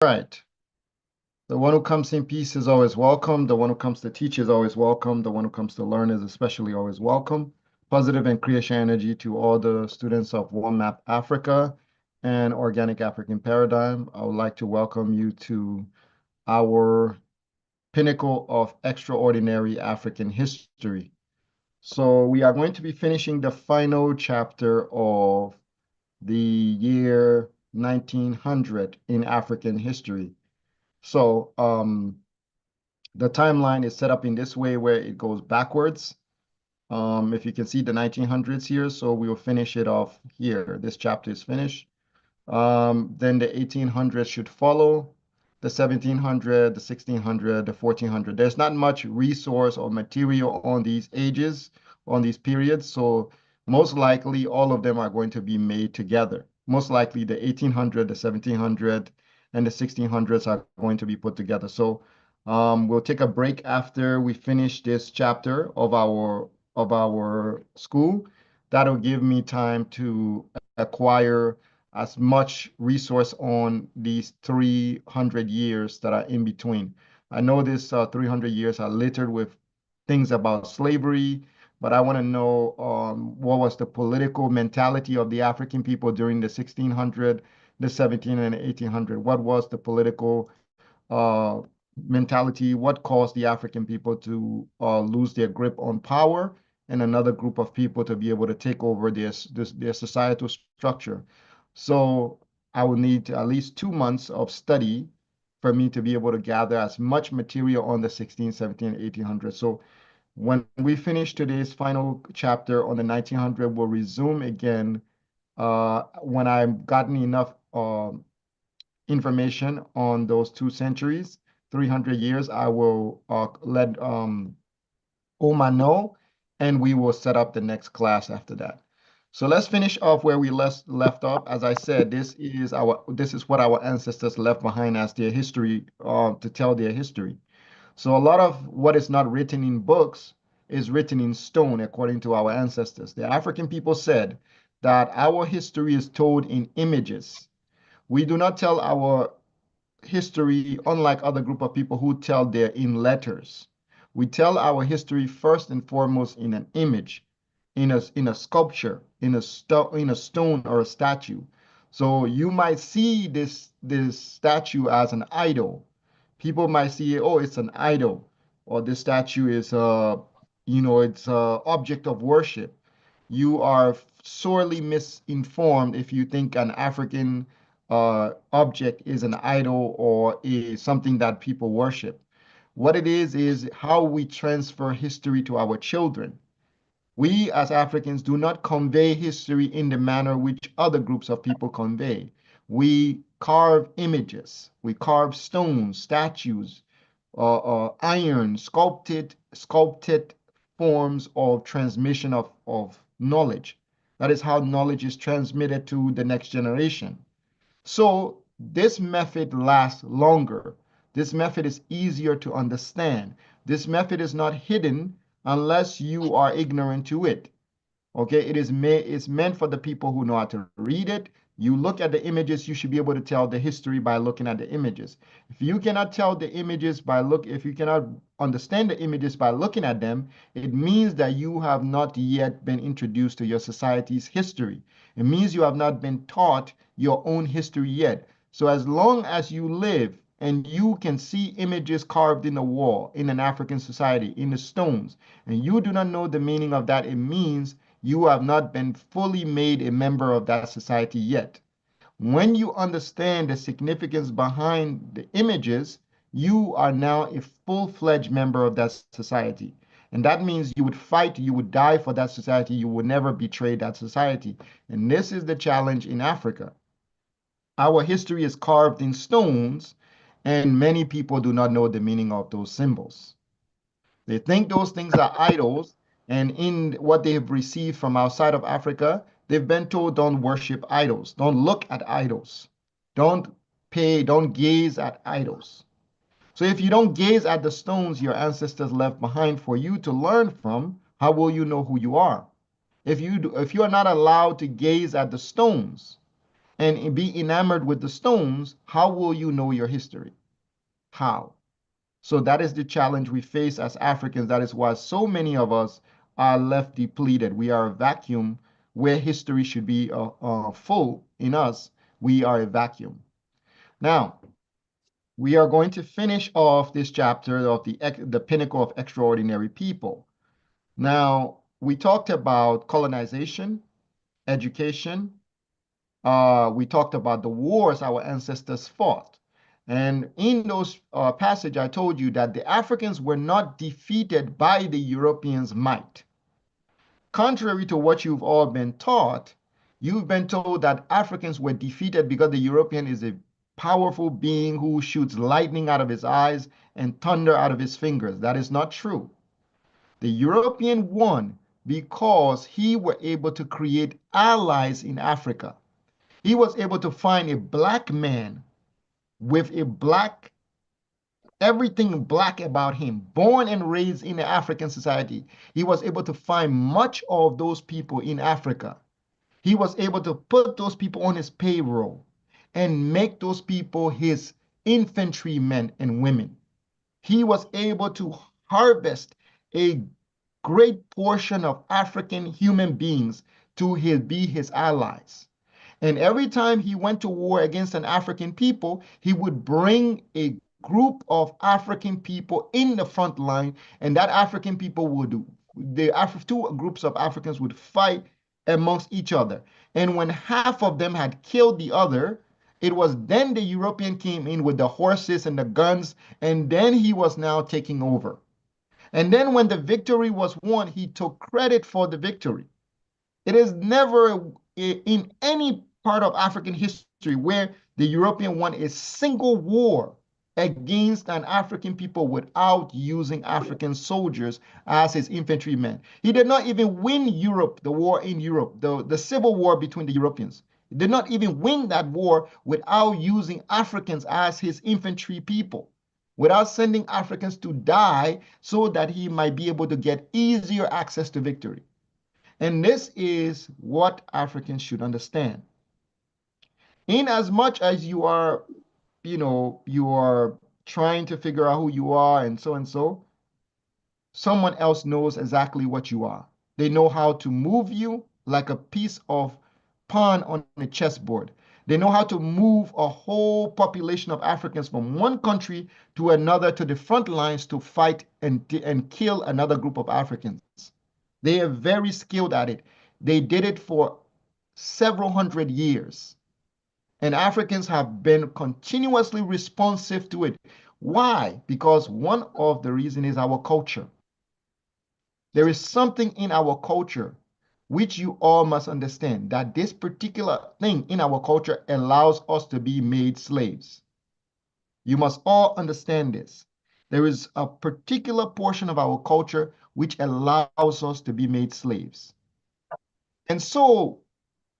Right. The one who comes in peace is always welcome. The one who comes to teach is always welcome. The one who comes to learn is especially always welcome. Positive and creation energy to all the students of One Map Africa and Organic African Paradigm. I would like to welcome you to our pinnacle of extraordinary African history. So we are going to be finishing the final chapter of the year 1900 in African history. So the timeline is set up in this way where it goes backwards. If you can see the 1900s here, so we will finish it off here. This chapter is finished. Then the 1800s should follow, the 1700, the 1600, the 1400. There's not much resource or material on these ages, on these periods, so most likely all of them are going to be made together. Most likely the 1800, the 1700, and the 1600s are going to be put together. So we'll take a break after we finish this chapter of our school. That'll give me time to acquire as much resource on these 300 years that are in between. I know this 300 years are littered with things about slavery, but I want to know what was the political mentality of the African people during the 1600, the 17 and 1800. What was the political mentality? What caused the African people to lose their grip on power and another group of people to be able to take over their societal structure? So I will need at least 2 months of study for me to be able to gather as much material on the 16, 17, 1800. So when we finish today's final chapter on the 1900, we'll resume again when I've gotten enough information on those 2 centuries, 300 years. I will let Oma know, and we will set up the next class after that. So let's finish off where we left off. As I said, this is what our ancestors left behind as their history, to tell their history. So a lot of what is not written in books is written in stone, according to our ancestors. The African people said that our history is told in images. We do not tell our history, unlike other group of people who tell their in letters. We tell our history first and foremost in an image, in a sculpture, in a stone or a statue. So you might see this statue as an idol. People might see, oh, it's an idol, or this statue is it's a object of worship. You are sorely misinformed if you think an African object is an idol or is something that people worship. What it is how we transfer history to our children. We as Africans do not convey history in the manner which other groups of people convey. We carve images, we carve stones, statues, iron, sculpted forms of transmission of knowledge. That is how knowledge is transmitted to the next generation. So this method lasts longer. This method is easier to understand. This method is not hidden unless you are ignorant to it. Okay, it's meant for the people who know how to read it. You look at the images, you should be able to tell the history by looking at the images. If you cannot tell the images if you cannot understand the images by looking at them, it means that you have not yet been introduced to your society's history. It means you have not been taught your own history yet. So as long as you live and you can see images carved in the wall in an African society, in the stones, and you do not know the meaning of that, it means you have not been fully made a member of that society yet. When you understand the significance behind the images, you are now a full-fledged member of that society. And that means you would fight, you would die for that society, you would never betray that society. And this is the challenge in Africa. Our history is carved in stones, and many people do not know the meaning of those symbols. They think those things are idols, and in what they have received from outside of Africa, they've been told don't worship idols, don't look at idols, don't gaze at idols. So if you don't gaze at the stones your ancestors left behind for you to learn from, how will you know who you are? If you are not allowed to gaze at the stones, and be enamored with the stones, how will you know your history? How? So that is the challenge we face as Africans. That is why so many of us are left depleted. We are a vacuum where history should be full in us. We are a vacuum. Now, we are going to finish off this chapter of the pinnacle of extraordinary people. Now, we talked about colonization, education. We talked about the wars our ancestors fought. And in those passage, I told you that the Africans were not defeated by the Europeans' might. Contrary to what you've all been taught, you've been told that Africans were defeated because the European is a powerful being who shoots lightning out of his eyes and thunder out of his fingers. That is not true. The European won because he were able to create allies in Africa. He was able to find a black man with a black, everything black about him, born and raised in the African society. He was able to find much of those people in Africa. He was able to put those people on his payroll and make those people his infantrymen and women. He was able to harvest a great portion of African human beings to be his allies. And every time he went to war against an African people, he would bring a group of African people in the front line, and that African people would, two groups of Africans would fight amongst each other. And when half of them had killed the other, it was then the European came in with the horses and the guns, and then he was now taking over. And then when the victory was won, he took credit for the victory. It is never in any part of African history where the European won a single war against an African people without using African soldiers as his infantrymen. He did not even win Europe, the war in Europe, the civil war between the Europeans. He did not even win that war without using Africans as his infantry people, without sending Africans to die so that he might be able to get easier access to victory. And this is what Africans should understand. In as much as you are, you are trying to figure out who you are and so, someone else knows exactly what you are. They know how to move you like a piece of pawn on a chessboard. They know how to move a whole population of Africans from one country to another to the front lines to fight and kill another group of Africans. They are very skilled at it. They did it for several hundred years. And Africans have been continuously responsive to it. Why? Because one of the reasons is our culture. There is something in our culture which you all must understand, that this particular thing in our culture allows us to be made slaves. You must all understand this. There is a particular portion of our culture which allows us to be made slaves. And so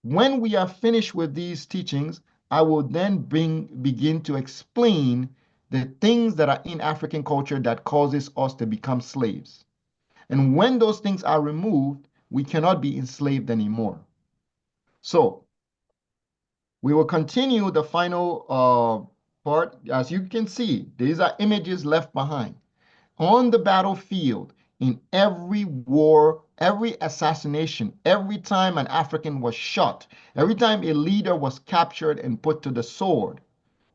when we are finished with these teachings, I will then begin to explain the things that are in African culture that causes us to become slaves. And when those things are removed, we cannot be enslaved anymore. So we will continue the final part. As you can see, these are images left behind. On the battlefield, in every war, every assassination, every time an African was shot, every time a leader was captured and put to the sword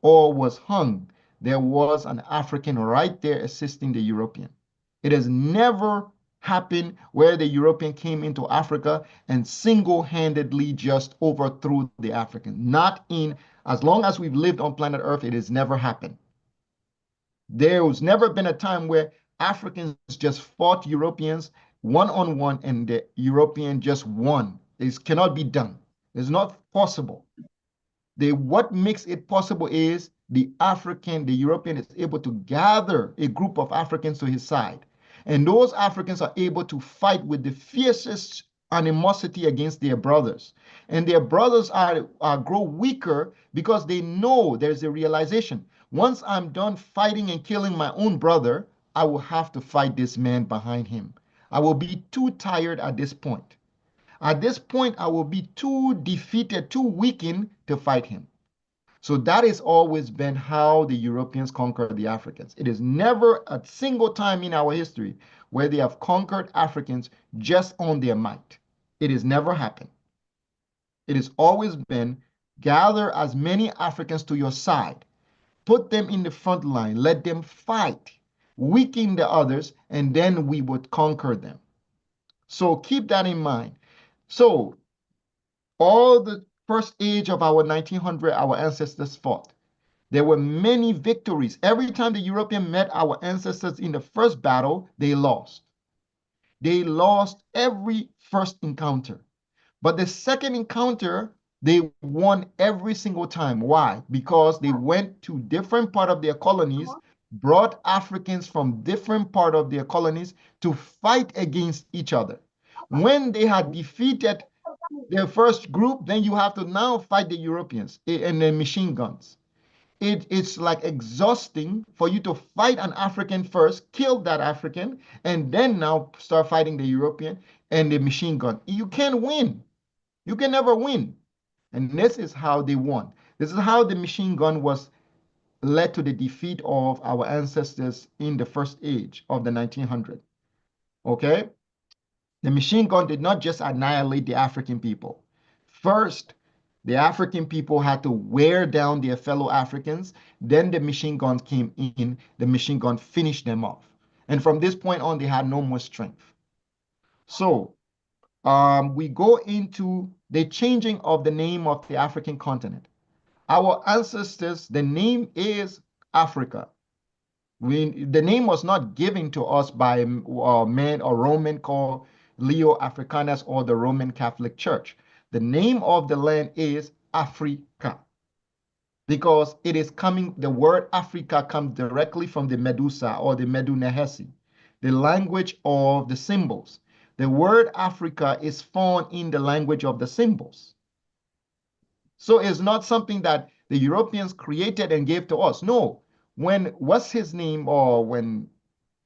or was hung, there was an African right there assisting the European. It has never happened where the European came into Africa and single-handedly just overthrew the African. Not in, as long as we've lived on planet Earth, it has never happened. There's never been a time where Africans just fought Europeans one-on-one and the European just won. This cannot be done. It's not possible. What makes it possible is the European is able to gather a group of Africans to his side. And those Africans are able to fight with the fiercest animosity against their brothers. And their brothers grow weaker because they know there's a realization. Once I'm done fighting and killing my own brother, I will have to fight this man behind him. I will be too tired at this point. At this point, I will be too defeated, too weakened to fight him. So that has always been how the Europeans conquered the Africans. It is never a single time in our history where they have conquered Africans just on their might. It has never happened. It has always been gather as many Africans to your side, put them in the front line, let them fight, weaken the others, and then we would conquer them. So keep that in mind. So all the first age of our 1900, our ancestors fought. There were many victories. Every time the European met our ancestors in the first battle, they lost. They lost every first encounter. But the second encounter, they won every single time. Why? Because they went to different part of their colonies, brought Africans from different part of their colonies to fight against each other. When they had defeated their first group, then you have to now fight the Europeans and the machine guns. It's like exhausting for you to fight an African first, kill that African, and then now start fighting the European and the machine gun. You can't win. You can never win. And this is how they won. This is how the machine gun was led to the defeat of our ancestors in the first age of the 1900s. Okay? The machine gun did not just annihilate the African people. First, the African people had to wear down their fellow Africans. Then the machine guns came in. The machine gun finished them off. And from this point on, they had no more strength. So we go into the changing of the name of the African continent. Our ancestors, the name is Africa. The name was not given to us by a man or Roman called Leo Africanus or the Roman Catholic Church. The name of the land is Africa because it is coming, the word Africa comes directly from the Medusa or the Medu Nehesi, the language of the symbols. The word Africa is found in the language of the symbols. So it's not something that the Europeans created and gave to us. No, when what's his name, or when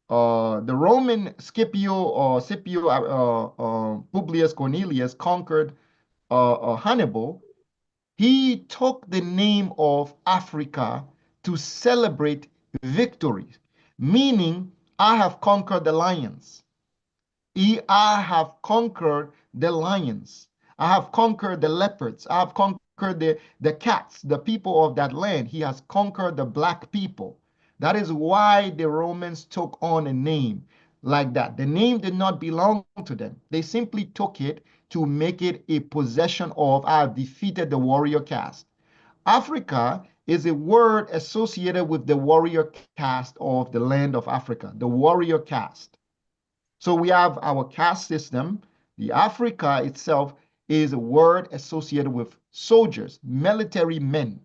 the Roman Scipio or Scipio Publius Cornelius conquered Hannibal, he took the name of Africa to celebrate victories, meaning I have conquered the lions. I have conquered the lions. I have conquered the leopards. I have conquered the cats, the people of that land. He has conquered the black people. That is why the Romans took on a name like that. The name did not belong to them. They simply took it to make it a possession of, I have defeated the warrior caste. Africa is a word associated with the warrior caste of the land of Africa, the warrior caste. So we have our caste system. The Africa itself is a word associated with soldiers, military men.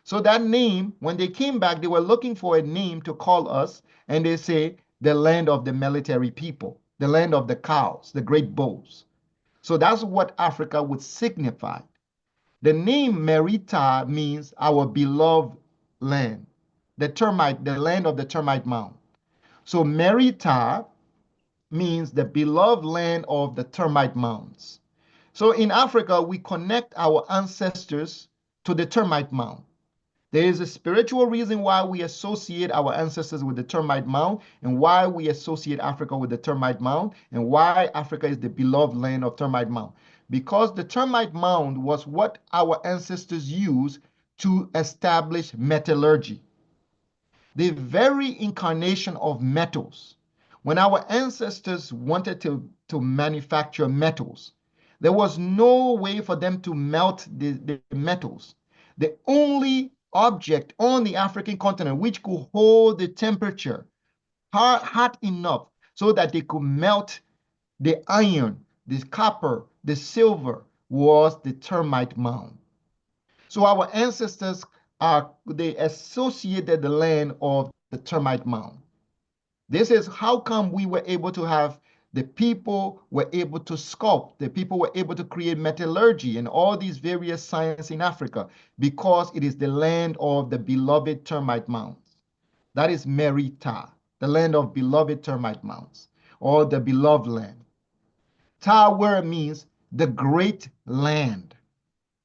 So that name, when they came back, they were looking for a name to call us, and they say the land of the military people, the land of the cows, the great bulls. So that's what Africa would signify. The name Merita means our beloved land, the land of the termite mound. So Merita means the beloved land of the termite mounds. So in Africa, we connect our ancestors to the termite mound. There is a spiritual reason why we associate our ancestors with the termite mound, and why we associate Africa with the termite mound, and why Africa is the beloved land of termite mound. Because the termite mound was what our ancestors used to establish metallurgy, the very incarnation of metals. When our ancestors wanted to manufacture metals, there was no way for them to melt the metals. The only object on the African continent which could hold the temperature hot enough so that they could melt the iron, the copper, the silver was the termite mound. So our ancestors they associated the land of the termite mound. This is how come we were able to have the people were able to sculpt, the people were able to create metallurgy and all these various science in Africa, because it is the land of the beloved termite mounds. That is Merita, the land of beloved termite mounds, or the beloved land. Ta word means the great land.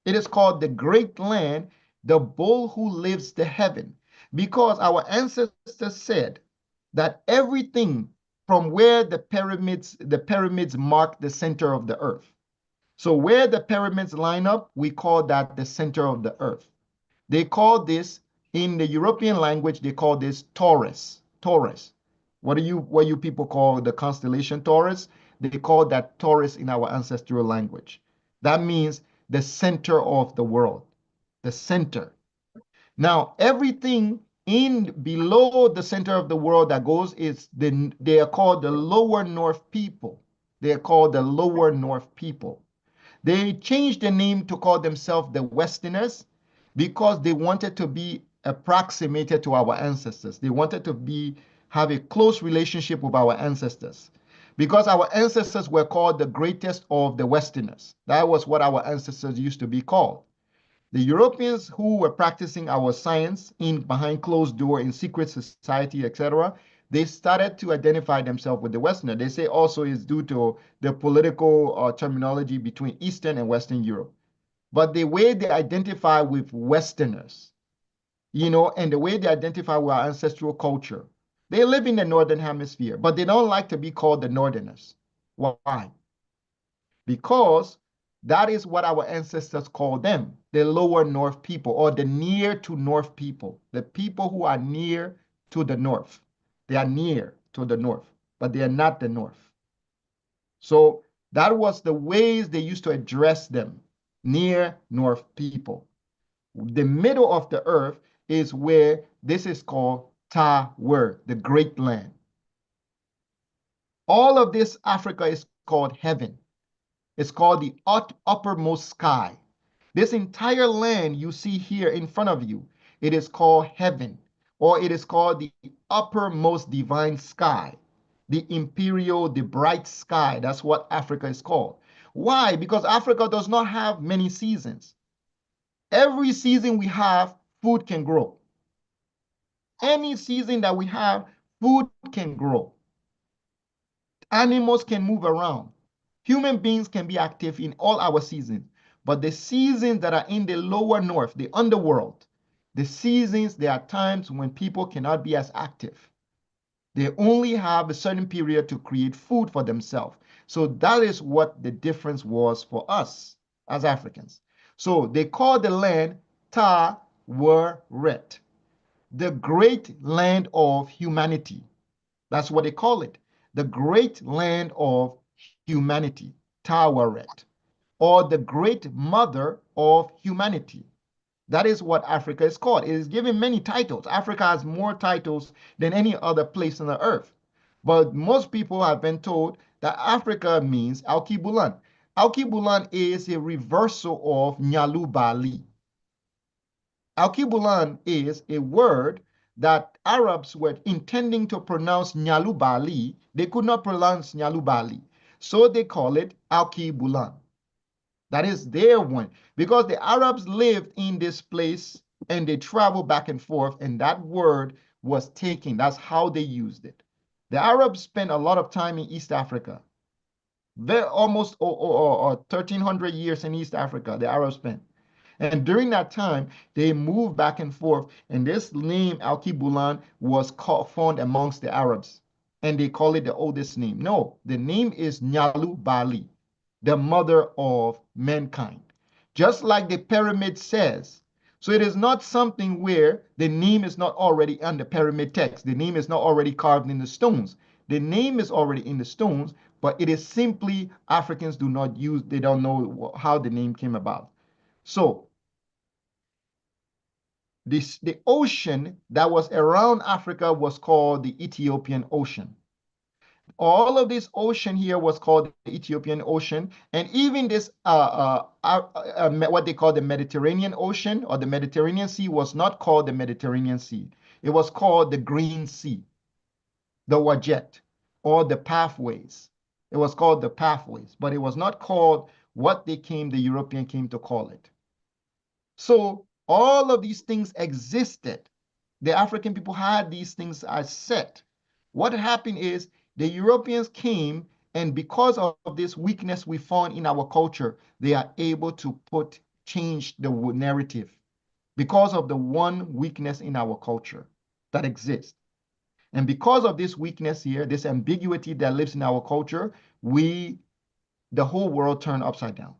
It is called the great land, the bull who lives the heaven, because our ancestors said that everything from where the pyramids mark the center of the earth. So where the pyramids line up, we call that the center of the earth. They call this, in the European language, they call this Taurus. Taurus. What you people call the constellation Taurus? They call that Taurus in our ancestral language. That means the center of the world, the center. Now, everything in below the center of the world that goes they are called the lower north people. They are called the lower north people. They changed the name to call themselves the Westerners because they wanted to be approximated to our ancestors. They wanted to have a close relationship with our ancestors. Because our ancestors were called the greatest of the Westerners. That was what our ancestors used to be called. The Europeans who were practicing our science in behind closed door in secret society, etc., they started to identify themselves with the Westerner. They say also it's due to the political terminology between Eastern and Western Europe. But the way they identify with Westerners, and the way they identify with our ancestral culture, they live in the Northern Hemisphere, but they don't like to be called the Northerners. Why? Because that is what our ancestors called them, the lower north people, or the near to north people, the people who are near to the north. They are near to the north, but they are not the north. So that was the ways they used to address them, near north people. The middle of the earth is where this is called Ta-Wer, the great land. All of this Africa is called heaven. It's called the uppermost sky. This entire land you see here in front of you, it is called heaven, or it is called the uppermost divine sky, the imperial, the bright sky. That's what Africa is called. Why? Because Africa does not have many seasons. Every season we have, food can grow. Any season that we have, food can grow. Animals can move around. Human beings can be active in all our seasons, but the seasons that are in the lower north, the underworld, the seasons, there are times when people cannot be as active. They only have a certain period to create food for themselves. So that is what the difference was for us as Africans. So they call the land Ta-Weret, the great land of humanity. That's what they call it, the great land of humanity, Ta-Weret, or the great mother of humanity. That is what Africa is called. It is given many titles. Africa has more titles than any other place on the earth. But most people have been told that Africa means Alkebulan. Alkebulan is a reversal of Nyalu Bali. Alkebulan is a word that Arabs were intending to pronounce Nyalu Bali. They could not pronounce Nyalu Bali. So they call it Alkebulan. That is their one. Because the Arabs lived in this place and they traveled back and forth, and that word was taken. That's how they used it. The Arabs spent a lot of time in East Africa. Almost 1,300 years in East Africa, the Arabs spent. And during that time, they moved back and forth. And this name, Alkebulan, was found amongst the Arabs. And they call it the oldest name. No, the name is Nyalu Bali, the mother of mankind. Just like the pyramid says. So it is not something where the name is not already on the pyramid text. The name is not already carved in the stones. The name is already in the stones, but it is simply Africans do not use, they don't know how the name came about. So the ocean that was around Africa was called the Ethiopian Ocean. All of this ocean here was called the Ethiopian Ocean, and even this what they call the Mediterranean Ocean or the Mediterranean Sea was not called the Mediterranean Sea. It was called the Green Sea, the Wajet, or the Pathways. It was called the Pathways, but it was not called what the European came to call it. So all of these things existed. The African people had these things as set. What happened is the Europeans came And because of this weakness we found in our culture, they are able to change the narrative because of the one weakness in our culture that exists. And because of this weakness here, this ambiguity that lives in our culture, the whole world turned upside down.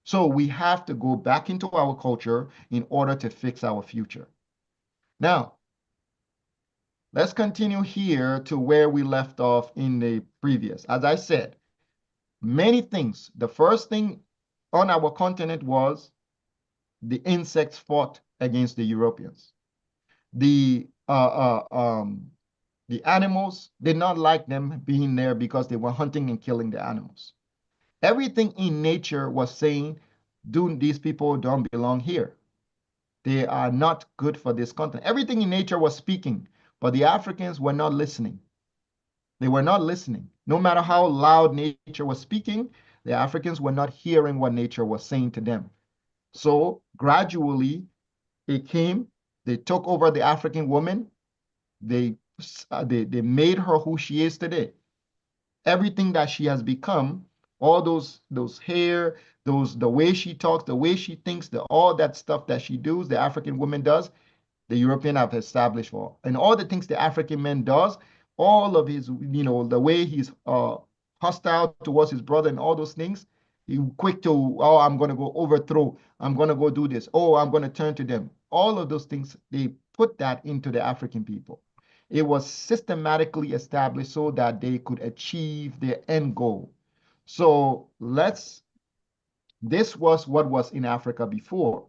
So we have to go back into our culture in order to fix our future. Now, let's continue here to where we left off in the previous. As I said, many things. The first thing on our continent was the insects fought against the Europeans. The animals did not like them being there because they were hunting and killing the animals. Everything in nature was saying, these people don't belong here. They are not good for this continent. Everything in nature was speaking, but the Africans were not listening. They were not listening. No matter how loud nature was speaking, the Africans were not hearing what nature was saying to them. So gradually, it came, they took over the African woman, they made her who she is today. Everything that she has become, all those hair, the way she talks, the way she thinks, all that stuff that she does, the African woman does, the European have established for. And all the things the African man does, all of his, the way he's hostile towards his brother and all those things, he quick to, oh, I'm going to go overthrow, I'm going to go do this, oh, I'm going to turn to them. All of those things, they put that into the African people. It was systematically established so that they could achieve their end goal. So this was what was in Africa before.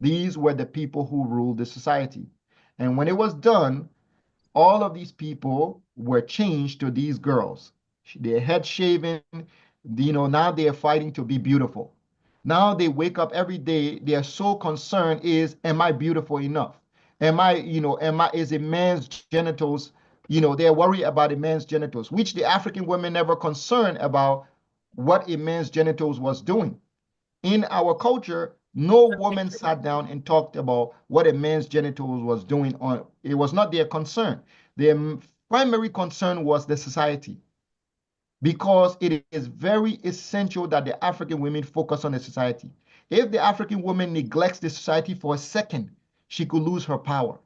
These were the people who ruled the society. And when it was done, all of these people were changed to these girls. Their head shaven, now they are fighting to be beautiful. Now they wake up every day, they are so concerned is, am I beautiful enough? Is a man's genitals, they're worried about a man's genitals, which the African women never concerned about what a man's genitals was doing. In our culture, no woman sat down and talked about what a man's genitals was doing on. It was not their concern. Their primary concern was the society, because it is very essential that the African women focus on the society. If the African woman neglects the society for a second, she could lose her power.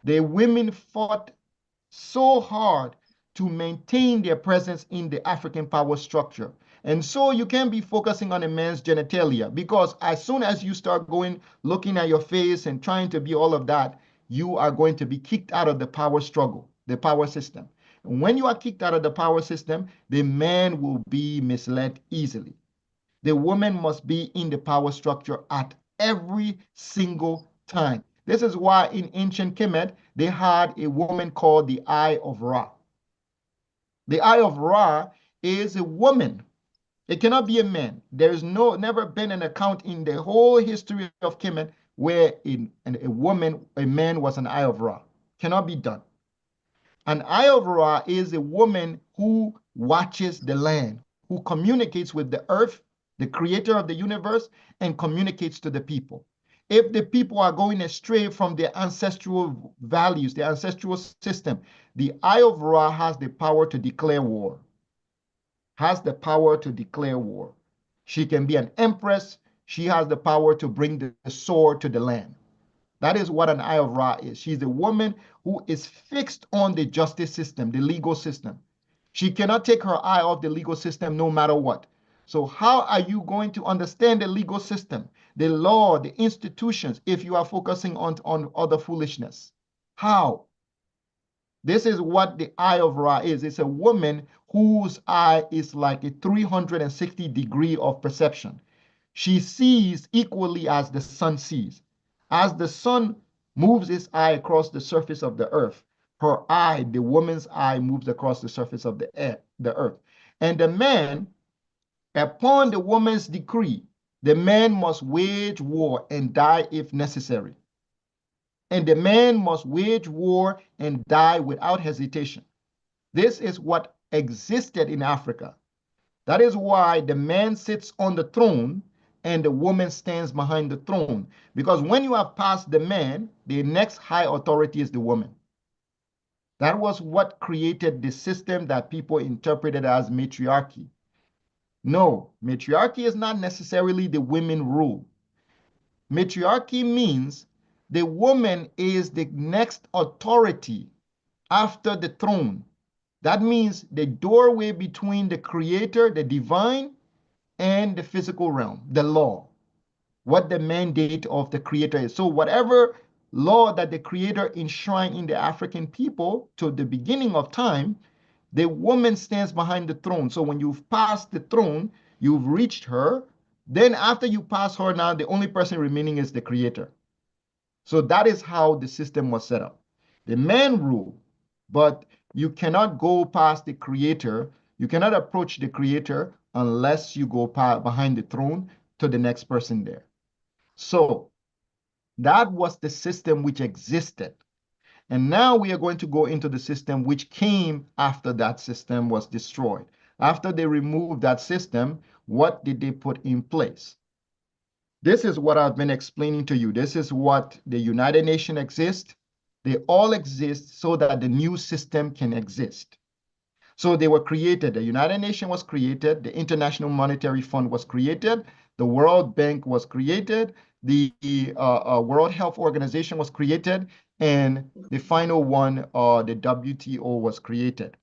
The women fought so hard to maintain their presence in the African power structure. And so you can't be focusing on a man's genitalia, because as soon as you start looking at your face and trying to be all of that, you are going to be kicked out of the power struggle, the power system. And when you are kicked out of the power system, the man will be misled easily. The woman must be in the power structure at every single time. This is why in ancient Kemet, they had a woman called the Eye of Ra. The Eye of Ra is a woman. It cannot be a man. There is never been an account in the whole history of Kemet where a man was an Eye of Ra. Cannot be done. An Eye of Ra is a woman who watches the land, who communicates with the earth, the creator of the universe, and communicates to the people. If the people are going astray from their ancestral values, their ancestral system, the Eye of Ra has the power to declare war. Has the power to declare war. She can be an empress. She has the power to bring the sword to the land. That is what an Eye of Ra is. She's a woman who is fixed on the justice system, the legal system. She cannot take her eye off the legal system no matter what. So how are you going to understand the legal system, the law, the institutions, if you are focusing on other foolishness? How? This is what the Eye of Ra is. It's a woman whose eye is like a 360 degree of perception. She sees equally as the sun sees. As the sun moves its eye across the surface of the earth, her eye, the woman's eye, moves across the surface of the earth. And the man, upon the woman's decree, the man must wage war and die if necessary. And the man must wage war and die without hesitation. This is what existed in Africa. That is why the man sits on the throne and the woman stands behind the throne. Because when you have passed the man, the next high authority is the woman. That was what created the system that people interpreted as matriarchy. No, matriarchy is not necessarily the women rule. Matriarchy means the woman is the next authority after the throne. That means the doorway between the creator, the divine, and the physical realm, the law, what the mandate of the creator is. So whatever law that the creator enshrined in the African people to the beginning of time, the woman stands behind the throne. So when you've passed the throne, you've reached her. Then after you pass her, now the only person remaining is the creator. So that is how the system was set up. The man rule, but you cannot go past the creator. You cannot approach the creator unless you go behind the throne to the next person there. So that was the system which existed. And now we are going to go into the system which came after that system was destroyed. After they removed that system, what did they put in place? This is what I've been explaining to you. This is what the United Nations exists. They all exist so that the new system can exist. So they were created. The United Nations was created. The International Monetary Fund was created. The World Bank was created. The World Health Organization was created. And the final one, the WTO, was created.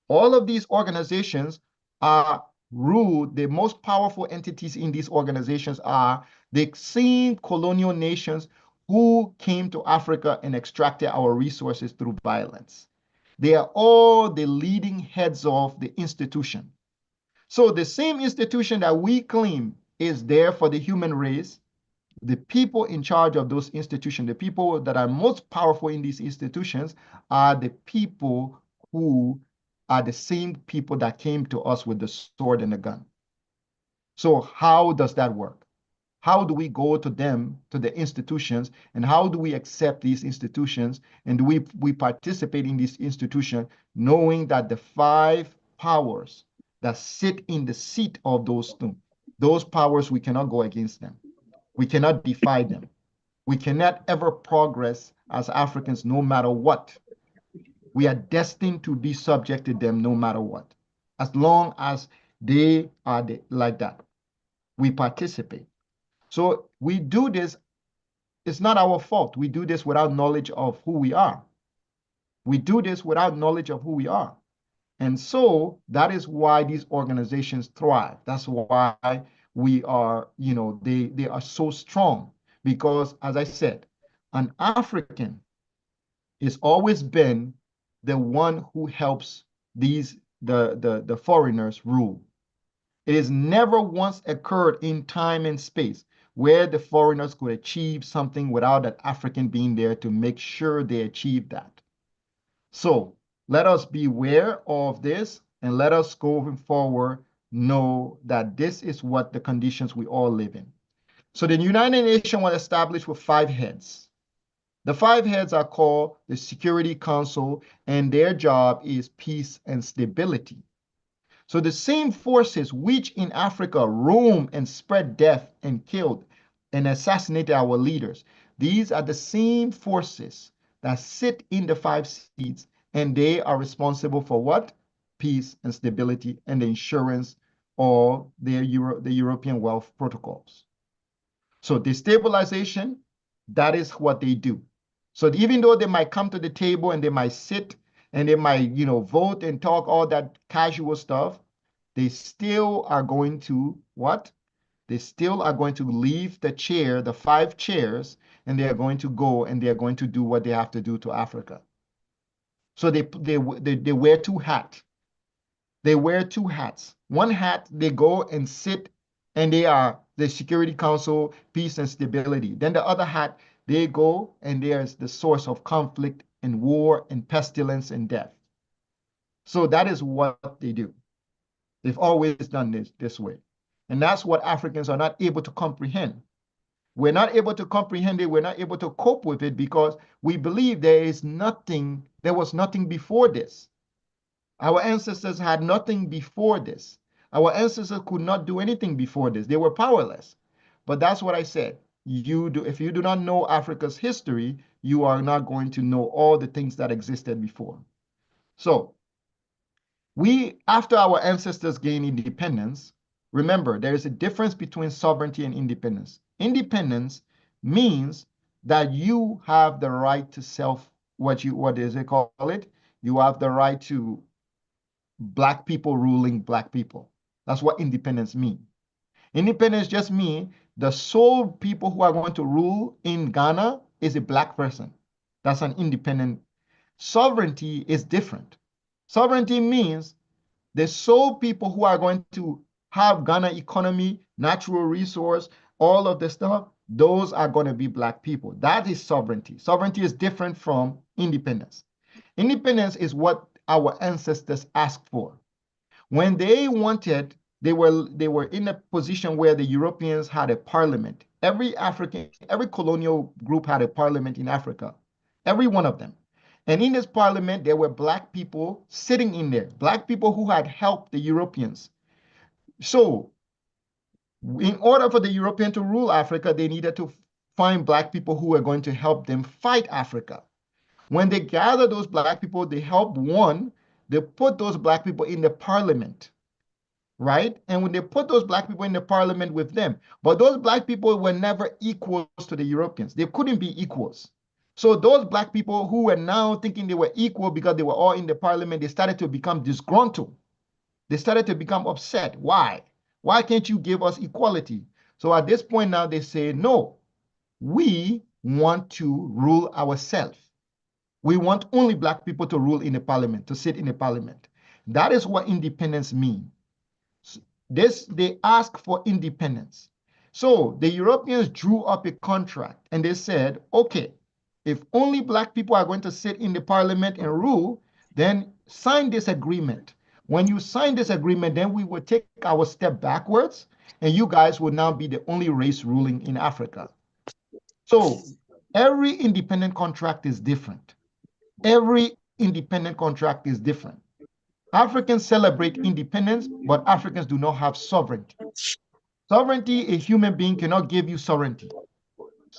All of these organizations are ruled, the most powerful entities in these organizations are the same colonial nations who came to Africa and extracted our resources through violence. They are all the leading heads of the institution. So the same institution that we claim is there for the human race, the people in charge of those institutions, the people that are most powerful in these institutions are the people who are the same people that came to us with the sword and the gun. So how does that work? How do we go to them, to the institutions, and how do we accept these institutions? And do we participate in this institution knowing that the five powers that sit in the seat of those powers, we cannot go against them. We cannot defy them. We cannot ever progress as Africans no matter what. We are destined to be subject to them no matter what. As long as they are like that, we participate. So we do this, it's not our fault. We do this without knowledge of who we are. We do this without knowledge of who we are. And so that is why these organizations thrive. That's why we are, they are so strong. Because as I said, an African has always been the one who helps the foreigners rule. It has never once occurred in time and space where the foreigners could achieve something without an African being there to make sure they achieve that. So let us beware of this and let us going forward know that this is what the conditions we all live in. So the United Nations was established with 5 heads. The 5 heads are called the Security Council, and their job is peace and stability. So the same forces which in Africa roamed and spread death and killed and assassinated our leaders, these are the same forces that sit in the 5 seats, and they are responsible for what? Peace and stability and the insurance of the European wealth protocols. So destabilization, that is what they do. So even though they might come to the table and they might sit and they might, vote and talk all that casual stuff, they still are going to what? They still are going to leave the chair, the 5 chairs, and they are going to go and they are going to do what they have to do to Africa. So they wear 2 hats. They wear 2 hats. One hat, they go and sit and they are the Security Council, peace and stability. Then the other hat, they go and there's the source of conflict and war and pestilence and death. So that is what they do. They've always done this way. And that's what Africans are not able to comprehend. We're not able to comprehend it. We're not able to cope with it because we believe there was nothing before this. Our ancestors had nothing before this. Our ancestors could not do anything before this. They were powerless. But that's what I said. if you do not know Africa's history, you are not going to know all the things that existed before. So after our ancestors gained independence, remember, there is a difference between sovereignty and independence. Independence means that you have the right to what is it call it? You have the right to black people ruling black people. That's what independence means. Independence just means the sole people who are going to rule in Ghana is a black person. That's an independent. Sovereignty is different. Sovereignty means the sole people who are going to have Ghana economy, natural resource, all of the stuff, those are going to be black people. That is sovereignty. Sovereignty is different from independence. Independence is what our ancestors asked for. When they wanted, they were in a position where the Europeans had a parliament. Every colonial group had a parliament in Africa, every one of them. And in this parliament, there were black people sitting in there, black people who had helped the Europeans. So in order for the European to rule Africa, they needed to find black people who were going to help them fight Africa. When they gathered those black people, they helped one, they put those black people in the parliament, right? And when they put those black people in the parliament with them, but those black people were never equals to the Europeans. They couldn't be equals. So those black people who were now thinking they were equal because they were all in the parliament, they started to become disgruntled. They started to become upset. Why? Why can't you give us equality? So at this point now they say, no, we want to rule ourselves. We want only black people to rule in the parliament, to sit in the parliament. That is what independence means. They ask for independence. So the Europeans drew up a contract and they said, okay, if only black people are going to sit in the parliament and rule, then sign this agreement. When you sign this agreement, then we will take our step backwards and you guys will now be the only race ruling in Africa. So every independent contract is different. Every independent contract is different. Africans celebrate independence, but Africans do not have sovereignty. Sovereignty, a human being cannot give you sovereignty.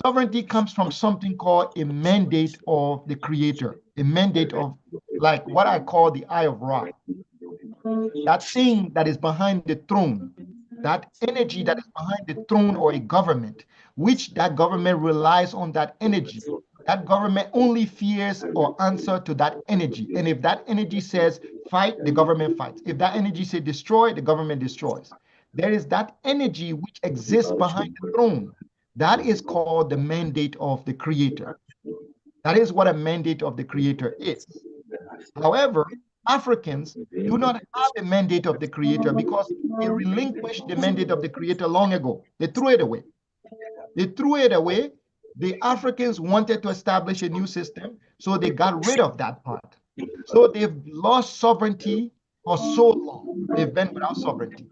Sovereignty comes from something called a mandate of the creator, a mandate of like what I call the Eye of Ra. That thing that is behind the throne, that energy that is behind the throne or a government, which that government relies on that energy. That government only fears or answer to that energy. And if that energy says fight, the government fights. If that energy says destroy, the government destroys. There is that energy which exists behind the throne. That is called the mandate of the creator. That is what a mandate of the creator is. However, Africans do not have a mandate of the creator because they relinquished the mandate of the creator long ago. They threw it away. They threw it away. The Africans wanted to establish a new system, so they got rid of that part. So they've lost sovereignty for so long. They've been without sovereignty.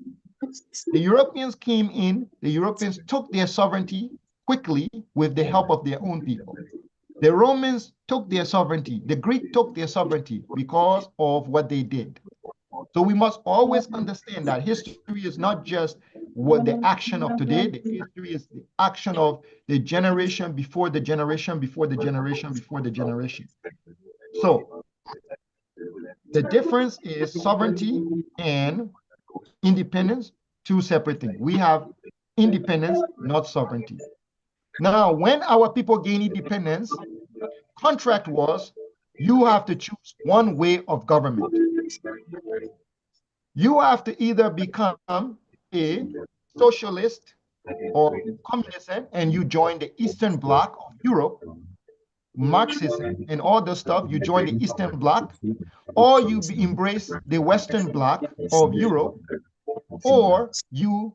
The Europeans came in, the Europeans took their sovereignty quickly with the help of their own people. The Romans took their sovereignty. The Greeks took their sovereignty because of what they did. So we must always understand that history is not just what the action of today. The history is the action of the generation before the generation, before the generation, before the generation. So the difference is sovereignty and independence, two separate things. We have independence, not sovereignty. Now, when our people gain independence, contract was you have to choose one way of government. You have to either become a socialist or communist and you join the Eastern Bloc of Europe, Marxism and all the stuff, you join the Eastern Bloc, or you embrace the Western Bloc of Europe, or you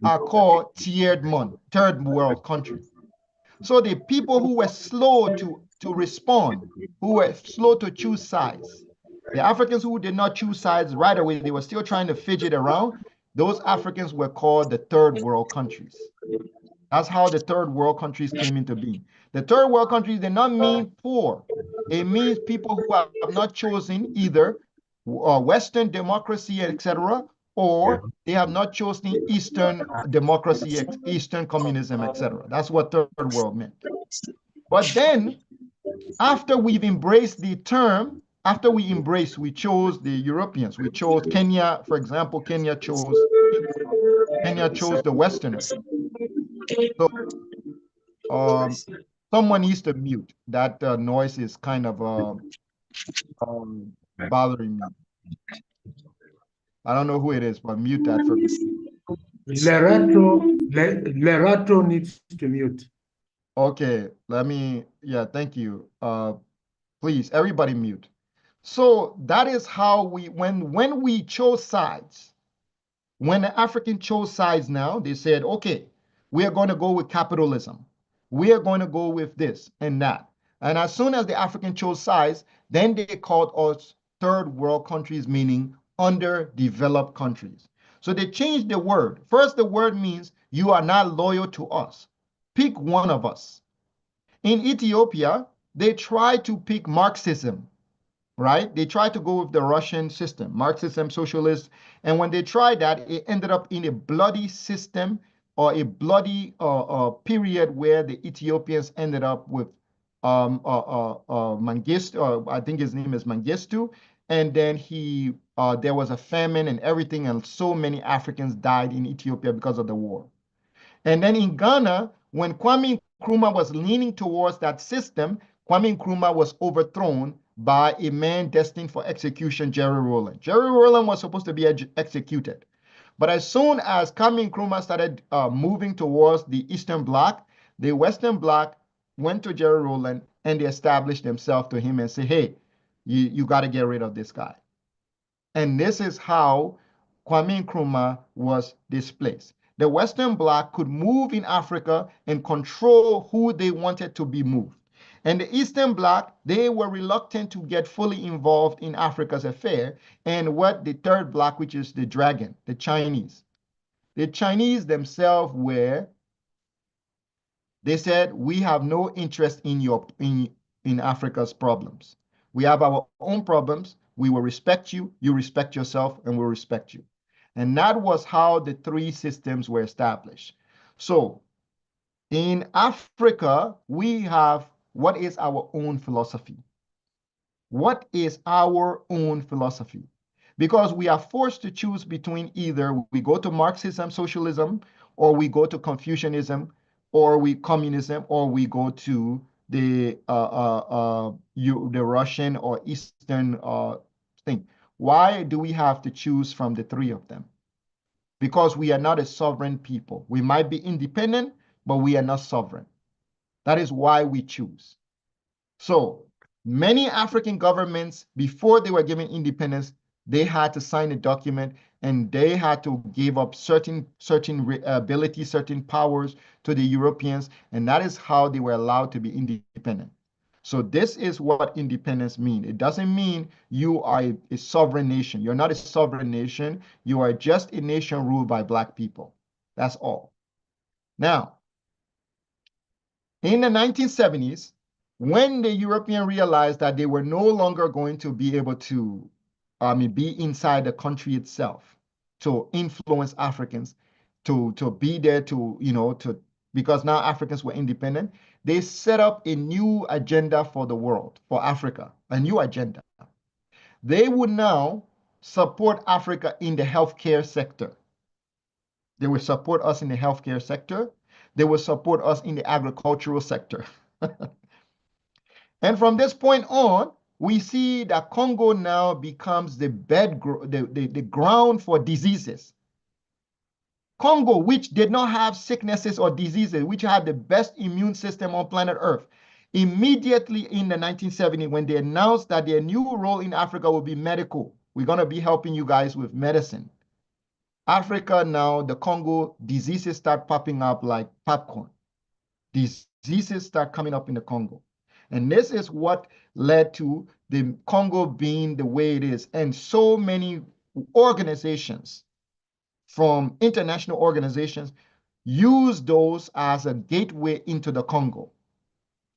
are called third world country. So the people who were slow to respond, who were slow to choose sides, the Africans who did not choose sides right away, they were still trying to fidget around, those Africans were called the third world countries. That's how the third world countries came into being. The third world countries did not mean poor. It means people who have not chosen either Western democracy, etc., or they have not chosen Eastern democracy, Eastern communism, etc. That's what third world meant. But then, after we've embraced the term, after we chose the Europeans. We chose Kenya, for example. Kenya chose the Westerners. So someone needs to mute. That noise is kind of bothering me. I don't know who it is, but mute that for me. Lerato needs to mute. Okay, yeah, thank you. Please, everybody mute. So that is how when we chose sides, when the African chose sides now, they said, okay, we are going to go with capitalism. We are going to go with this and that. And as soon as the African chose sides, then they called us third world countries, meaning underdeveloped countries. So they changed the word. First, the word means you are not loyal to us. Pick one of us. In Ethiopia, they tried to pick Marxism, right? They tried to go with the Russian system, Marxism, socialist. And when they tried that, it ended up in a bloody system or a bloody period where the Ethiopians ended up with Mengistu, I think his name is Mengistu. And then there was a famine and everything, and so many Africans died in Ethiopia because of the war. And then in Ghana, when Kwame Nkrumah was leaning towards that system, Kwame Nkrumah was overthrown by a man destined for execution, Jerry Rawlings. Jerry Rawlings was supposed to be executed. But as soon as Kwame Nkrumah started moving towards the Eastern Bloc, the Western Bloc went to Jerry Rawlings and they established themselves to him and say, hey, you got to get rid of this guy. And this is how Kwame Nkrumah was displaced. The Western Bloc could move in Africa and control who they wanted to be moved. And the Eastern Bloc, they were reluctant to get fully involved in Africa's affair. And what the third bloc, which is the dragon, the Chinese. The Chinese themselves they said, we have no interest in Africa's problems. We have our own problems. We will respect you. You respect yourself, and we'll respect you. And that was how the three systems were established. So in Africa, we have what is our own philosophy? What is our own philosophy? Because we are forced to choose between either we go to Marxism, socialism, or we go to Confucianism, or we communism, or we go to the Russian or Eastern thing. Why do we have to choose from the three of them? Because we are not a sovereign people. We might be independent, but we are not sovereign. That is why we choose. So many African governments, before they were given independence, they had to sign a document and they had to give up certain abilities, certain powers to the Europeans, and that is how they were allowed to be independent. So this is what independence means. It doesn't mean you are a sovereign nation. You're not a sovereign nation. You are just a nation ruled by Black people. That's all. Now, in the 1970s, when the European realized that they were no longer going to be able to be inside the country itself to influence Africans, to be there because now Africans were independent, they set up a new agenda for the world, for Africa, a new agenda. They would now support Africa in the healthcare sector. They would support us in the healthcare sector. They will support us in the agricultural sector. And from this point on, we see that Congo now becomes the ground for diseases. Congo, which did not have sicknesses or diseases, which had the best immune system on planet Earth, immediately in the 1970s, when they announced that their new role in Africa will be medical, we're going to be helping you guys with medicine. Africa now, the Congo, diseases start popping up like popcorn. Diseases start coming up in the Congo. And this is what led to the Congo being the way it is. And so many organizations, from international organizations, use those as a gateway into the Congo.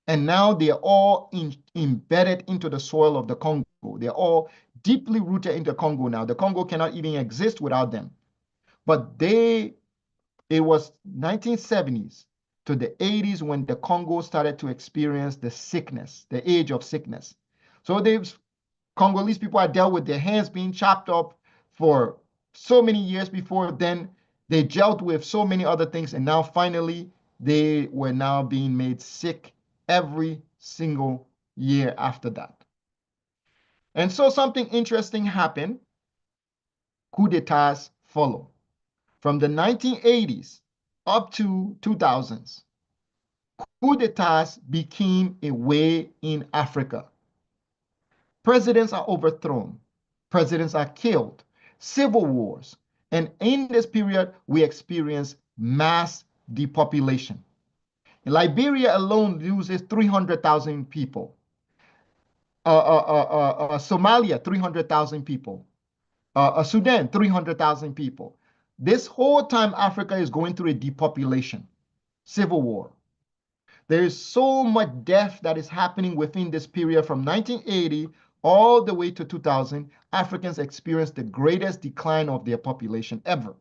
And now they're all embedded into the soil of the Congo. They're all deeply rooted in the Congo now. The Congo cannot even exist without them. But it was 1970s to the 80s when the Congo started to experience the sickness, the age of sickness. So Congolese people had dealt with their hands being chopped up for so many years before then. They dealt with so many other things, and now finally they were now being made sick every single year after that. And so something interesting happened. Coup d'etats follow. From the 1980s up to 2000s, coup d'etats became a way in Africa. Presidents are overthrown, presidents are killed, civil wars, and in this period, we experience mass depopulation. Liberia alone loses 300,000 people. Somalia, 300,000 people. Sudan, 300,000 people. This whole time, Africa is going through a depopulation, civil war. There is so much death that is happening within this period from 1980 all the way to 2000. Africans experienced the greatest decline of their population ever.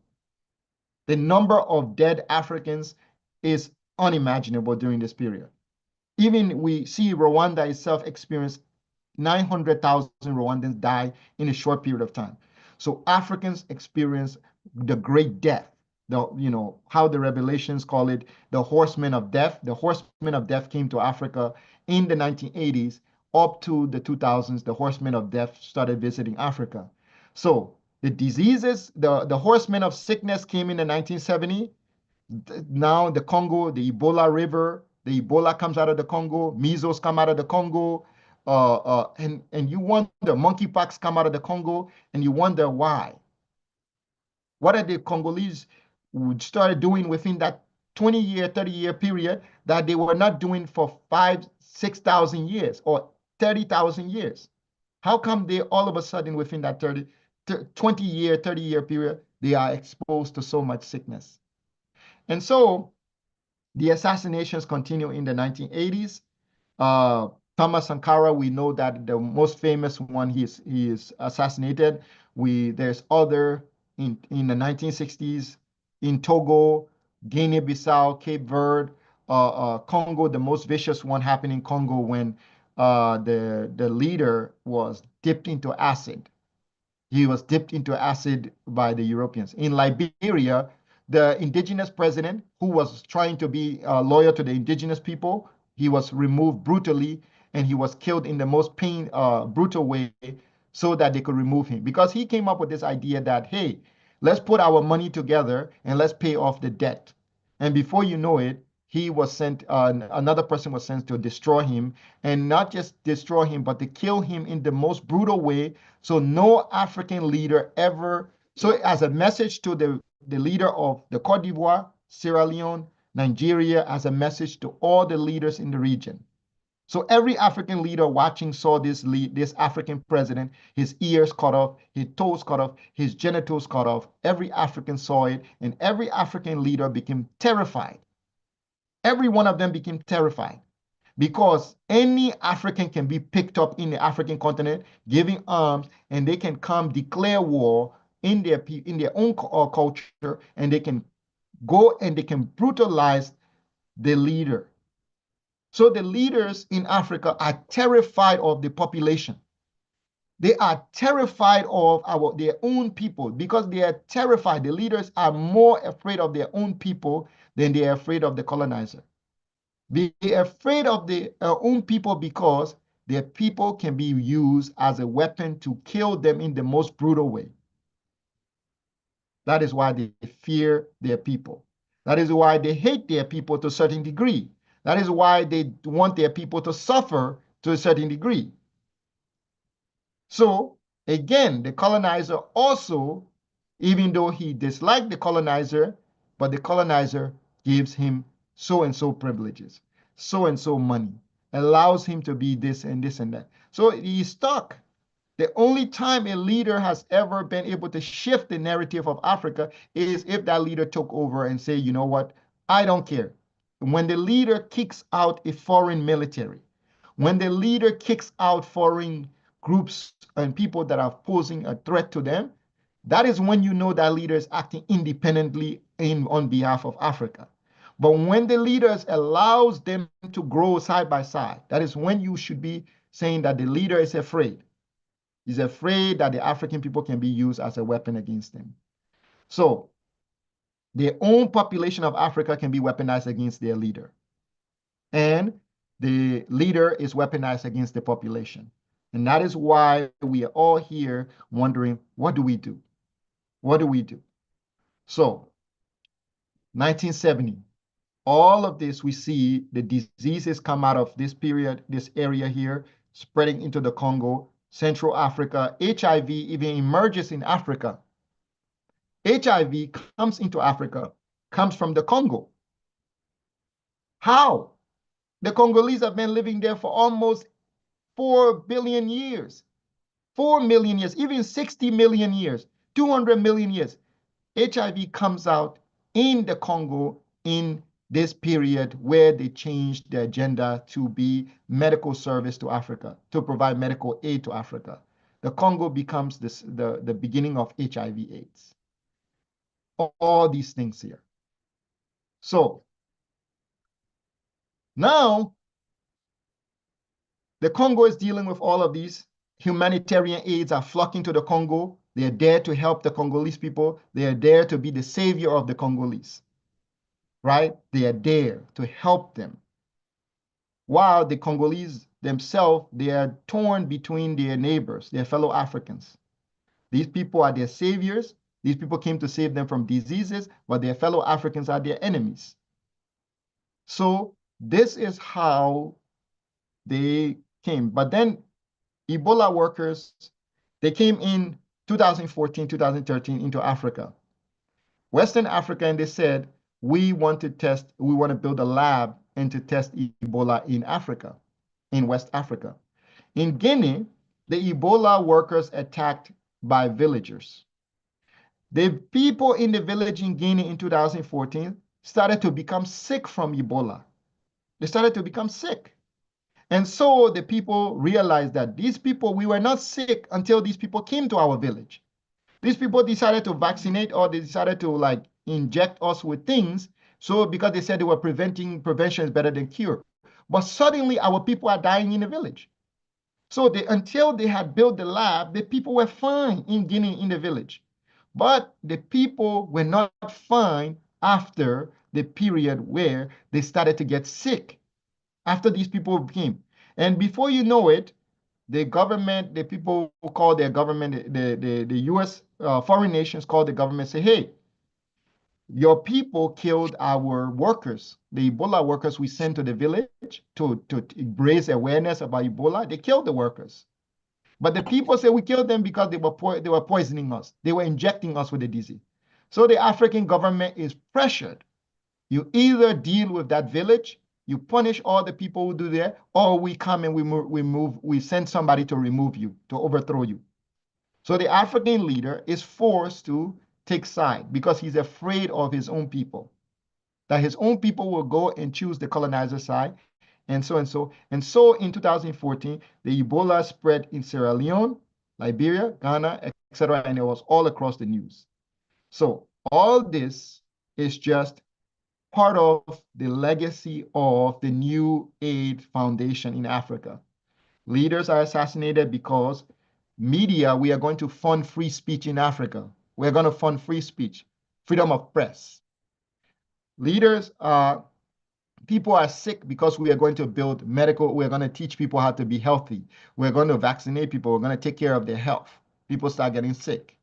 The number of dead Africans is unimaginable during this period. Even we see Rwanda itself experience 900,000 Rwandans die in a short period of time. So Africans experience the great death. How the Revelations call it, the horsemen of death. The horsemen of death came to Africa in the 1980s. Up to the 2000s, the horsemen of death started visiting Africa. So the diseases, the horsemen of sickness came in the 1970s. Now the Congo, the Ebola river, the Ebola comes out of the Congo, measles come out of the Congo, and you wonder, monkeypox come out of the Congo, and you wonder why. What are the Congolese started doing within that 20-year, 30-year period that they were not doing for 5,000, 6,000 years or 30,000 years? How come they all of a sudden within that 20-year, 30-year period, they are exposed to so much sickness? And so the assassinations continue in the 1980s. Thomas Sankara, we know that the most famous one, he is assassinated. There's other in the 1960s in Togo, Guinea-Bissau, Cape Verde, Congo. The most vicious one happened in Congo when the leader was dipped into acid. He was dipped into acid by the Europeans. In Liberia, the indigenous president, who was trying to be loyal to the indigenous people, he was removed brutally, and he was killed in the most brutal way so that they could remove him. Because he came up with this idea that, hey, let's put our money together and let's pay off the debt. And before you know it, he was sent, another person was sent to destroy him, and not just destroy him, but to kill him in the most brutal way. So no African leader ever, so as a message to the leader of the Côte d'Ivoire, Sierra Leone, Nigeria, as a message to all the leaders in the region. So every African leader watching saw this African president, his ears cut off, his toes cut off, his genitals cut off. Every African saw it, and every African leader became terrified. Every one of them became terrified because any African can be picked up in the African continent, giving arms, and they can come declare war in their own culture, and they can go and they can brutalize the leader. So the leaders in Africa are terrified of the population. They are terrified of their own people because they are terrified. The leaders are more afraid of their own people than they are afraid of the colonizer. They are afraid of their own people because their people can be used as a weapon to kill them in the most brutal way. That is why they fear their people. That is why they hate their people to a certain degree. That is why they want their people to suffer to a certain degree. So, again, the colonizer also, even though he disliked the colonizer, but the colonizer gives him so and so privileges, so and so money, allows him to be this and this and that. So he's stuck. The only time a leader has ever been able to shift the narrative of Africa is if that leader took over and say, you know what, I don't care. When the leader kicks out a foreign military, when the leader kicks out foreign groups and people that are posing a threat to them, that is when you know that leader is acting independently on behalf of Africa. But when the leaders allows them to grow side by side, that is when you should be saying that the leader is afraid. He's afraid that the African people can be used as a weapon against them. So their own population of Africa can be weaponized against their leader. And the leader is weaponized against the population. And that is why we are all here wondering, what do we do? What do we do? So 1970, all of this, we see the diseases come out of this period, this area here, spreading into the Congo, Central Africa. HIV even emerges in Africa. HIV comes into Africa, comes from the Congo. How? The Congolese have been living there for almost 4 billion years, 4 million years, even 60 million years, 200 million years. HIV comes out in the Congo in this period where they changed the agenda to be medical service to Africa, to provide medical aid to Africa. The Congo becomes the beginning of HIV/AIDS. All these things here. So now the Congo is dealing with all of these. Humanitarian aids are flocking to the Congo. They are there to help the Congolese people. They are there to be the savior of the Congolese, right? They are there to help them. While the Congolese themselves, they are torn between their neighbors, their fellow Africans. These people are their saviors. These people came to save them from diseases, but their fellow Africans are their enemies. So this is how they came. But then Ebola workers, they came in 2014, 2013 into Africa, Western Africa, and they said, we want to build a lab and to test Ebola in Africa, in West Africa. In Guinea, the Ebola workers attacked by villagers. The people in the village in Guinea in 2014 started to become sick from Ebola. They started to become sick. And so the people realized that these people, we were not sick until these people came to our village. These people decided to vaccinate, or they decided to like inject us with things. So because they said they were prevention is better than cure. But suddenly our people are dying in the village. So until they had built the lab, the people were fine in Guinea in the village. But the people were not fine after the period where they started to get sick, after these people came. And before you know it, the government, the people who call their government, the US foreign nations call the government, say, hey, your people killed our workers, the Ebola workers we sent to the village to raise awareness about Ebola. They killed the workers. But the people say we killed them because they were poisoning us. They were injecting us with the disease. So the African government is pressured. You either deal with that village, you punish all the people who do there, or we come and we send somebody to remove you, to overthrow you. So the African leader is forced to take side because he's afraid of his own people, that his own people will go and choose the colonizer side, and so and so. And so in 2014, the Ebola spread in Sierra Leone, Liberia, Ghana, etc., and it was all across the news. So all this is just part of the legacy of the New Aid Foundation in Africa. Leaders are assassinated because media, we are going to fund free speech in Africa. We're going to fund free speech, freedom of press. Leaders are, people are sick because we are going to build medical, we're going to teach people how to be healthy. We're going to vaccinate people. We're going to take care of their health. People start getting sick.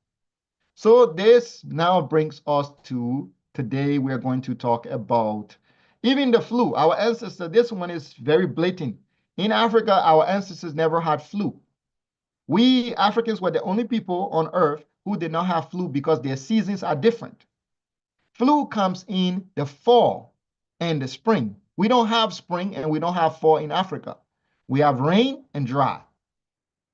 So this now brings us to today. We're going to talk about even the flu. Our ancestors, this one is very blatant. In Africa, our ancestors never had flu. We Africans were the only people on earth who did not have flu because their seasons are different. Flu comes in the fall and the spring. We don't have spring and we don't have fall in Africa. We have rain and dry.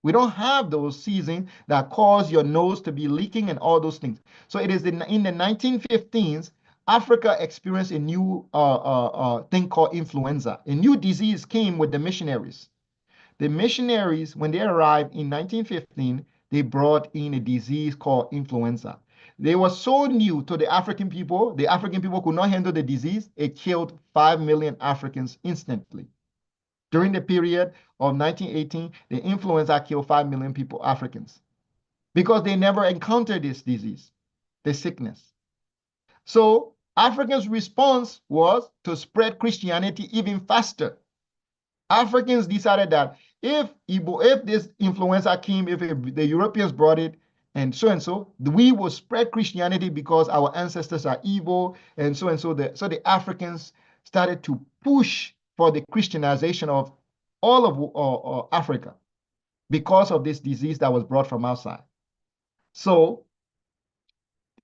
We don't have those seasons that cause your nose to be leaking and all those things. So it is in the 1915s, Africa experienced a new thing called influenza. A new disease came with the missionaries. The missionaries, when they arrived in 1915, they brought in a disease called influenza. They were so new to the African people could not handle the disease. It killed 5 million Africans instantly. During the period of 1918, the influenza killed 5 million people, Africans, because they never encountered this disease, the sickness. So Africans' response was to spread Christianity even faster. Africans decided that if this influenza came, if the Europeans brought it, and so, we will spread Christianity because our ancestors are evil, and so. So the Africans started to push for the Christianization of all of Africa because of this disease that was brought from outside. So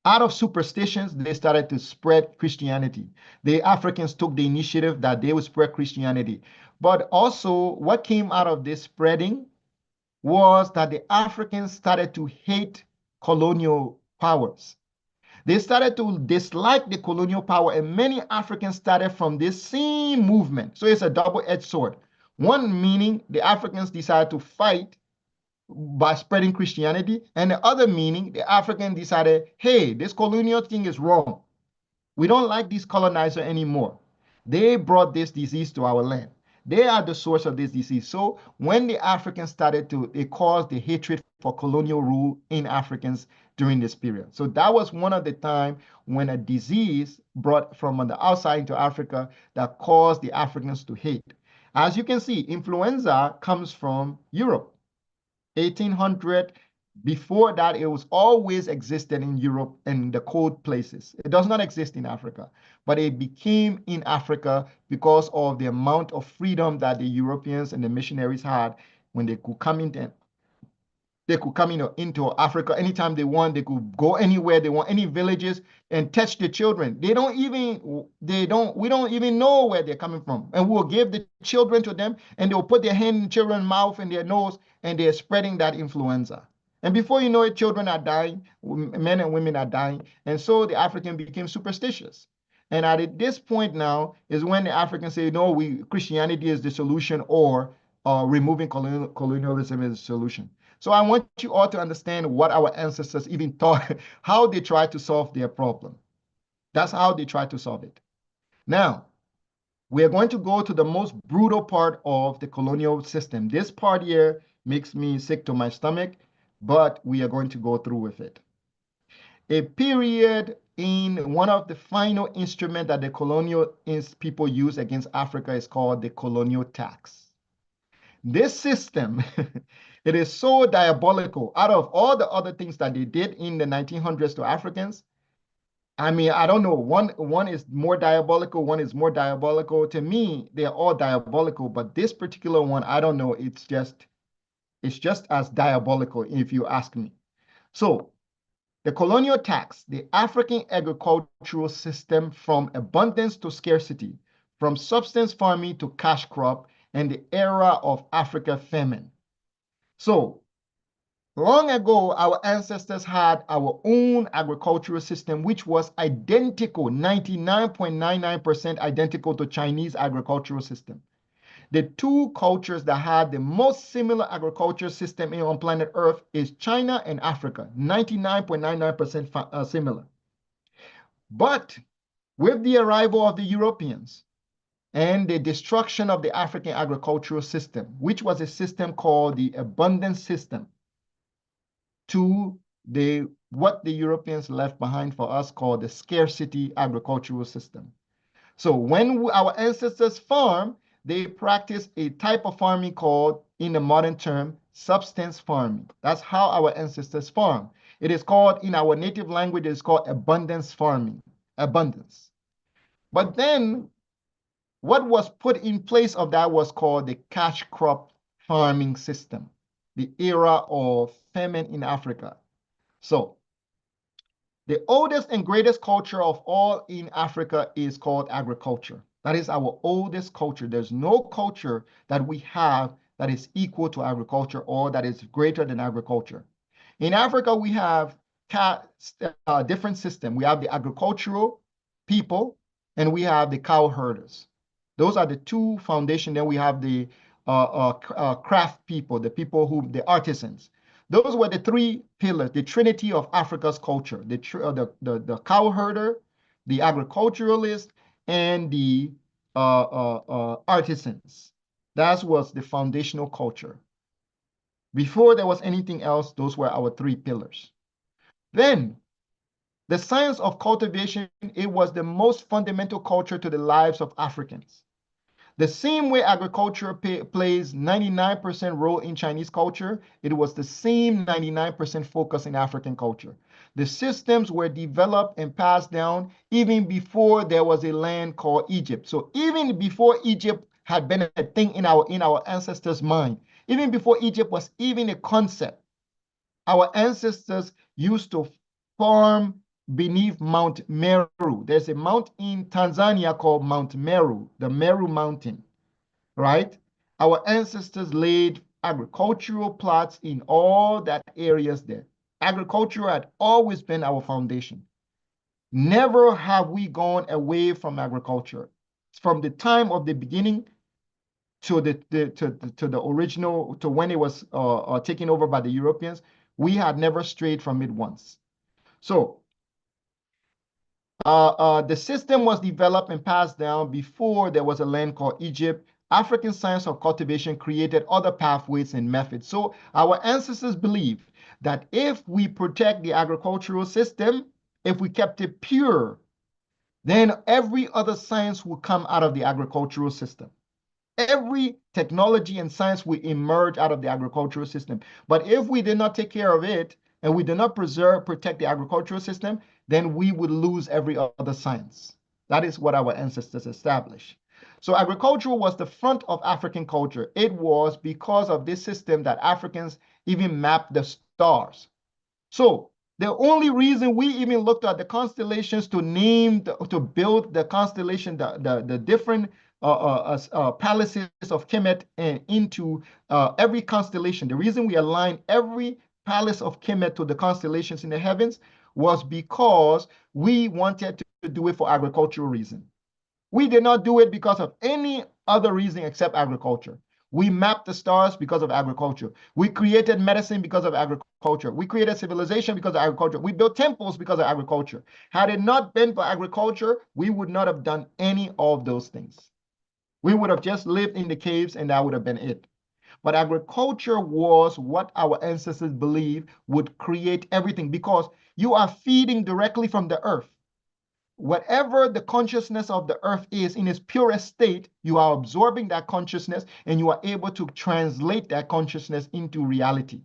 out of superstitions, they started to spread Christianity. The Africans took the initiative that they would spread Christianity. But also, what came out of this spreading was that the Africans started to hate colonial powers. They started to dislike the colonial power, and many Africans started from this same movement. So it's a double-edged sword. One meaning the Africans decided to fight by spreading Christianity, and the other meaning the African decided, hey, this colonial thing is wrong. We don't like these colonizers anymore. They brought this disease to our land. They are the source of this disease. So when the Africans started to, it caused the hatred for colonial rule in Africans during this period. So that was one of the time when a disease brought from the outside into Africa that caused the Africans to hate. As you can see, influenza comes from Europe. 1800. Before that, it was always existed in Europe and the cold places. It does not exist in Africa, but it became in Africa because of the amount of freedom that the Europeans and the missionaries had when they could come in. They could come into Africa anytime they want. They could go anywhere they want, any villages, and touch the children. We don't even know where they're coming from. And we'll give the children to them, and they'll put their hand in children's mouth and their nose, and they're spreading that influenza. And before you know it, children are dying, men and women are dying. And so the African became superstitious. And at this point now is when the Africans say, no, Christianity is the solution, or removing colonialism is the solution. So I want you all to understand what our ancestors even thought, how they tried to solve their problem. That's how they tried to solve it. Now, we are going to go to the most brutal part of the colonial system. This part here makes me sick to my stomach, but we are going to go through with it. A period in one of the final instruments that the colonial people use against Africa is called the colonial tax. This system, it is so diabolical. Out of all the other things that they did in the 1900s to Africans, I mean, I don't know, one is more diabolical, one is more diabolical. To me, they're all diabolical, but this particular one, I don't know, it's just as diabolical if you ask me. So, the colonial tax, the African agricultural system from abundance to scarcity, from subsistence farming to cash crop, and the era of Africa famine. So, long ago, our ancestors had our own agricultural system, which was identical, 99.99% identical to Chinese agricultural system. The two cultures that had the most similar agricultural system on planet Earth is China and Africa, 99.99% similar. But with the arrival of the Europeans and the destruction of the African agricultural system, which was a system called the abundance system, to what the Europeans left behind for us called the scarcity agricultural system. So when our ancestors farmed, they practiced a type of farming called, in the modern term, subsistence farming. That's how our ancestors farmed. It is called, in our native language, it's called abundance farming, abundance. But then what was put in place of that was called the cash crop farming system, the era of famine in Africa. So the oldest and greatest culture of all in Africa is called agriculture. That is our oldest culture. There's no culture that we have that is equal to agriculture or that is greater than agriculture. In Africa, we have different systems. We have the agricultural people and we have the cow herders. Those are the two foundations. Then we have the craft people, the people who, the artisans. Those were the three pillars, the trinity of Africa's culture, the cow herder, the agriculturalist, and the artisans. That was the foundational culture. Before there was anything else, those were our three pillars. Then, the science of cultivation, it was the most fundamental culture to the lives of Africans. The same way agriculture plays 99% role in Chinese culture, it was the same 99% focus in African culture. The systems were developed and passed down even before there was a land called Egypt. So even before Egypt had been a thing in our ancestors' mind, even before Egypt was even a concept, our ancestors used to farm beneath Mount Meru. There's a mount in Tanzania called Mount Meru, the Meru Mountain, right? Our ancestors laid agricultural plots in all that areas there. Agriculture had always been our foundation. Never have we gone away from agriculture. From the time of the beginning to the original, to when it was taken over by the Europeans, we had never strayed from it once. So the system was developed and passed down before there was a land called Egypt. African science of cultivation created other pathways and methods. So our ancestors believed that if we protect the agricultural system, if we kept it pure, then every other science will come out of the agricultural system. Every technology and science will emerge out of the agricultural system. But if we did not take care of it and we did not protect the agricultural system, then we would lose every other science. That is what our ancestors established. So agriculture was the front of African culture. It was because of this system that Africans even mapped the stars. So the only reason we even looked at the constellations to build the constellation, the different palaces of Kemet and into every constellation. The reason we aligned every palace of Kemet to the constellations in the heavens was because we wanted to do it for agricultural reason. We did not do it because of any other reason except agriculture. We mapped the stars because of agriculture. We created medicine because of agriculture. We created civilization because of agriculture. We built temples because of agriculture. Had it not been for agriculture, we would not have done any of those things. We would have just lived in the caves and that would have been it. But agriculture was what our ancestors believed would create everything because you are feeding directly from the earth. Whatever the consciousness of the earth is in its purest state, you are absorbing that consciousness and you are able to translate that consciousness into reality.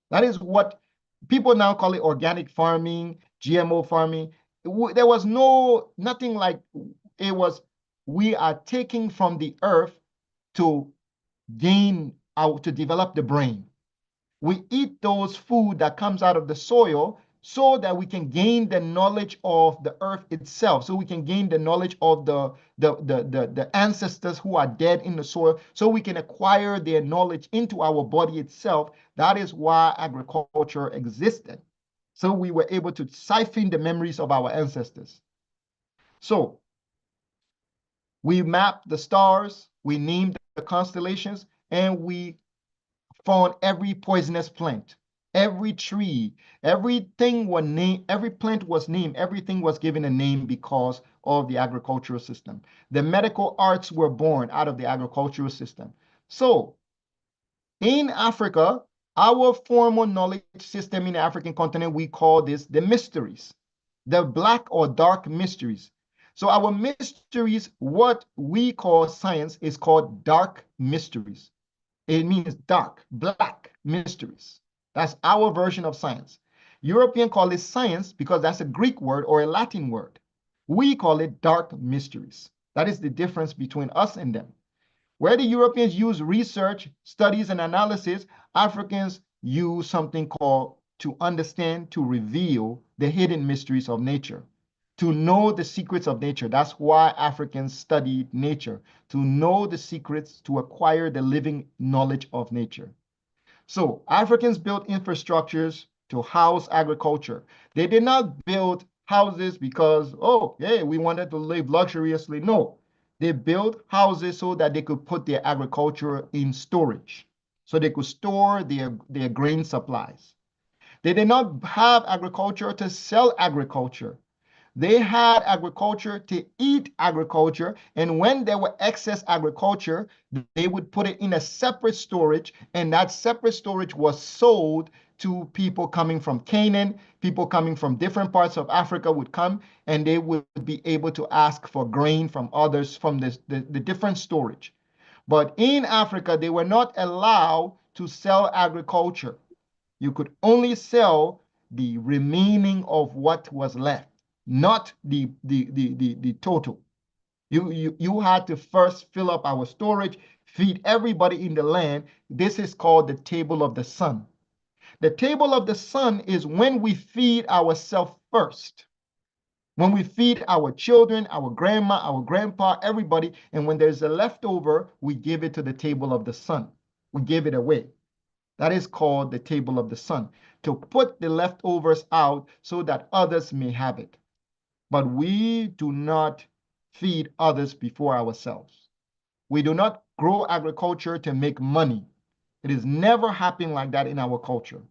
That is what people now call it organic farming, GMO farming. There was nothing like it was. We are taking from the earth to gain out, to develop the brain. We eat those food that comes out of the soil so that we can gain the knowledge of the earth itself, so we can gain the knowledge of the ancestors who are dead in the soil, so we can acquire their knowledge into our body itself. That is why agriculture existed. So we were able to siphon the memories of our ancestors. So we mapped the stars, we named the constellations, and we found every poisonous plant, every tree, everything was named, every plant was named, everything was given a name because of the agricultural system. The medical arts were born out of the agricultural system. So in Africa, our formal knowledge system in the African continent, we call this the mysteries, the black or dark mysteries. So our mysteries, what we call science, is called dark mysteries. It means dark, black mysteries. That's our version of science. Europeans call it science because that's a Greek word or a Latin word. We call it dark mysteries. That is the difference between us and them. Where the Europeans use research, studies, and analysis, Africans use something called to understand, to reveal the hidden mysteries of nature, to know the secrets of nature. That's why Africans studied nature, to know the secrets, to acquire the living knowledge of nature. So Africans built infrastructures to house agriculture. They did not build houses because, oh, hey, we wanted to live luxuriously. No, They built houses so that they could put their agriculture in storage, so they could store their grain supplies. They did not have agriculture to sell agriculture. They had agriculture to eat agriculture, and when there were excess agriculture, they would put it in a separate storage, and that separate storage was sold to people coming from Canaan. People coming from different parts of Africa would come, and they would be able to ask for grain from others from the different storage. But in Africa, they were not allowed to sell agriculture. You could only sell the remaining of what was left, not the total. You had to first fill up our storage, feed everybody in the land. This is called the table of the sun. The table of the sun is when we feed ourselves first. When we feed our children, our grandma, our grandpa, everybody, and when there's a leftover, we give it to the table of the sun. We give it away. That is called the table of the sun, to put the leftovers out so that others may have it. But we do not feed others before ourselves. We do not grow agriculture to make money. It is never happened like that in our culture.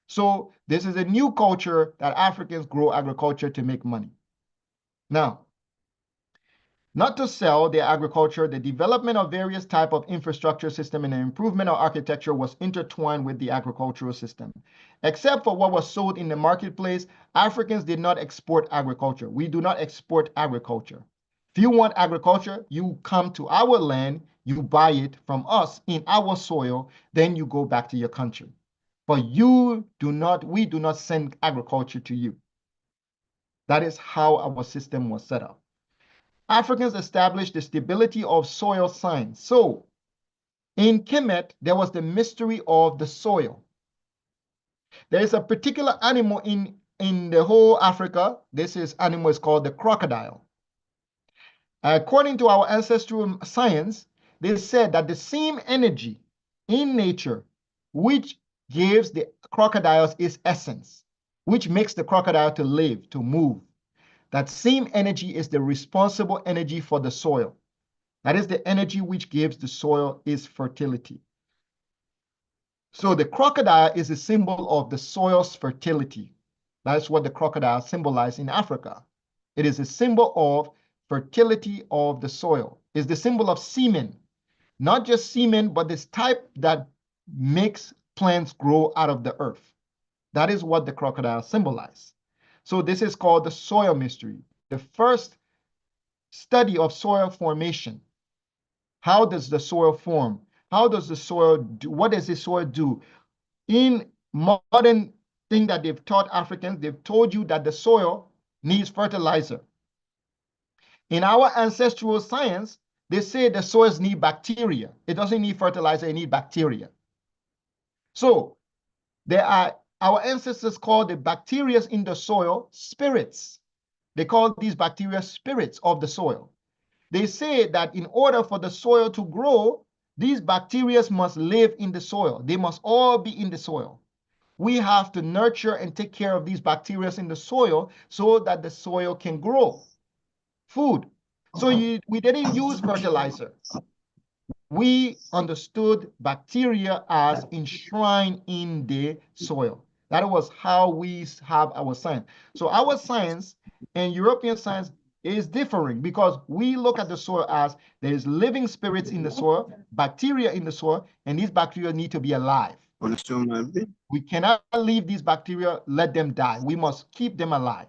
So this is a new culture that Africans grow agriculture to make money. Now, not to sell their agriculture, the development of various type of infrastructure system and the improvement of architecture was intertwined with the agricultural system. Except for what was sold in the marketplace, Africans did not export agriculture. We do not export agriculture. If you want agriculture, you come to our land, you buy it from us in our soil, then you go back to your country. But we do not send agriculture to you. That is how our system was set up. Africans established the stability of soil science. So in Kemet, there was the mystery of the soil. There is a particular animal in the whole Africa. This animal is called the crocodile. According to our ancestral science, they said that the same energy in nature which gives the crocodiles its essence, which makes the crocodile to live, to move, that same energy is the responsible energy for the soil. That is the energy which gives the soil its fertility. So the crocodile is a symbol of the soil's fertility. That's what the crocodile symbolizes in Africa. It is a symbol of fertility of the soil. It's the symbol of semen. Not just semen, but this type that makes plants grow out of the earth. That is what the crocodile symbolizes. So this is called the soil mystery, the first study of soil formation. How does the soil form? How does the soil do? What does the soil do? In modern thing that they've taught Africans, they've told you that the soil needs fertilizer. In our ancestral science, they say the soils need bacteria. It doesn't need fertilizer, it needs bacteria. So there are our ancestors called the bacteria in the soil spirits. They call these bacteria spirits of the soil. They say that in order for the soil to grow, these bacteria must live in the soil. They must all be in the soil. We have to nurture and take care of these bacteria in the soil so that the soil can grow food. So we didn't use fertilizer. We understood bacteria as enshrined in the soil. That was how we have our science. So our science and European science is differing because we look at the soil as there is living spirits in the soil, bacteria in the soil, and these bacteria need to be alive. We cannot leave these bacteria, let them die. We must keep them alive.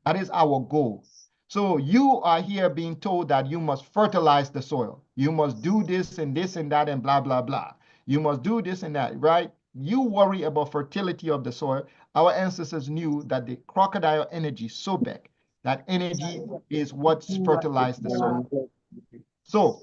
That is our goal. So you are here being told that you must fertilize the soil. You must do this and that and blah, blah, blah. You must do this and that, right? You worry about fertility of the soil. Our ancestors knew that the crocodile energy, Sobek, that energy is what fertilized the soil. So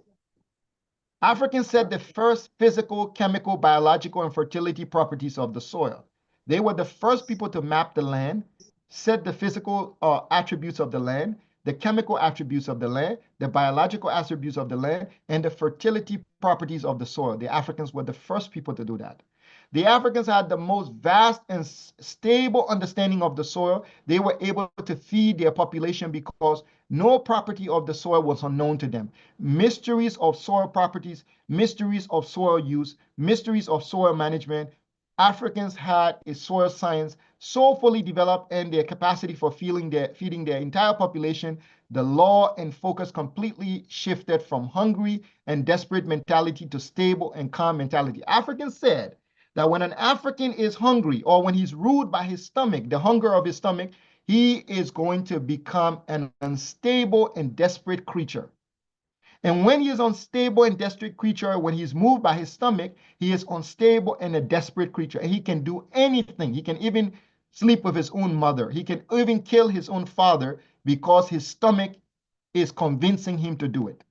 Africans set the first physical, chemical, biological, and fertility properties of the soil. They were the first people to map the land, set the physical attributes of the land, the chemical attributes of the land, the biological attributes of the land, and the fertility properties of the soil. The Africans were the first people to do that. The Africans had the most vast and stable understanding of the soil. They were able to feed their population because no property of the soil was unknown to them. Mysteries of soil properties, mysteries of soil use, mysteries of soil management. Africans had a soil science so fully developed and their capacity for feeding their entire population, the law and focus completely shifted from hungry and desperate mentality to stable and calm mentality. Africans said that when an African is hungry or when he's ruled by his stomach, the hunger of his stomach, he is going to become an unstable and desperate creature. And when he is unstable and desperate creature, when he's moved by his stomach, he is unstable and a desperate creature. And he can do anything. He can even sleep with his own mother. He can even kill his own father because his stomach is convincing him to do it.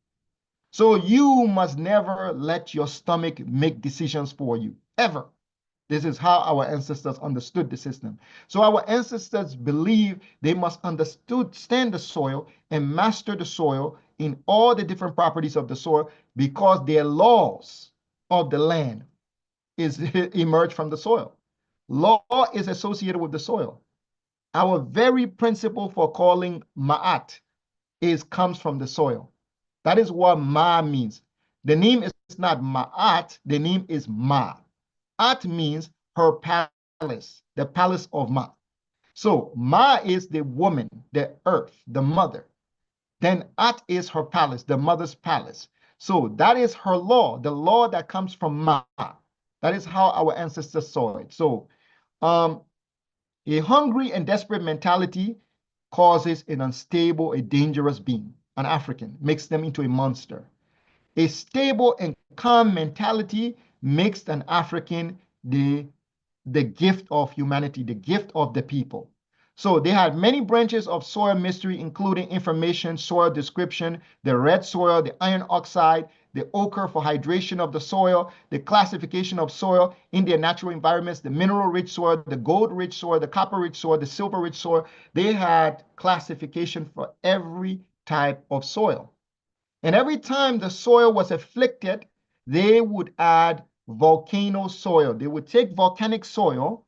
So you must never let your stomach make decisions for you, ever. This is how our ancestors understood the system. So our ancestors believe they must understand the soil and master the soil in all the different properties of the soil because their laws of the land is emerged from the soil. Law is associated with the soil. Our very principle for calling Ma'at comes from the soil. That is what Ma means. The name is not Ma'at, the name is Ma. At means her palace, the palace of Ma. So Ma is the woman, the earth, the mother. Then At is her palace, the mother's palace. So that is her law, the law that comes from Ma. That is how our ancestors saw it. So a hungry and desperate mentality causes an unstable, a dangerous being, an African, makes them into a monster. A stable and calm mentality makes an African the gift of humanity, the gift of the people. So they had many branches of soil mystery, including information, soil description, the red soil, the iron oxide, the ochre for hydration of the soil, the classification of soil in their natural environments, the mineral-rich soil, the gold-rich soil, the copper-rich soil, the silver-rich soil. They had classification for every type of soil. And every time the soil was afflicted, they would add volcano soil. They would take volcanic soil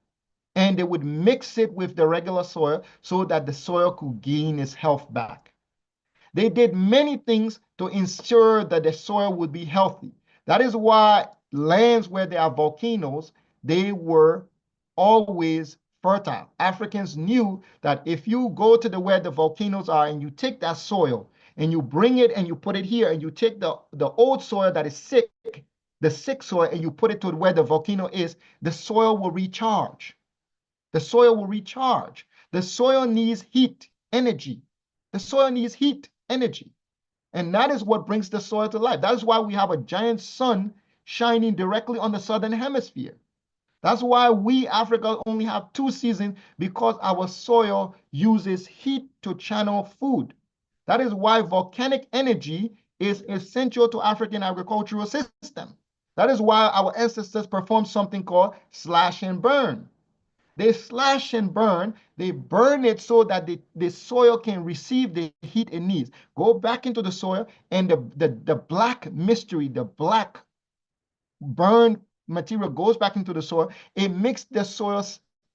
and they would mix it with the regular soil so that the soil could gain its health back. They did many things to ensure that the soil would be healthy. That is why lands where there are volcanoes, they were always fertile. Africans knew that if you go to where the volcanoes are and you take that soil and you bring it and you put it here and you take the old soil that is sick, the sick soil, and you put it to where the volcano is, the soil will recharge. The soil will recharge. The soil needs heat, energy. The soil needs heat, energy. And that is what brings the soil to life. That is why we have a giant sun shining directly on the southern hemisphere. That's why we, Africa, only have 2 seasons, because our soil uses heat to channel food. That is why volcanic energy is essential to African agricultural system. That is why our ancestors performed something called slash and burn. They slash and burn. They burn it so that the soil can receive the heat it needs. Go back into the soil, and the black mystery, the black burned material goes back into the soil. It makes the soil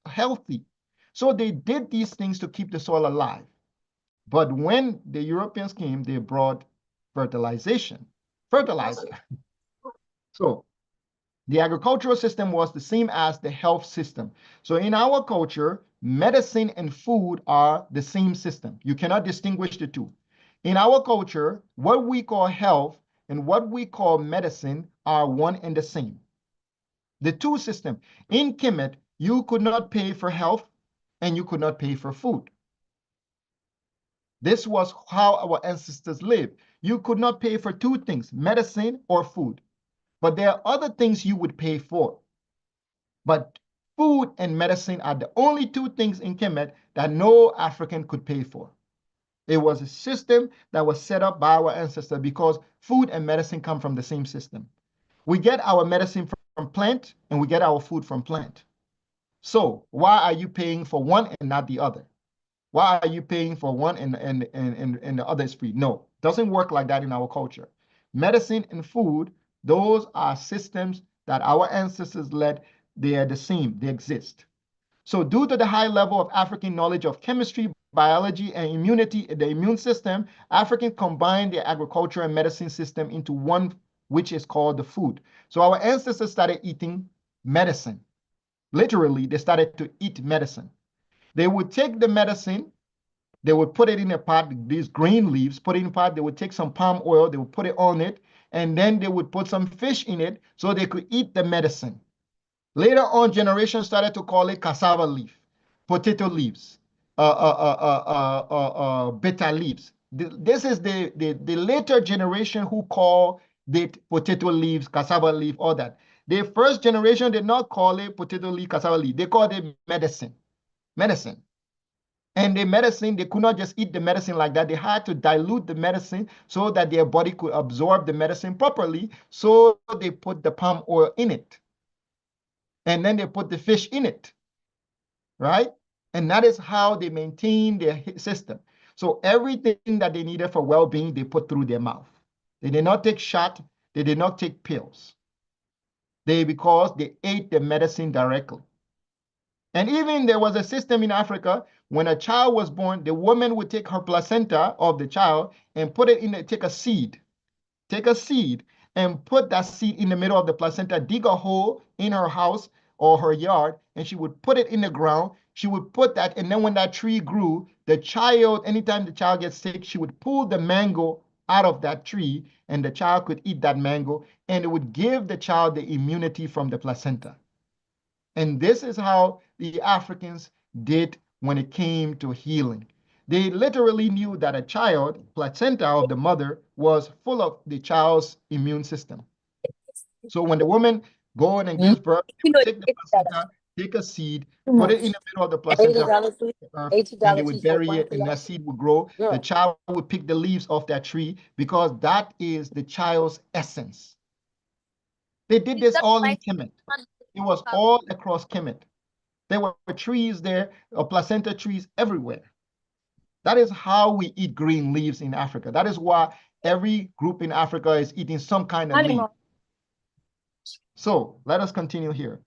healthy. So they did these things to keep the soil alive. But when the Europeans came, they brought fertilizer. So the agricultural system was the same as the health system. So in our culture, medicine and food are the same system. You cannot distinguish the two. In our culture, what we call health and what we call medicine are one and the same. The two systems. In Kemet, you could not pay for health and you could not pay for food. This was how our ancestors lived. You could not pay for 2 things, medicine or food. But there are other things you would pay for. But food and medicine are the only 2 things in Kemet that no African could pay for. It was a system that was set up by our ancestors because food and medicine come from the same system. We get our medicine from plant and we get our food from plant. So why are you paying for one and not the other? Why are you paying for one and the other is free? No, it doesn't work like that in our culture. Medicine and food, those are systems that our ancestors led they are the same, they exist. So due to the high level of African knowledge of chemistry, biology, and immunity, the immune system, Africans combined their agriculture and medicine system into one, which is called the food. So our ancestors started eating medicine. Literally, they started to eat medicine. They would take the medicine, they would put it in a pot, these green leaves, put it in a pot, they would take some palm oil, they would put it on it, and then they would put some fish in it so they could eat the medicine. Later on, generations started to call it cassava leaf, potato leaves, bitter leaves. This is the later generation who call it potato leaves, cassava leaf, all that. The first generation did not call it potato leaf, cassava leaf. They called it medicine. Medicine. And the medicine, they could not just eat the medicine like that. They had to dilute the medicine so that their body could absorb the medicine properly. So they put the palm oil in it. And then they put the fish in it, right? And that is how they maintain their system. So everything that they needed for well-being, they put through their mouth. They did not take shot. They did not take pills. Because they ate the medicine directly. And even there was a system in Africa, when a child was born, the woman would take her placenta of the child and put it in, take a seed, and put that seed in the middle of the placenta, dig a hole in her house or her yard, and she would put it in the ground. She would put that, and then when that tree grew, the child, anytime the child gets sick, she would pull the mango out of that tree, and the child could eat that mango, and it would give the child the immunity from the placenta. And this is how the Africans did when it came to healing. They literally knew that a child, placenta of the mother, was full of the child's immune system. So when the woman goes and gives birth, she would take the placenta, take a seed, put it in the middle of the placenta, and they would bury it, and that seed would grow. The child would pick the leaves off that tree because that is the child's essence. They did this all in Kemet. It was all across Kemet. There were trees there, placenta trees everywhere. That is how we eat green leaves in Africa. That is why every group in Africa is eating some kind of leaf. So let us continue here.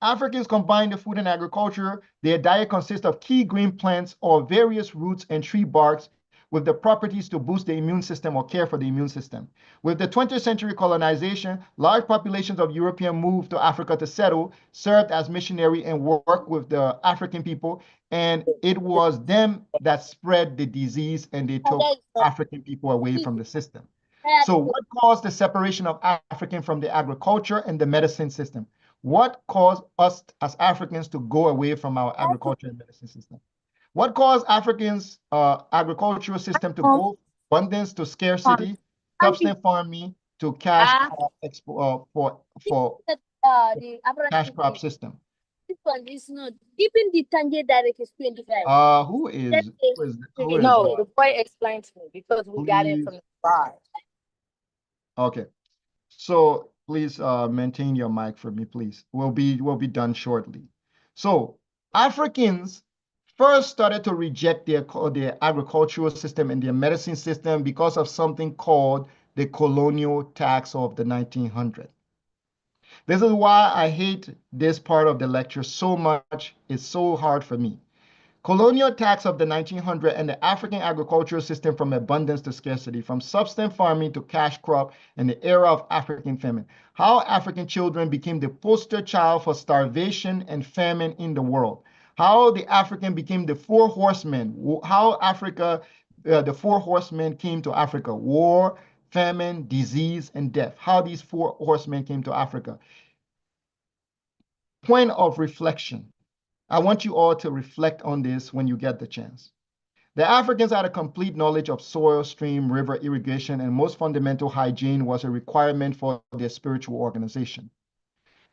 Africans combine the food and agriculture. Their diet consists of key green plants or various roots and tree barks with the properties to boost the immune system or care for the immune system. With the 20th century colonization, large populations of Europeans moved to Africa to settle, served as missionary, and worked with the African people. And it was them that spread the disease, and they took African people away from the system. So what caused the separation of African from the agriculture and the medicine system? What caused us as Africans to go away from our agriculture and medicine system? What caused Africans' agricultural system to go from abundance to scarcity, substance farming to cash crop cash crop system? This one is not. Even the Tangier direct is 25. Who is no, the boy explained to me because we got it from the bar. Okay. So please maintain your mic for me, please. We'll be done shortly. So Africans first started to reject their agricultural system and their medicine system because of something called the colonial tax of the 1900s. This is why I hate this part of the lecture so much. It's so hard for me. Colonial tax of the 1900s and the African agricultural system from abundance to scarcity, from substance farming to cash crop, and the era of African famine. How African children became the poster child for starvation and famine in the world. How the African became the four horsemen. How the four horsemen came to Africa. War, famine, disease, and death. How these four horsemen came to Africa. Point of reflection. I want you all to reflect on this when you get the chance. The Africans had a complete knowledge of soil, stream, river, irrigation, and most fundamental hygiene was a requirement for their spiritual organization.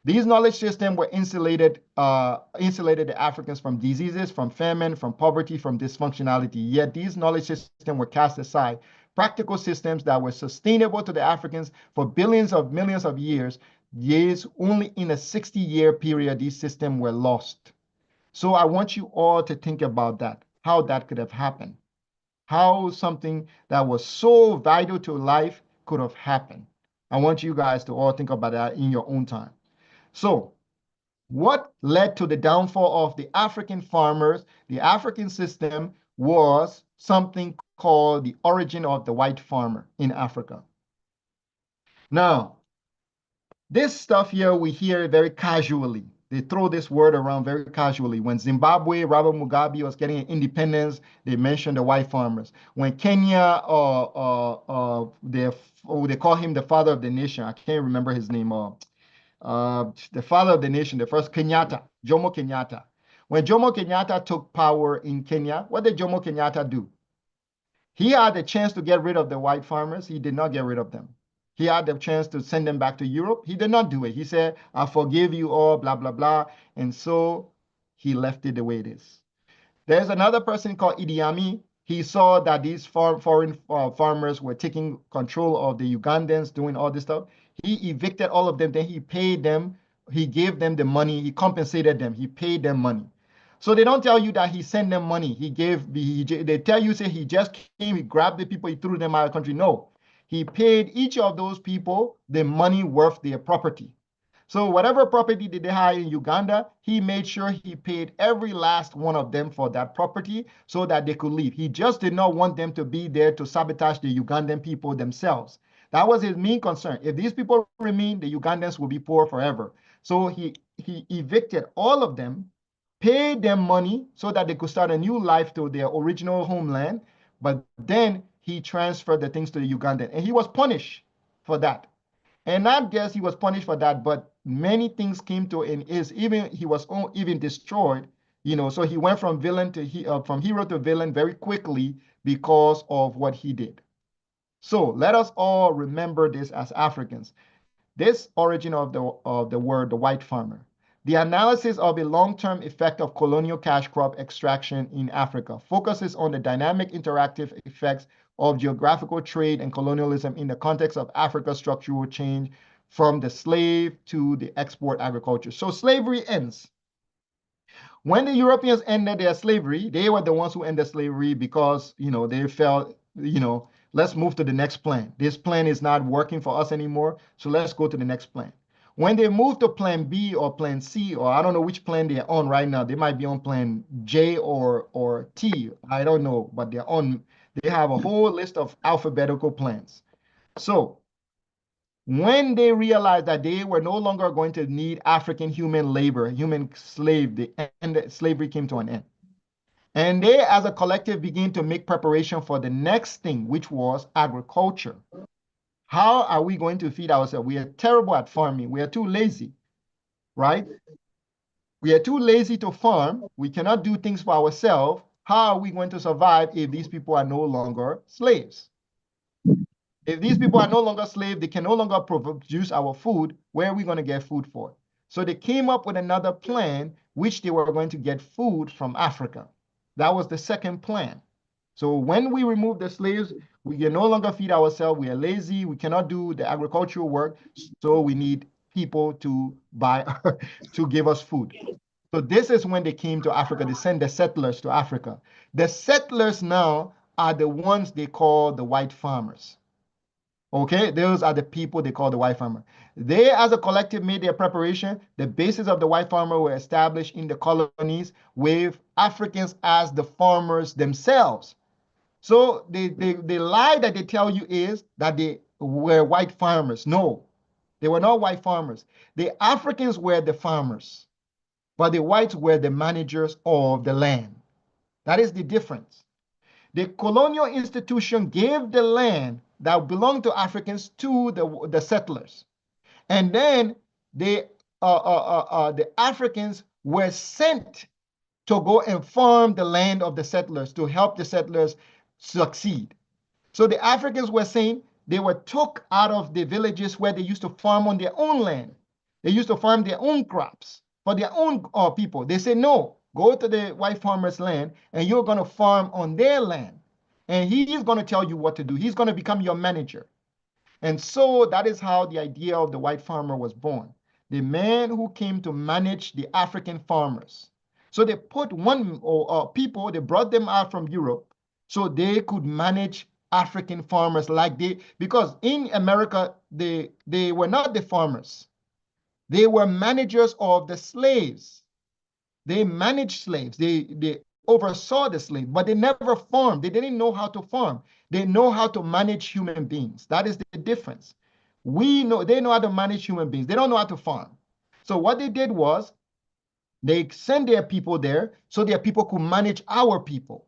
These knowledge systems were insulated the Africans from diseases, from famine, from poverty, from dysfunctionality. Yet these knowledge systems were cast aside. Practical systems that were sustainable to the Africans for millions of years, only in a 60-year period, these systems were lost. So I want you all to think about that, how that could have happened, how something that was so vital to life could have happened. I want you guys to all think about that in your own time. So What led to the downfall of the African farmers, the African system, was something called the origin of the white farmer in Africa. Now, this stuff here, we hear very casually. They throw this word around very casually. When Zimbabwe, Robert Mugabe was getting independence, they mentioned the white farmers. When Kenya, they call him the father of the nation. I can't remember his name. The father of the nation, the first Kenyatta, Jomo Kenyatta. When Jomo Kenyatta took power in Kenya, what did Jomo Kenyatta do? He had the chance to get rid of the white farmers. He did not get rid of them. He had the chance to send them back to Europe. He did not do it. He said, I forgive you all, blah, blah, blah. And so he left it the way it is. There's another person called Idi Amin. He saw that these foreign farmers were taking control of the Ugandans, doing all this stuff. He evicted all of them. Then he paid them. He gave them the money. He compensated them. He paid them money. So they don't tell you that he sent them money. They tell you, say he just came, he grabbed the people, he threw them out of the country. No, he paid each of those people the money worth their property. So whatever property did they have in Uganda, he made sure he paid every last one of them for that property so that they could leave. He just did not want them to be there to sabotage the Ugandan people themselves. That was his main concern. If these people remain, the Ugandans will be poor forever. So he evicted all of them, paid them money so that they could start a new life to their original homeland. But then he transferred the things to the Ugandan, and he was punished for that. And not just he was punished for that, but many things came to an end. He was even destroyed. So he went from from hero to villain very quickly because of what he did. So let us all remember this as Africans. This origin of the word, the white farmer. The analysis of the long-term effect of colonial cash crop extraction in Africa focuses on the dynamic interactive effects of geographical trade and colonialism in the context of Africa's structural change from the slave to the export agriculture. So slavery ends. When the Europeans ended their slavery, they were the ones who ended slavery because, they felt, let's move to the next plan. This plan is not working for us anymore, so let's go to the next plan. When they move to plan B or plan C, or I don't know which plan they're on right now, they might be on plan J or T, I don't know, but they have a whole list of alphabetical plans. So when they realized that they were no longer going to need African human labor, human slave, slavery came to an end. And they, as a collective, began to make preparation for the next thing, which was agriculture. How are we going to feed ourselves? We are terrible at farming. We are too lazy, right? We are too lazy to farm. We cannot do things for ourselves. How are we going to survive if these people are no longer slaves? If these people are no longer slaves, they can no longer produce our food. Where are we going to get food for? So they came up with another plan, which they were going to get food from Africa. That was the second plan. So when we remove the slaves, we can no longer feed ourselves. We are lazy. We cannot do the agricultural work. So we need people to buy, to give us food. So this is when they came to Africa. They sent the settlers to Africa. The settlers now are the ones they call the white farmers. Okay, those are the people they call the white farmer. They, as a collective, made their preparation. The basis of the white farmer were established in the colonies with Africans as the farmers themselves. So the lie that they tell you is that they were white farmers. No, they were not white farmers. The Africans were the farmers, but the whites were the managers of the land. That is the difference. The colonial institution gave the land that belonged to Africans to the settlers. And then the Africans were sent to go and farm the land of the settlers to help the settlers succeed. So the Africans were saying they were took out of the villages where they used to farm on their own land. They used to farm their own crops for their own people. They say, no, go to the white farmer's land and you're going to farm on their land. And he is going to tell you what to do. He's going to become your manager. And so that is how the idea of the white farmer was born. The man who came to manage the African farmers. So they put people, they brought them out from Europe so they could manage African farmers because in America, they were not the farmers. They were managers of the slaves. They managed slaves. They oversaw the slave, but they never farmed. They didn't know how to farm. They know how to manage human beings. That is the difference. They know how to manage human beings. They don't know how to farm. So what they did was they sent their people there so their people could manage our people.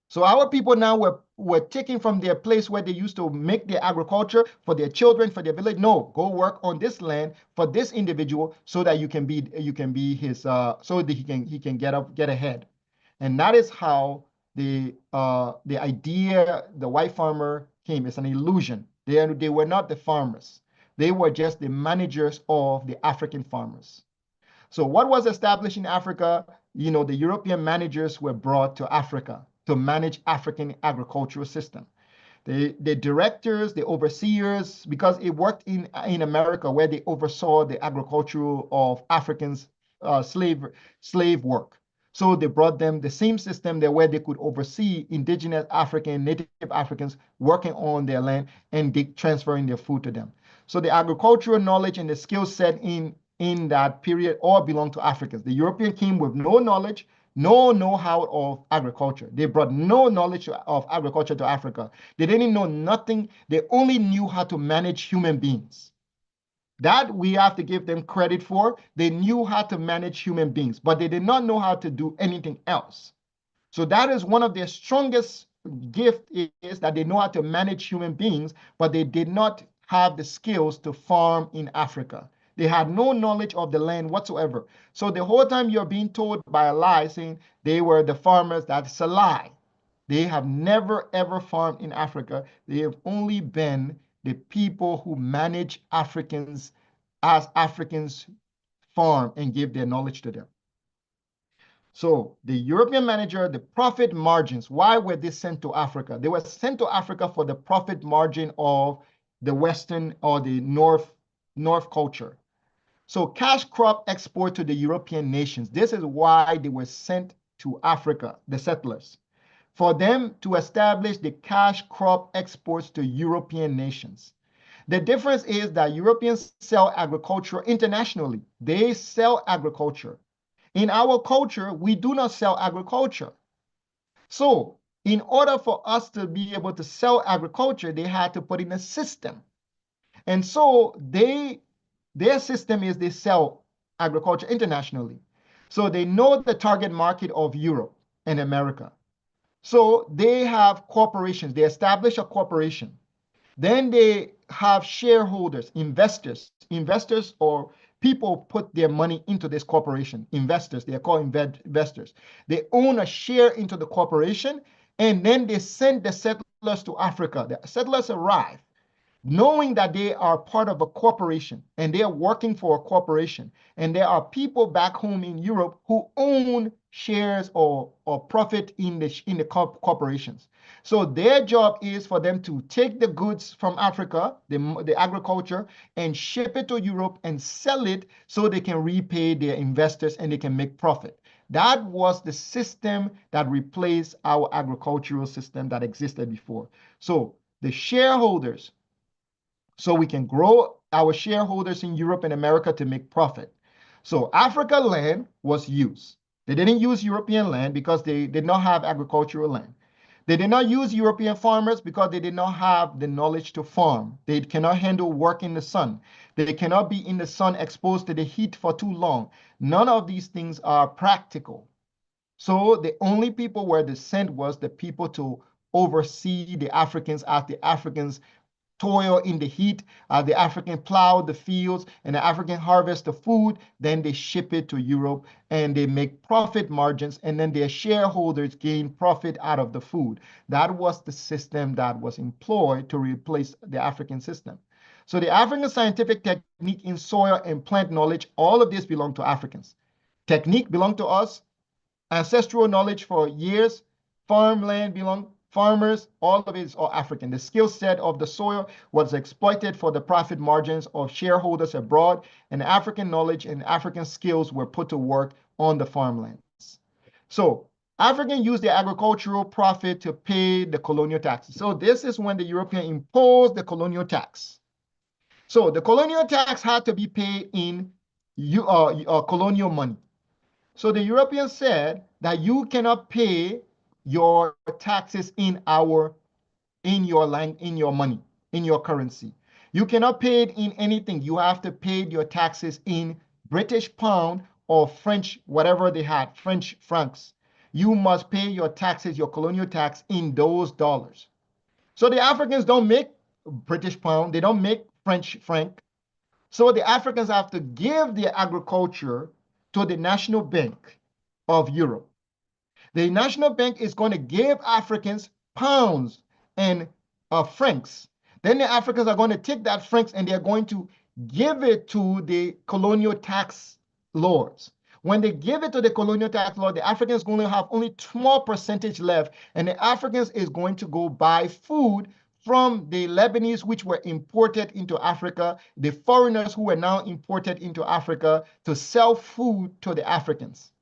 So our people now were taken from their place where they used to make their agriculture for their children, for their village. No, go work on this land for this individual so that you can be his so that he can get ahead. And that is how the idea, the white farmer came. It's an illusion. They were not the farmers. They were just the managers of the African farmers. So what was established in Africa, the European managers were brought to Africa to manage African agricultural system. The directors, the overseers, because it worked in America where they oversaw the agricultural of Africans, slave work. So they brought them the same system there where they could oversee indigenous African, native Africans working on their land and transferring their food to them. So the agricultural knowledge and the skill set in that period all belonged to Africans. The European came with no knowledge, no know-how of agriculture. They brought no knowledge of agriculture to Africa. They didn't know nothing. They only knew how to manage human beings. That we have to give them credit for. They knew how to manage human beings, but they did not know how to do anything else. So that is one of their strongest gift, is that they know how to manage human beings, but they did not have the skills to farm in Africa. They had no knowledge of the land whatsoever. So the whole time you're being told by a lie saying they were the farmers, that's a lie. They have never, ever farmed in Africa. They have only been the people who manage Africans as Africans farm and give their knowledge to them. So the European manager, the profit margins, why were they sent to Africa? They were sent to Africa for the profit margin of the Western or the North culture. So cash crop export to the European nations. This is why they were sent to Africa, the settlers, for them to establish the cash crop exports to European nations. The difference is that Europeans sell agriculture internationally. They sell agriculture. In our culture, we do not sell agriculture. So in order for us to be able to sell agriculture, they had to put in a system. And so their system is they sell agriculture internationally. So they know the target market of Europe and America. So they have corporations. They establish a corporation. Then they have shareholders, investors or people put their money into this corporation. Investors, they are called investors. They own a share into the corporation, and then they send the settlers to Africa. The settlers arrive knowing that they are part of a corporation and they are working for a corporation. And there are people back home in Europe who own shares or profit in the corporations. So their job is for them to take the goods from Africa, the agriculture, and ship it to Europe and sell it so they can repay their investors and they can make profit. That was the system that replaced our agricultural system that existed before. So the shareholders, so we can grow our shareholders in Europe and America to make profit. So Africa land was used. They didn't use European land because they did not have agricultural land. They did not use European farmers because they did not have the knowledge to farm. They cannot handle work in the sun. They cannot be in the sun exposed to the heat for too long. None of these things are practical. So the only people where the sent was the people to oversee the Africans as the Africans toil in the heat, the African plow the fields, and the African harvest the food, then they ship it to Europe and they make profit margins, and then their shareholders gain profit out of the food. That was the system that was employed to replace the African system. So the African scientific technique in soil and plant knowledge, all of this belonged to Africans. Technique belonged to us, ancestral knowledge for years, farmland belonged farmers, all of it is all African. The skill set of the soil was exploited for the profit margins of shareholders abroad, and African knowledge and African skills were put to work on the farmlands. So Africans used their agricultural profit to pay the colonial taxes. So this is when the European imposed the colonial tax. So the colonial tax had to be paid in colonial money. So the Europeans said that you cannot pay your taxes in your money, in your currency. You cannot pay it in anything. You have to pay your taxes in British pound or French, whatever they had, French francs. You must pay your taxes, your colonial tax, in those dollars. So the Africans don't make British pound, they don't make French franc. So the Africans have to give their agriculture to the National Bank of Europe. The National Bank is going to give Africans pounds and francs. Then the Africans are going to take that francs and they're going to give it to the colonial tax lords. When they give it to the colonial tax lord, the Africans are going to have only small percentage left, and the Africans is going to go buy food from the Lebanese, which were imported into Africa, the foreigners who were now imported into Africa to sell food to the Africans.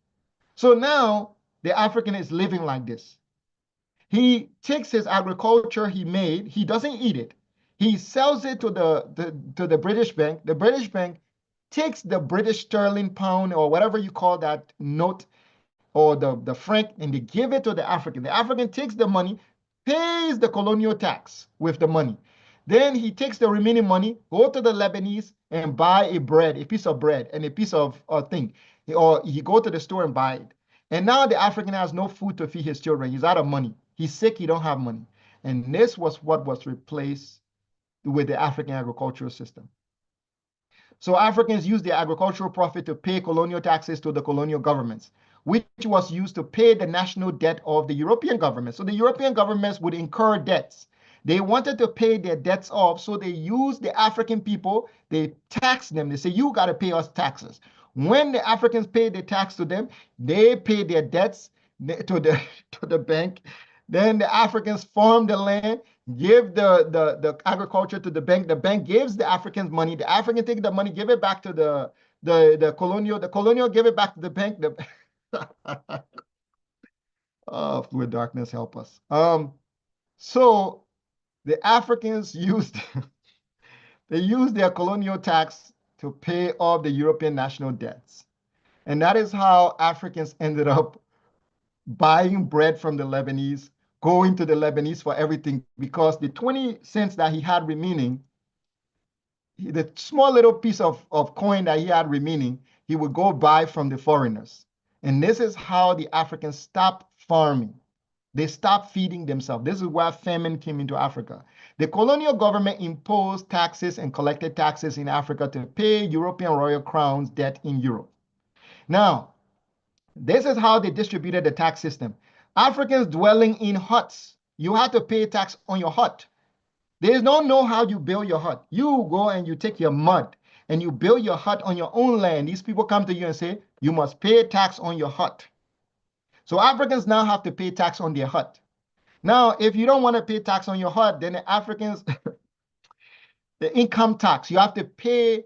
So now the African is living like this. He takes his agriculture he made, he doesn't eat it. He sells it to the British bank. The British bank takes the British sterling pound or whatever you call that note or the franc, and they give it to the African. The African takes the money, pays the colonial tax with the money. Then he takes the remaining money, go to the Lebanese and buy a piece of bread and a piece of thing. Or he go to the store and buy it. And now the African has no food to feed his children. He's out of money. He's sick, he don't have money. And this was what was replaced with the African agricultural system. So Africans used their agricultural profit to pay colonial taxes to the colonial governments, which was used to pay the national debt of the European government. So the European governments would incur debts. They wanted to pay their debts off, so they used the African people, they taxed them. They say, you got to pay us taxes. When the Africans paid the tax to them, they paid their debts to the bank. Then the Africans farm the land, give the agriculture to the bank. The bank gives the Africans money. The African take the money, give it back to the colonial. The colonial give it back to the bank. Oh, fluid darkness, help us. So the Africans used their colonial tax to pay off the European national debts. And that is how Africans ended up buying bread from the Lebanese, going to the Lebanese for everything, because the 20 cents that he had remaining, the small little piece of coin that he had remaining, he would go buy from the foreigners. And this is how the Africans stopped farming. They stopped feeding themselves. This is where famine came into Africa. The colonial government imposed taxes and collected taxes in Africa to pay European royal crowns debt in Europe. Now, this is how they distributed the tax system. Africans dwelling in huts, you had to pay tax on your hut. They don't know how you build your hut. You go and you take your mud and you build your hut on your own land. These people come to you and say, you must pay tax on your hut. So Africans now have to pay tax on their hut. Now, if you don't want to pay tax on your hut, then the Africans, the income tax, you have to pay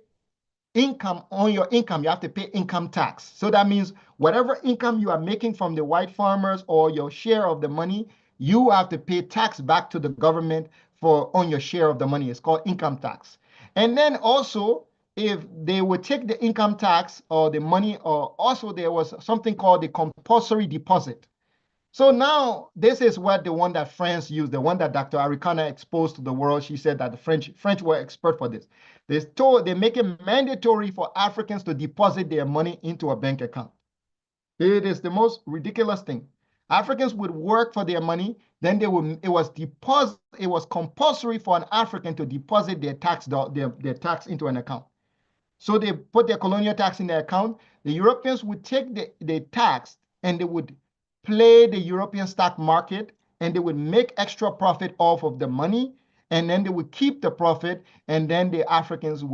income on your income. You have to pay income tax. So that means whatever income you are making from the white farmers or your share of the money, you have to pay tax back to the government on your share of the money. It's called income tax. And then also, if they would take the income tax or the money, or also there was something called the compulsory deposit. So now this is what the one that France used, the one that Dr. Arikana exposed to the world. She said that the French were expert for this. They make it mandatory for Africans to deposit their money into a bank account. It is the most ridiculous thing. Africans would work for their money, then it was compulsory for an African to deposit their tax into an account. So they put their colonial tax in their account. The Europeans would take the tax and they would play the European stock market, and they would make extra profit off of the money, and then they would keep the profit, and then the Africans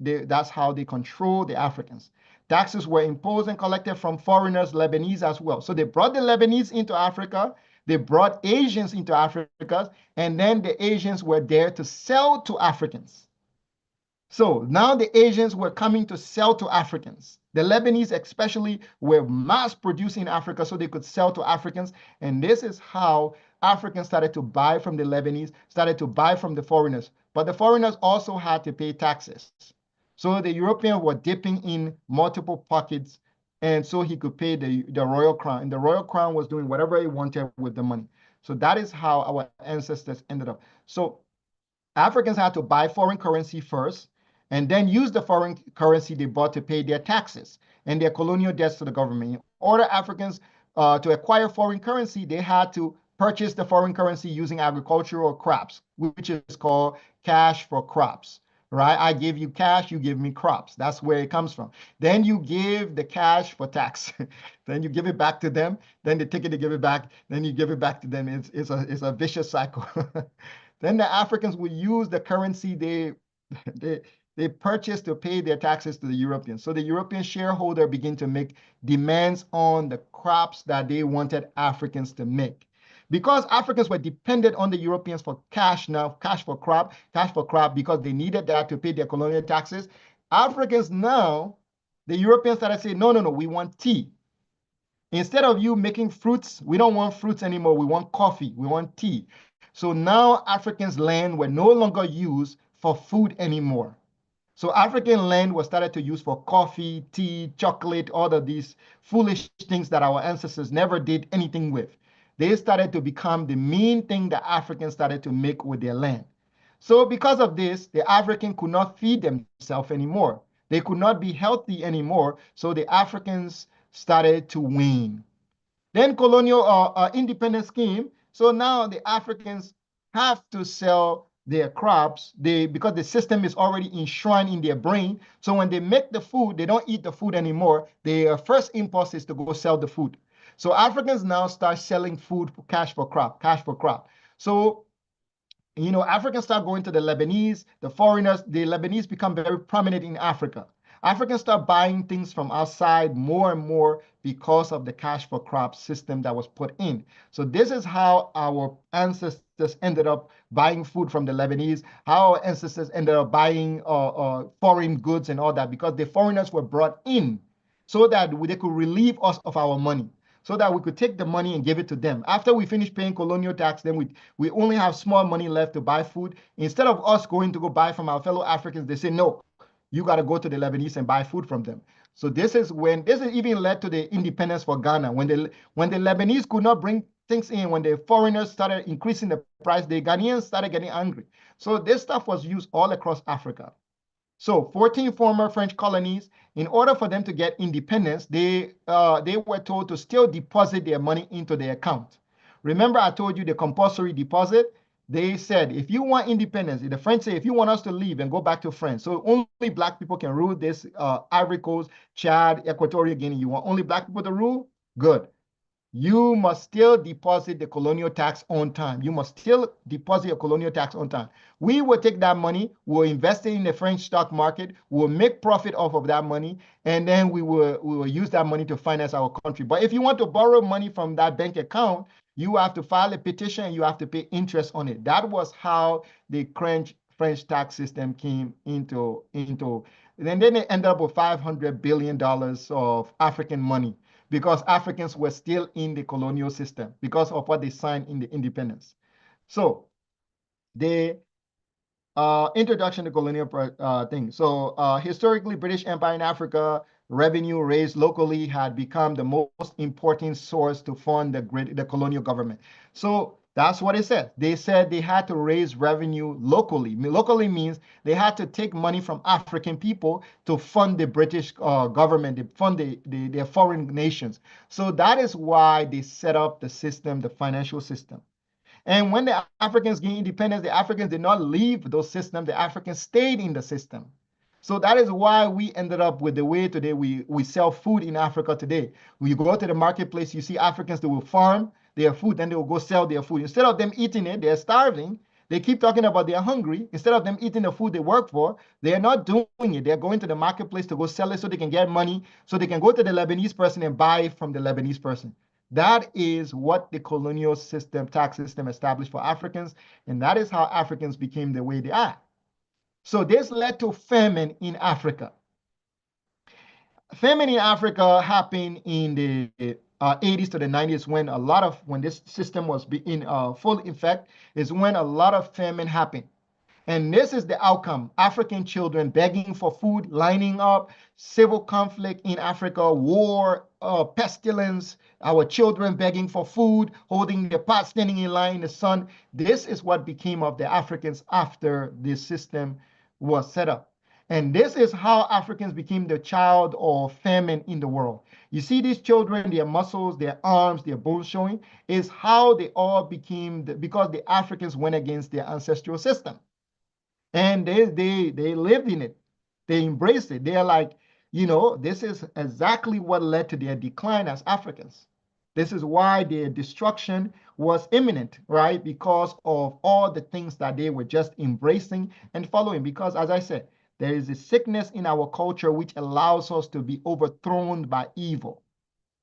that's how they control the Africans. Taxes were imposed and collected from foreigners, Lebanese as well. So they brought the Lebanese into Africa, they brought Asians into Africa, and then the Asians were there to sell to Africans. So now the Asians were coming to sell to Africans. The Lebanese especially were mass producing in Africa so they could sell to Africans. And this is how Africans started to buy from the Lebanese, started to buy from the foreigners. But the foreigners also had to pay taxes. So the Europeans were dipping in multiple pockets, and so he could pay the royal crown. And the royal crown was doing whatever he wanted with the money. So that is how our ancestors ended up. So Africans had to buy foreign currency first and then use the foreign currency they bought to pay their taxes and their colonial debts to the government. In order Africans to acquire foreign currency, they had to purchase the foreign currency using agricultural crops, which is called cash for crops, right? I give you cash, you give me crops. That's where it comes from. Then you give the cash for tax. Then you give it back to them. Then they take it, they give it back. Then you give it back to them. It's a vicious cycle. Then the Africans would use the currency they purchased to pay their taxes to the Europeans. So the European shareholder began to make demands on the crops that they wanted Africans to make. Because Africans were dependent on the Europeans for cash now, cash for crop, because they needed that to pay their colonial taxes. Africans now, the Europeans started saying, no, we want tea. Instead of you making fruits, we don't want fruits anymore. We want coffee, we want tea. So now Africans' land were no longer used for food anymore. So African land was started to use for coffee, tea, chocolate, all of these foolish things that our ancestors never did anything with. They started to become the main thing that Africans started to make with their land. So because of this, the African could not feed themselves anymore. They could not be healthy anymore. So the Africans started to wane. Then colonial independence came. So now the Africans have to sell their crops because the system is already enshrined in their brain. So when they make the food, they don't eat the food anymore. Their first impulse is to go sell the food. So Africans now start selling food for cash for crop. So Africans start going to the Lebanese, the foreigners. The Lebanese become very prominent in Africa. Africans start buying things from outside more and more because of the cash for crop system that was put in. So this is how our ancestors ended up buying food from the Lebanese, how our ancestors ended up buying foreign goods and all that, because the foreigners were brought in so that they could relieve us of our money, so that we could take the money and give it to them. After we finish paying colonial tax, then we only have small money left to buy food. Instead of us going to go buy from our fellow Africans, they say, no, you got to go to the Lebanese and buy food from them. So this even led to the independence for Ghana. When the Lebanese could not bring things in, when the foreigners started increasing the price, the Ghanaians started getting angry. So this stuff was used all across Africa. So 14 former French colonies, in order for them to get independence, they were told to still deposit their money into their account. Remember I told you the compulsory deposit? They said, if you want independence, the French say, if you want us to leave and go back to France, so only black people can rule this Ivory Coast, Chad, Equatorial Guinea. You want only black people to rule? Good. You must still deposit the colonial tax on time. You must still deposit your colonial tax on time. We will take that money, we'll invest it in the French stock market, we'll make profit off of that money, and then we will use that money to finance our country. But if you want to borrow money from that bank account, you have to file a petition and you have to pay interest on it. That was how the French tax system came into and then they ended up with $500 billion of African money, because Africans were still in the colonial system because of what they signed in the independence. So the introduction to colonial thing. So historically, British Empire in Africa, revenue raised locally had become the most important source to fund the colonial government. So that's what it said. They said they had to raise revenue locally. Locally means they had to take money from African people to fund the British government, to fund their foreign nations. So that is why they set up the system, the financial system. And when the Africans gained independence, the Africans did not leave those systems. The Africans stayed in the system. So that is why we ended up with the way today we sell food in Africa today. When you go to the marketplace, you see Africans that will farm their food, then they will go sell their food. Instead of them eating it, they're starving. They keep talking about they're hungry. Instead of them eating the food they work for, they are not doing it. They're going to the marketplace to go sell it so they can get money, so they can go to the Lebanese person and buy from the Lebanese person. That is what the colonial system, tax system established for Africans, and that is how Africans became the way they are. So this led to famine in Africa. Famine in Africa happened in the 80s to the 90s, when this system was in full effect, is when a lot of famine happened. And this is the outcome. African children begging for food, lining up, civil conflict in Africa, war, pestilence, our children begging for food, holding their pot, standing in line in the sun. This is what became of the Africans after this system was set up. And this is how Africans became the child of famine in the world. You see these children, their muscles, their arms, their bones showing, is how they all became, because the Africans went against their ancestral system. And they lived in it. They embraced it. They're like, this is exactly what led to their decline as Africans. This is why their destruction was imminent, right? Because of all the things that they were just embracing and following. Because as I said, there is a sickness in our culture which allows us to be overthrown by evil.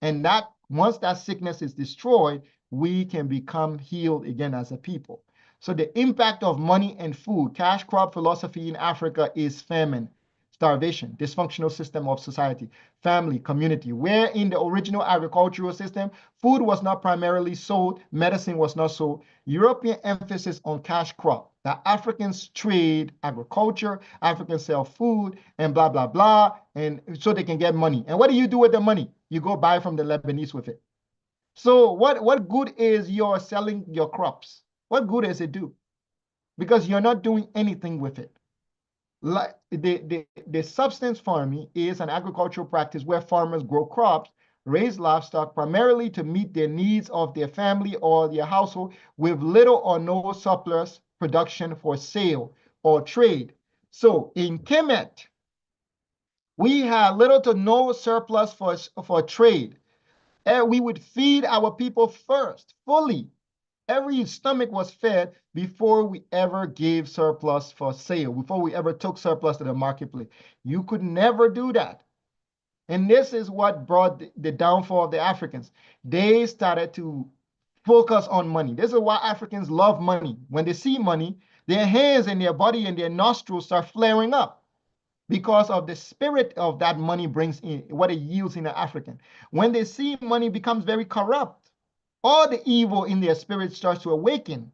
And that once that sickness is destroyed, we can become healed again as a people. So the impact of money and food, cash crop philosophy in Africa is famine, starvation, dysfunctional system of society, family, community, where in the original agricultural system, food was not primarily sold, medicine was not sold. European emphasis on cash crop, that Africans trade agriculture, Africans sell food, and blah, blah, blah, and so they can get money. And what do you do with the money? You go buy from the Lebanese with it. So what good is your selling your crops? What good does it do? Because you're not doing anything with it. Like the substance farming is an agricultural practice where farmers grow crops, raise livestock primarily to meet their needs of their family or their household with little or no surplus production for sale or trade. So in Kemet, we had little to no surplus for trade. And we would feed our people first, fully. Every stomach was fed before we ever gave surplus for sale, before we ever took surplus to the marketplace. You could never do that. And this is what brought the downfall of the Africans. They started to focus on money. This is why Africans love money. When they see money, their hands and their body and their nostrils start flaring up because of the spirit of that money brings in, what it yields in an African. When they see money becomes very corrupt, all the evil in their spirit starts to awaken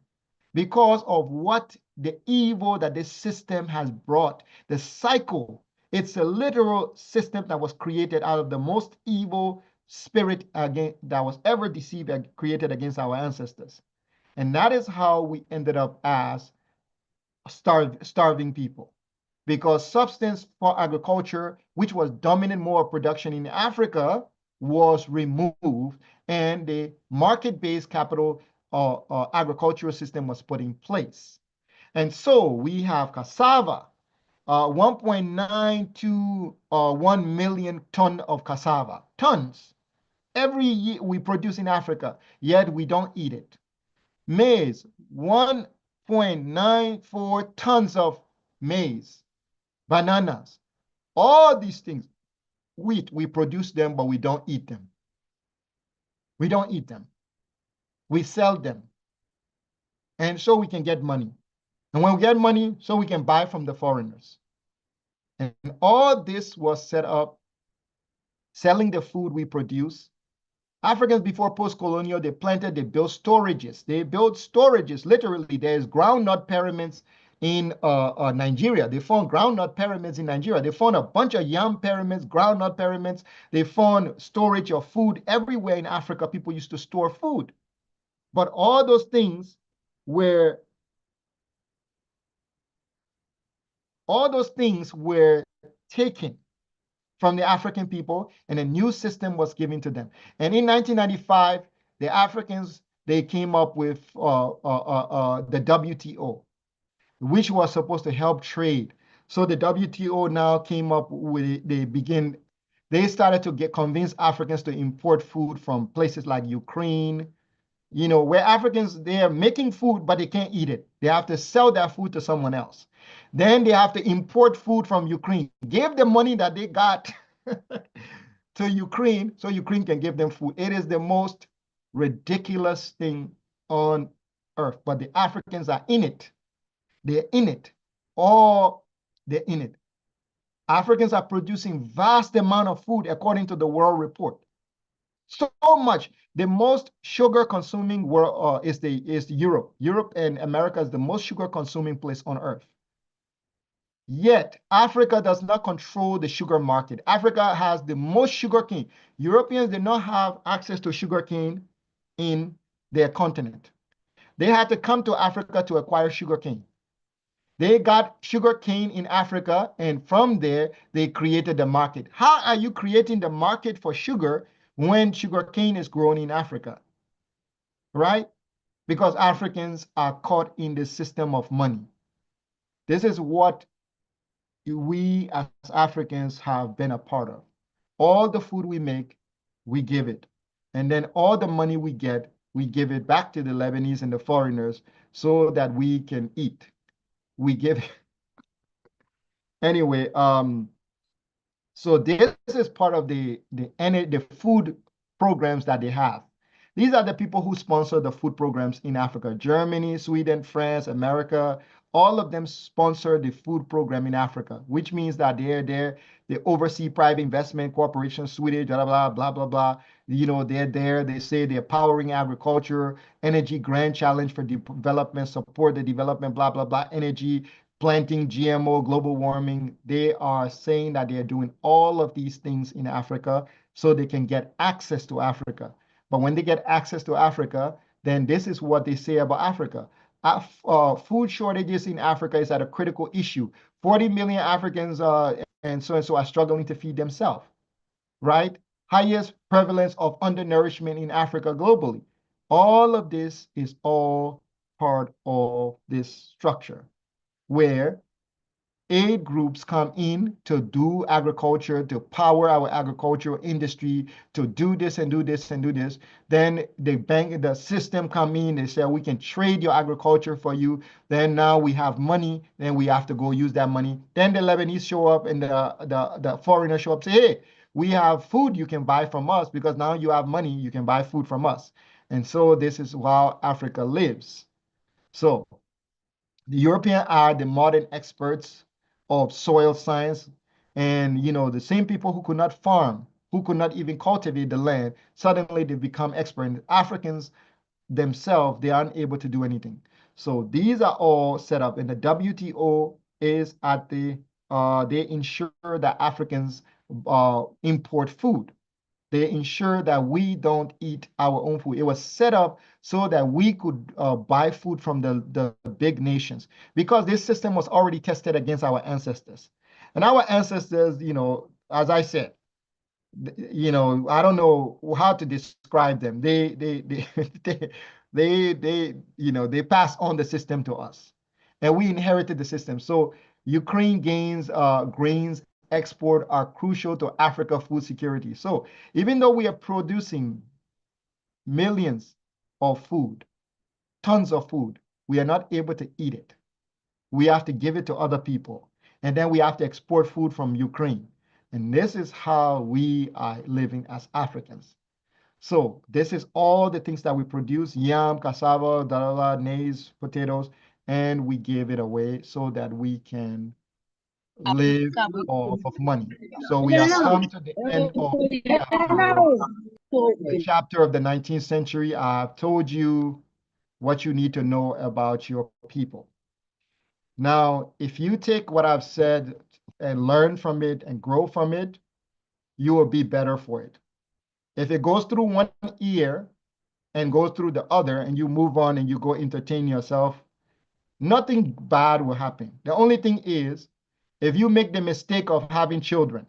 because of what the evil that this system has brought, the cycle. It's a literal system that was created out of the most evil spirit that was ever deceived and created against our ancestors. And that is how we ended up as starving people. Because substance for agriculture, which was dominant mode of production in Africa, was removed, and the market-based capital agricultural system was put in place. And so we have cassava, 1.921 million ton of cassava, tons. Every year we produce in Africa, yet we don't eat it. Maize, 1.94 tons of maize. Bananas, all these things. Wheat, we produce them, but we don't eat them. We don't eat them. We sell them. And so we can get money. And when we get money, so we can buy from the foreigners. And all this was set up, selling the food we produce. Africans before post-colonial, they planted, they built storages. They built storages, literally. There's groundnut pyramids in Nigeria. They found groundnut pyramids in Nigeria. They found a bunch of yam pyramids, groundnut pyramids. They found storage of food everywhere in Africa. People used to store food. But all those things were taken from the African people, and a new system was given to them. And in 1995, the Africans, they came up with the WTO, which was supposed to help trade. So the WTO now came up with, they started to convince Africans to import food from places like Ukraine, where Africans, they are making food, but they can't eat it. They have to sell that food to someone else. Then they have to import food from Ukraine, give the money that they got to Ukraine so Ukraine can give them food. It is the most ridiculous thing on earth, but the Africans are in it. They're in it. They're in it. Africans are producing vast amount of food according to the World Report. So much. The most sugar consuming world is Europe. Europe and America is the most sugar consuming place on earth. Yet, Africa does not control the sugar market. Africa has the most sugarcane. Europeans did not have access to sugarcane in their continent. They had to come to Africa to acquire sugarcane. They got sugarcane in Africa, and from there, they created the market. How are you creating the market for sugar when sugarcane is grown in Africa? Right? Because Africans are caught in the system of money. This is what we as Africans have been a part of. All the food we make, we give it. And then all the money we get, we give it back to the Lebanese and the foreigners so that we can eat. We give anyway, so this is part of the food programs that they have. These are the people who sponsor the food programs in Africa. Germany, Sweden, France, America, all of them sponsor the food program in Africa, which means that they're there, they oversee private investment corporations, Swedish, blah, blah, blah, blah, blah. You know, they're there, they say they're powering agriculture, energy grand challenge for development, support the development, blah, blah, blah, energy, planting, GMO, global warming. They are saying that they are doing all of these things in Africa so they can get access to Africa. But when they get access to Africa, then this is what they say about Africa. Food shortages in Africa is at a critical issue. 40 million Africans and so are struggling to feed themselves, right? Highest prevalence of undernourishment in Africa globally. All of this is all part of this structure where aid groups come in to do agriculture, to power our agricultural industry, to do this and do this and do this. Then the system come in, they say, we can trade your agriculture for you. Then now we have money, then we have to go use that money. Then the Lebanese show up and the foreigners show up, say, hey, we have food you can buy from us because now you have money, you can buy food from us. And so this is how Africa lives. So the Europeans are the modern experts of soil science. And, you know, the same people who could not farm, who could not even cultivate the land, suddenly they become expert. And Africans themselves, they aren't able to do anything. So these are all set up. And the WTO is at they ensure that Africans import food. They ensure that we don't eat our own food. It was set up so that we could buy food from the big nations because this system was already tested against our ancestors. And our ancestors, you know, as I said, you know, I don't know how to describe them. They you know, they passed on the system to us, and we inherited the system. So Ukraine gains grains export are crucial to Africa food security. So even though we are producing millions of food, tons of food, we are not able to eat it. We have to give it to other people. And then we have to export food from Ukraine. And this is how we are living as Africans. So this is all the things that we produce, yam, cassava, dalala, maize, potatoes, and we give it away so that we can live off of money. So we have come to the end of the chapter of the 19th century. I've told you what you need to know about your people. Now, if you take what I've said and learn from it and grow from it, you will be better for it. If it goes through one ear and goes through the other and you move on and you go entertain yourself, nothing bad will happen. The only thing is, if you make the mistake of having children,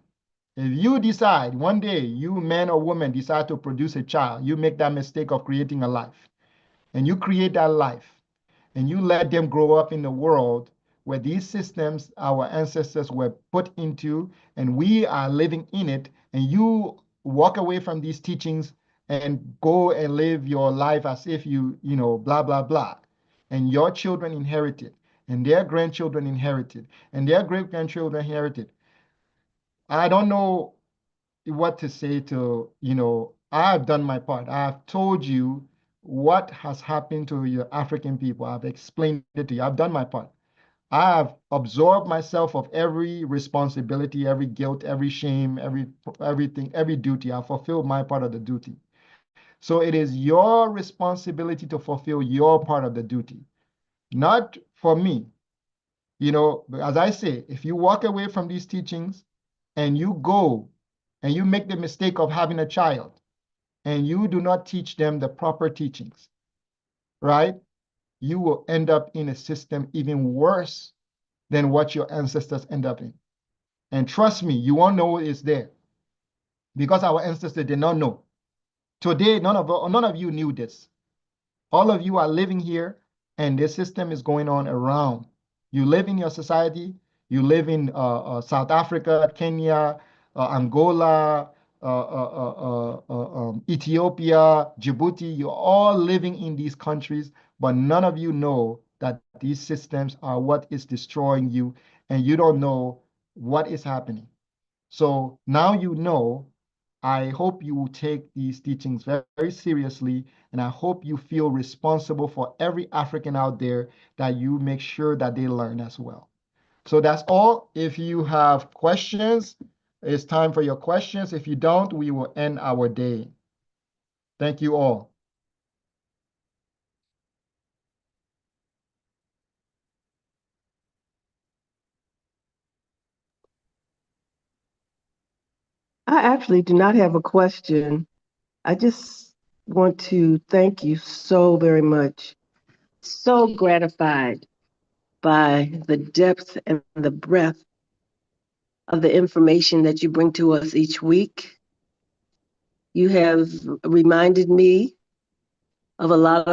if you decide one day, you man or woman decide to produce a child, you make that mistake of creating a life, and you create that life, and you let them grow up in the world where these systems our ancestors were put into, and we are living in it, and you walk away from these teachings and go and live your life as if you know, blah, blah, blah. And your children inherited, and their grandchildren inherited, and their great-grandchildren inherited. I don't know what to say to, you know, I've done my part. I've told you what has happened to your African people. I've explained it to you. I've done my part. I have absorbed myself of every responsibility, every guilt, every shame, everything, every duty. I've fulfilled my part of the duty. So it is your responsibility to fulfill your part of the duty. Not for me, You know, but as I say, if you walk away from these teachings and you go and you make the mistake of having a child and you do not teach them the proper teachings, right? You will end up in a system even worse than what your ancestors end up in. And trust me, you won't know it's there because our ancestors did not know. Today, none of you knew this. All of you are living here, and this system is going on around. You live in your society. You live in South Africa, Kenya, Angola, Ethiopia, Djibouti. You're all living in these countries, but none of you know that these systems are what is destroying you, and you don't know what is happening. So now you know. I hope you will take these teachings very, very seriously, and I hope you feel responsible for every African out there that you make sure that they learn as well. So that's all. If you have questions, it's time for your questions. If you don't, we will end our day. Thank you all. I actually do not have a question. I just want to thank you so very much. So gratified by the depth and the breadth of the information that you bring to us each week. You have reminded me of a lot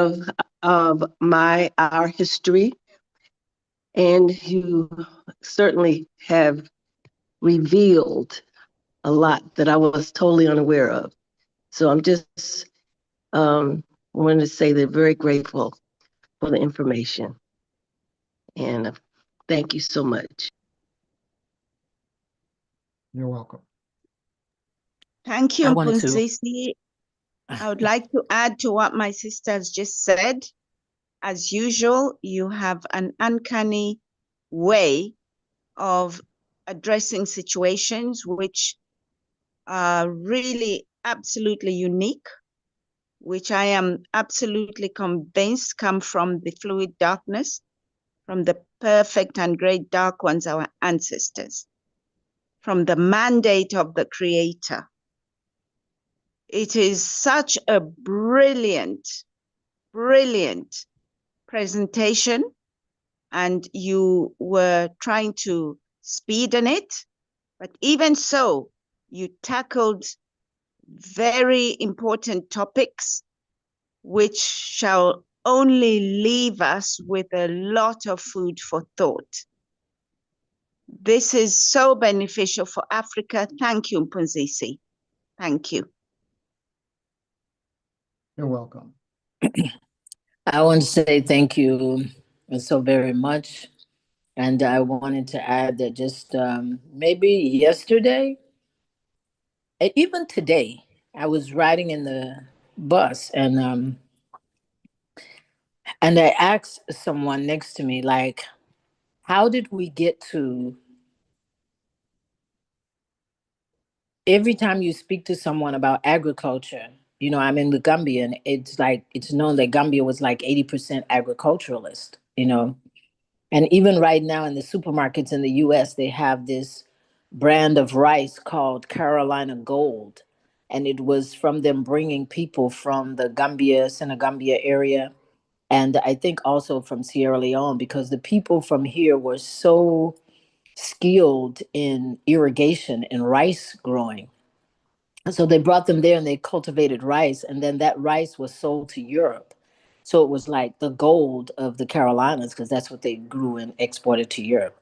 of our history, and you certainly have revealed a lot that I was totally unaware of. So I'm just wanted to say they're very grateful for the information. And thank you so much. You're welcome. Thank you, I wanted to- Mpunzisi. I would like to add to what my sisters just said. As usual, you have an uncanny way of addressing situations which are really absolutely unique, which I am absolutely convinced come from the fluid darkness, from the perfect and great dark ones, our ancestors, from the mandate of the Creator. It is such a brilliant, brilliant presentation, and you were trying to speeden it, but even so, you tackled very important topics which shall only leave us with a lot of food for thought. This is so beneficial for Africa. Thank you, Mpunzisi. Thank you. You're welcome. I want to say thank you so very much. And I wanted to add that just maybe yesterday, even today, I was riding in the bus and I asked someone next to me, like, how did we get to, every time you speak to someone about agriculture, you know, I'm in the Gambia, and it's like, it's known that Gambia was like 80% agriculturalist, you know. And even right now in the supermarkets in the US, they have this brand of rice called Carolina Gold. And it was from them bringing people from the Gambia, Senegambia area. And I think also from Sierra Leone, because the people from here were so skilled in irrigation and rice growing. And so they brought them there and they cultivated rice. And then that rice was sold to Europe. So it was like the gold of the Carolinas, because that's what they grew and exported to Europe.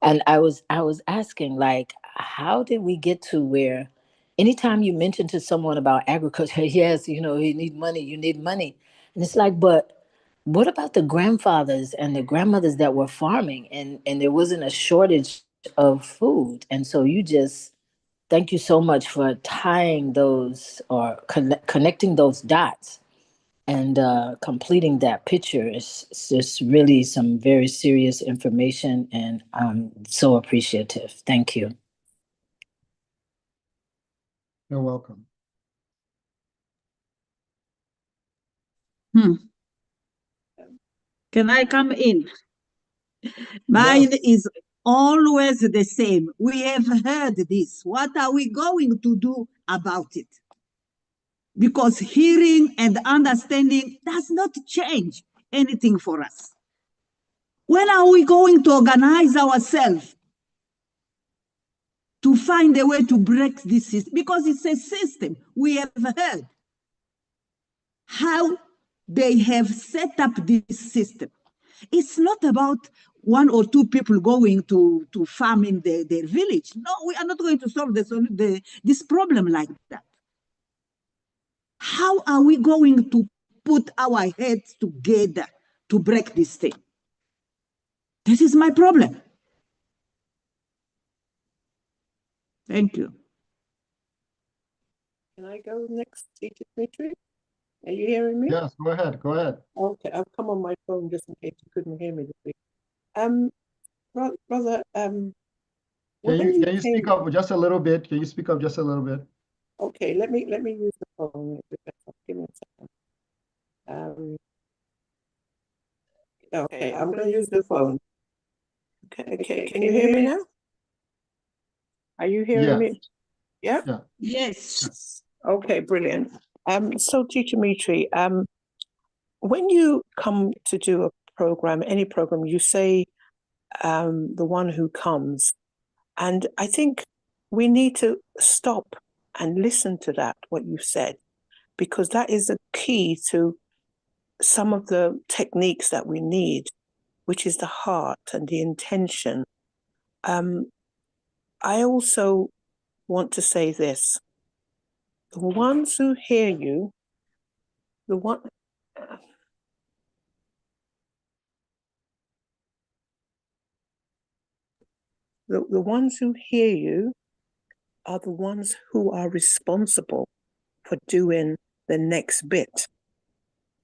And I was asking, like, how did we get to where anytime you mention to someone about agriculture, yes, you know, you need money, you need money. And it's like, but what about the grandfathers and the grandmothers that were farming, and there wasn't a shortage of food? And so you just, thank you so much for tying those or connecting those dots and completing that picture. Is just really some very serious information, and I'm so appreciative. Thank you. You're welcome. Can I come in? Mine is always the same. We have heard this. What are we going to do about it? Because hearing and understanding does not change anything for us. When are we going to organize ourselves to find a way to break this system? Because it's a system. We have heard how they have set up this system. It's not about one or two people going to farm in their village. No, we are not going to solve this problem like that. How are we going to put our heads together to break this thing? This is my problem. Thank you. Can I go next, Teacher Dimitri? Are you hearing me? Yes, go ahead. Go ahead. Okay, I've come on my phone just in case you couldn't hear me this week. Brother, Can you speak up just a little bit? Can you speak up just a little bit? Okay, let me use the phone. Give me a second. Okay, I'm going to use the phone. Okay, can you hear me now? Are you hearing me? Yeah? Yeah. Yes. Okay, brilliant. So Teacher Dimitri, when you come to do a program, any program, you say the one who comes. And I think we need to stop and listen to that, what you said, because that is the key to some of the techniques that we need, which is the heart and the intention. I also want to say this. The ones who hear you, the ones who hear you are the ones who are responsible for doing the next bit.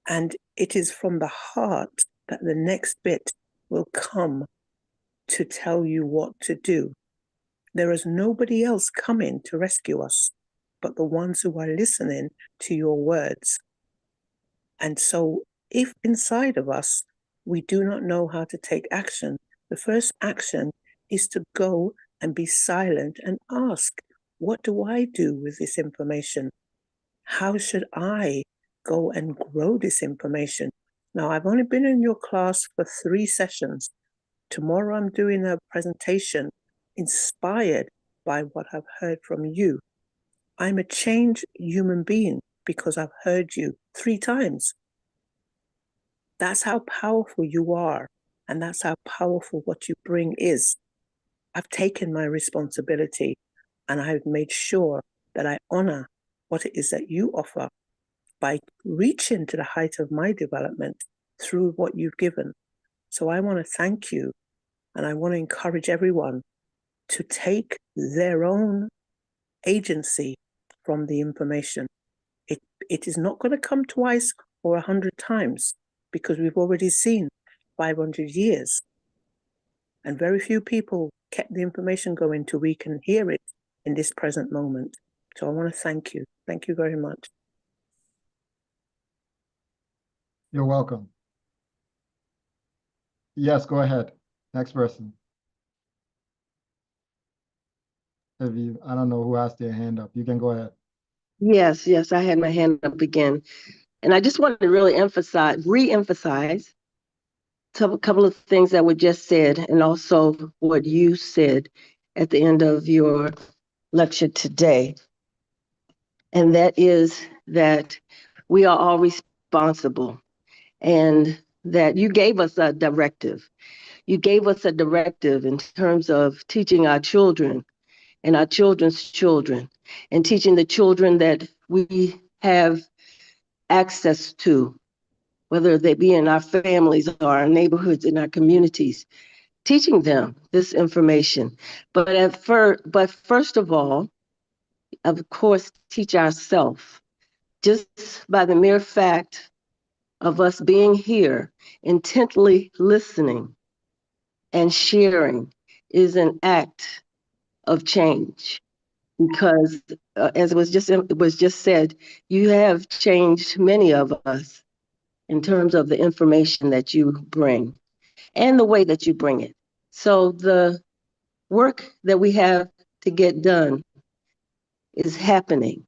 And it is from the heart that the next bit will come to tell you what to do. There is nobody else coming to rescue us but the ones who are listening to your words. And so if inside of us we do not know how to take action, the first action is to go and be silent and ask, what do I do with this information? How should I go and grow this information? Now, I've only been in your class for 3 sessions. Tomorrow I'm doing a presentation inspired by what I've heard from you. I'm a changed human being because I've heard you 3 times. That's how powerful you are, and that's how powerful what you bring is. I've taken my responsibility, and I've made sure that I honor what it is that you offer by reaching to the height of my development through what you've given. So I want to thank you, and I want to encourage everyone to take their own agency from the information. It is not going to come twice or 100 times because we've already seen 500 years. And very few people kept the information going till we can hear it in this present moment. So I want to thank you. Thank you very much. You're welcome. Yes, go ahead. Next person. I don't know who has their hand up. You can go ahead. Yes, I had my hand up again. And I just wanted to really re-emphasize a couple of things that were just said, and also what you said at the end of your lecture today. And that is that we are all responsible, and that you gave us a directive. You gave us a directive in terms of teaching our children and our children's children, and teaching the children that we have access to, whether they be in our families or our neighborhoods, in our communities, teaching them this information. But first of all, of course, teach ourselves. Just by the mere fact of us being here, intently listening and sharing is an act of change. Because as it was just said, you have changed many of us in terms of the information that you bring. and the way that you bring it. So the work that we have to get done is happening.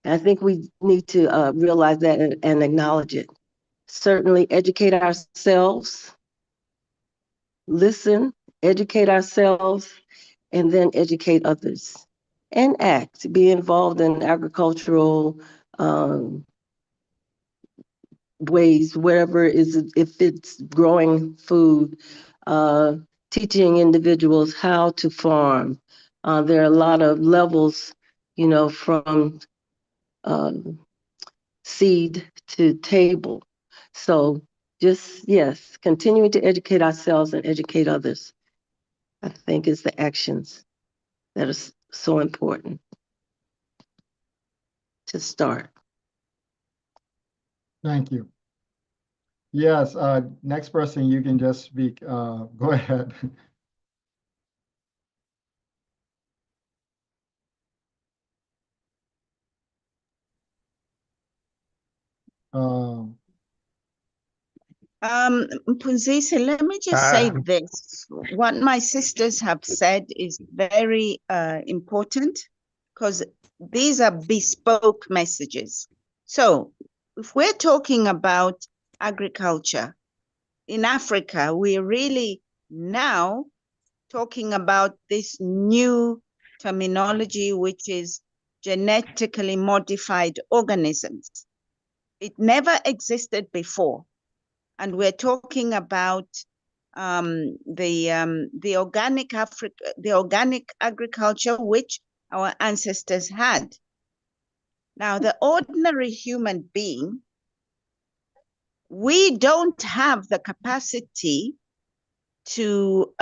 I think we need to realize that and acknowledge it. Certainly educate ourselves, listen, educate ourselves, and then educate others. And act, be involved in agricultural ways, wherever is, if it's growing food, teaching individuals how to farm. There are a lot of levels, you know, from seed to table. So just, yes, continuing to educate ourselves and educate others, I think is the actions that are so important to start. Thank you. Yes, next person, you can just speak. Go ahead. Mphunzisi, let me just say this. What my sisters have said is very important because these are bespoke messages. So if we're talking about agriculture in Africa, we're really now talking about this new terminology, which is genetically modified organisms. It never existed before. And we're talking about the organic agriculture which our ancestors had. Now, the ordinary human being, we don't have the capacity to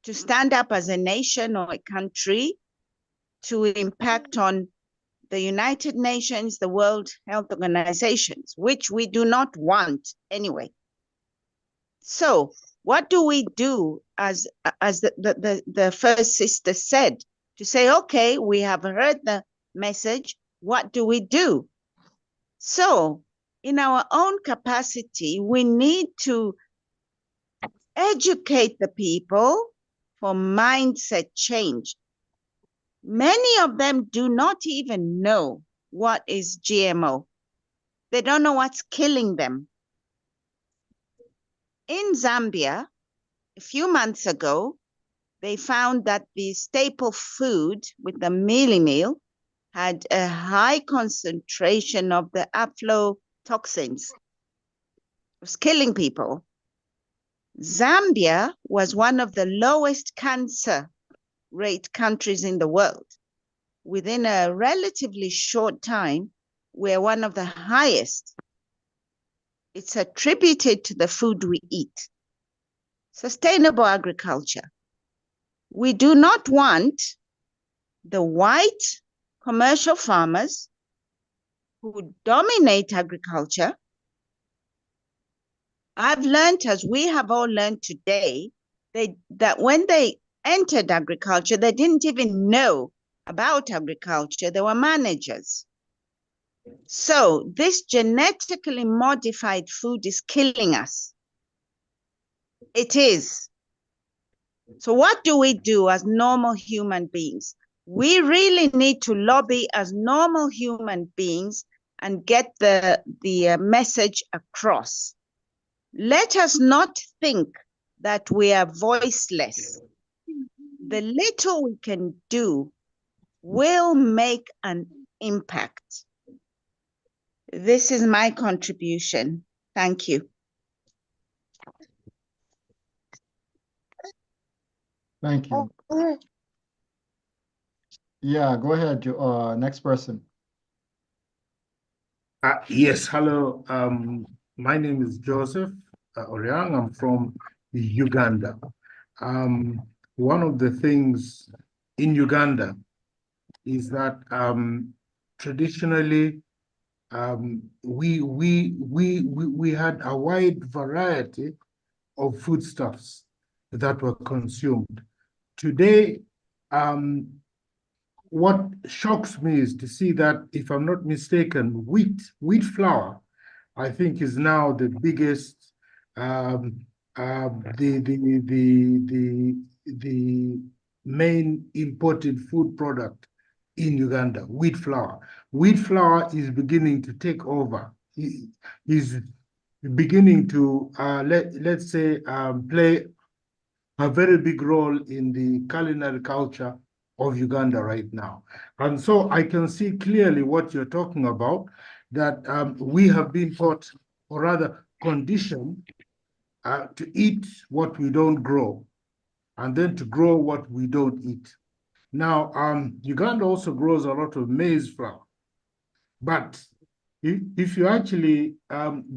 stand up as a nation or a country to impact on the United Nations, the World Health Organizations, which we do not want anyway. So what do we do as the first sister said, to say, okay, we have heard the message, what do we do? So in our own capacity, we need to educate the people for mindset change. Many of them do not even know what is GMO. They don't know what's killing them. In Zambia, a few months ago, they found that the staple food with the mealie meal had a high concentration of the aflatoxins. It was killing people. Zambia was one of the lowest cancer rate countries in the world. Within a relatively short time, we're one of the highest. It's attributed to the food we eat. Sustainable agriculture. We do not want the white commercial farmers who dominate agriculture. I've learned, as we have all learned today, that when they entered agriculture, they didn't even know about agriculture. They were managers. So this genetically modified food is killing us. It is. So what do we do as normal human beings? We really need to lobby as normal human beings and get the message across. Let us not think that we are voiceless. The little we can do will make an impact. This is my contribution. Thank you. Thank you. Yeah, go ahead, next person. Yes, hello. My name is Joseph Oriang. I'm from Uganda. One of the things in Uganda is that traditionally we had a wide variety of foodstuffs that were consumed. Today, what shocks me is to see that, if I'm not mistaken, wheat flour, I think, is now the biggest the main imported food product in Uganda, wheat flour. Wheat flour is beginning to take over. Is beginning to let's say play a very big role in the culinary culture of Uganda right now. And so I can see clearly what you're talking about, that we have been taught, or rather conditioned, to eat what we don't grow, and then to grow what we don't eat. Now, Uganda also grows a lot of maize flour, but if you actually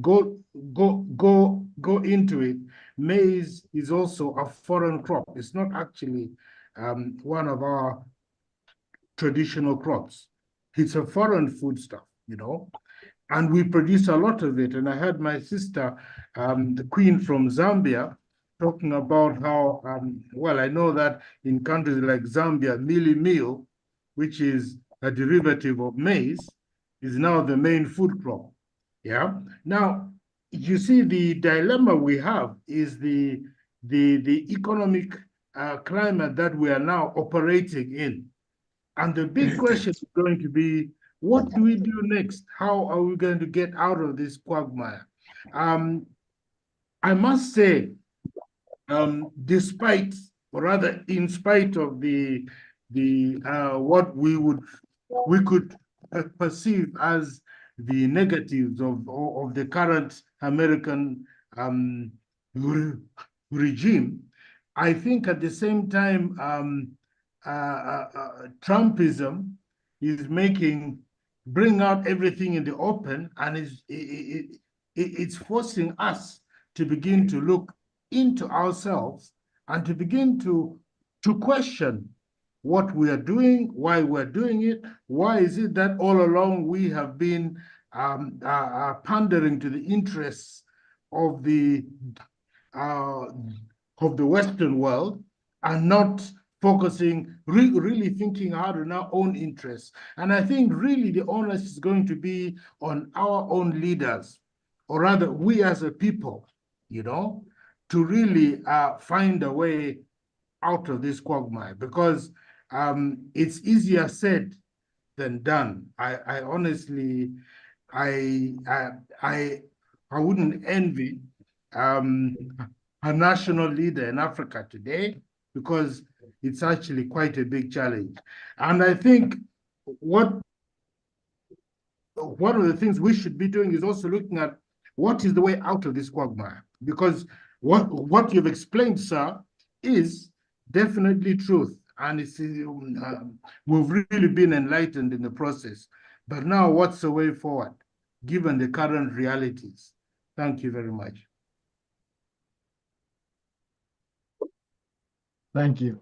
go into it, maize is also a foreign crop. It's not actually one of our traditional crops. It's a foreign foodstuff, you know, and we produce a lot of it. And I heard my sister, the Queen from Zambia, talking about how, well, I know that in countries like Zambia, mealie meal, which is a derivative of maize, is now the main food crop. Yeah. Now, you see, the dilemma we have is the economic climate that we are now operating in. And the big question is going to be, what do we do next? How are we going to get out of this quagmire? I must say, despite, or rather, in spite of what we could perceive as the negatives of the current American regime, I think at the same time, Trumpism is bring out everything in the open, and it's forcing us to begin to look into ourselves and to begin to question what we are doing, why we're doing it, why is it that all along we have been pandering to the interests of the Western world, and not focusing, really thinking hard on our own interests. And I think really the onus is going to be on our own leaders, or rather we as a people, you know, to really find a way out of this quagmire, because it's easier said than done. I honestly, I wouldn't envy a national leader in Africa today, because it's actually quite a big challenge. And I think one of the things we should be doing is also looking at what is the way out of this quagmire, because what you've explained, sir, is definitely truth, and it's we've really been enlightened in the process. But now, what's the way forward, given the current realities? Thank you very much. Thank you.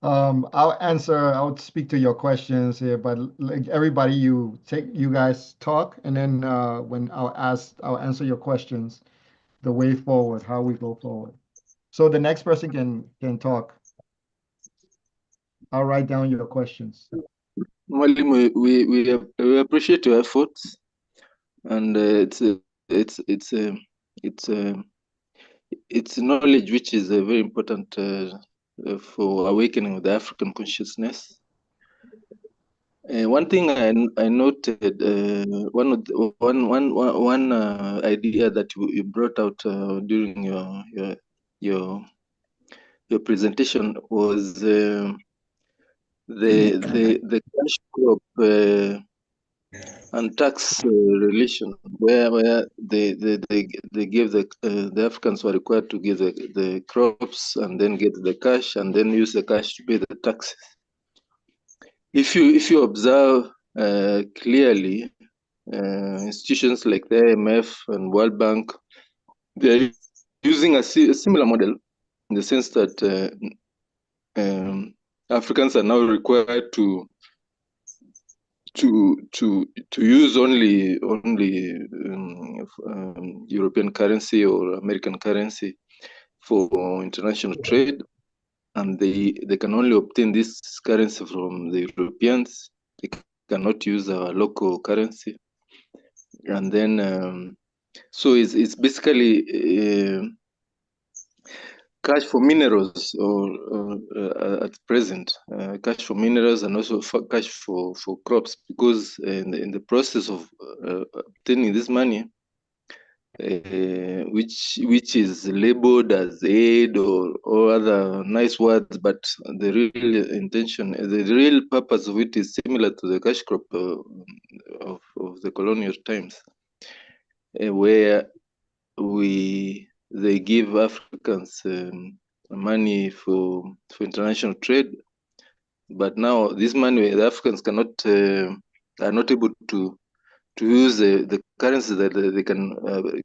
I'll speak to your questions here, but like everybody, you guys talk, and then when I'll answer your questions, the way forward, how we go forward. So the next person can talk. I'll write down your questions. Mwalimu, we appreciate your efforts, and it's knowledge which is very important for awakening the African consciousness. One thing I noted, one idea that you brought out during your presentation was the cash crop and tax relation, where they give the Africans were required to give the crops and then get the cash and then use the cash to pay the taxes. If you observe clearly, institutions like the IMF and World Bank, they're using a similar model, in the sense that Africans are now required to use only European currency or American currency for international trade, and they can only obtain this currency from the Europeans. They cannot use our local currency, and then so it's basically cash for minerals at present, cash for minerals and also cash for crops, because in the process of obtaining this money, which is labeled as aid or other nice words, but the real intention, the real purpose of it is similar to the cash crop of the colonial times, where they give Africans money for international trade, but now this money the Africans cannot are not able to use the currency that they can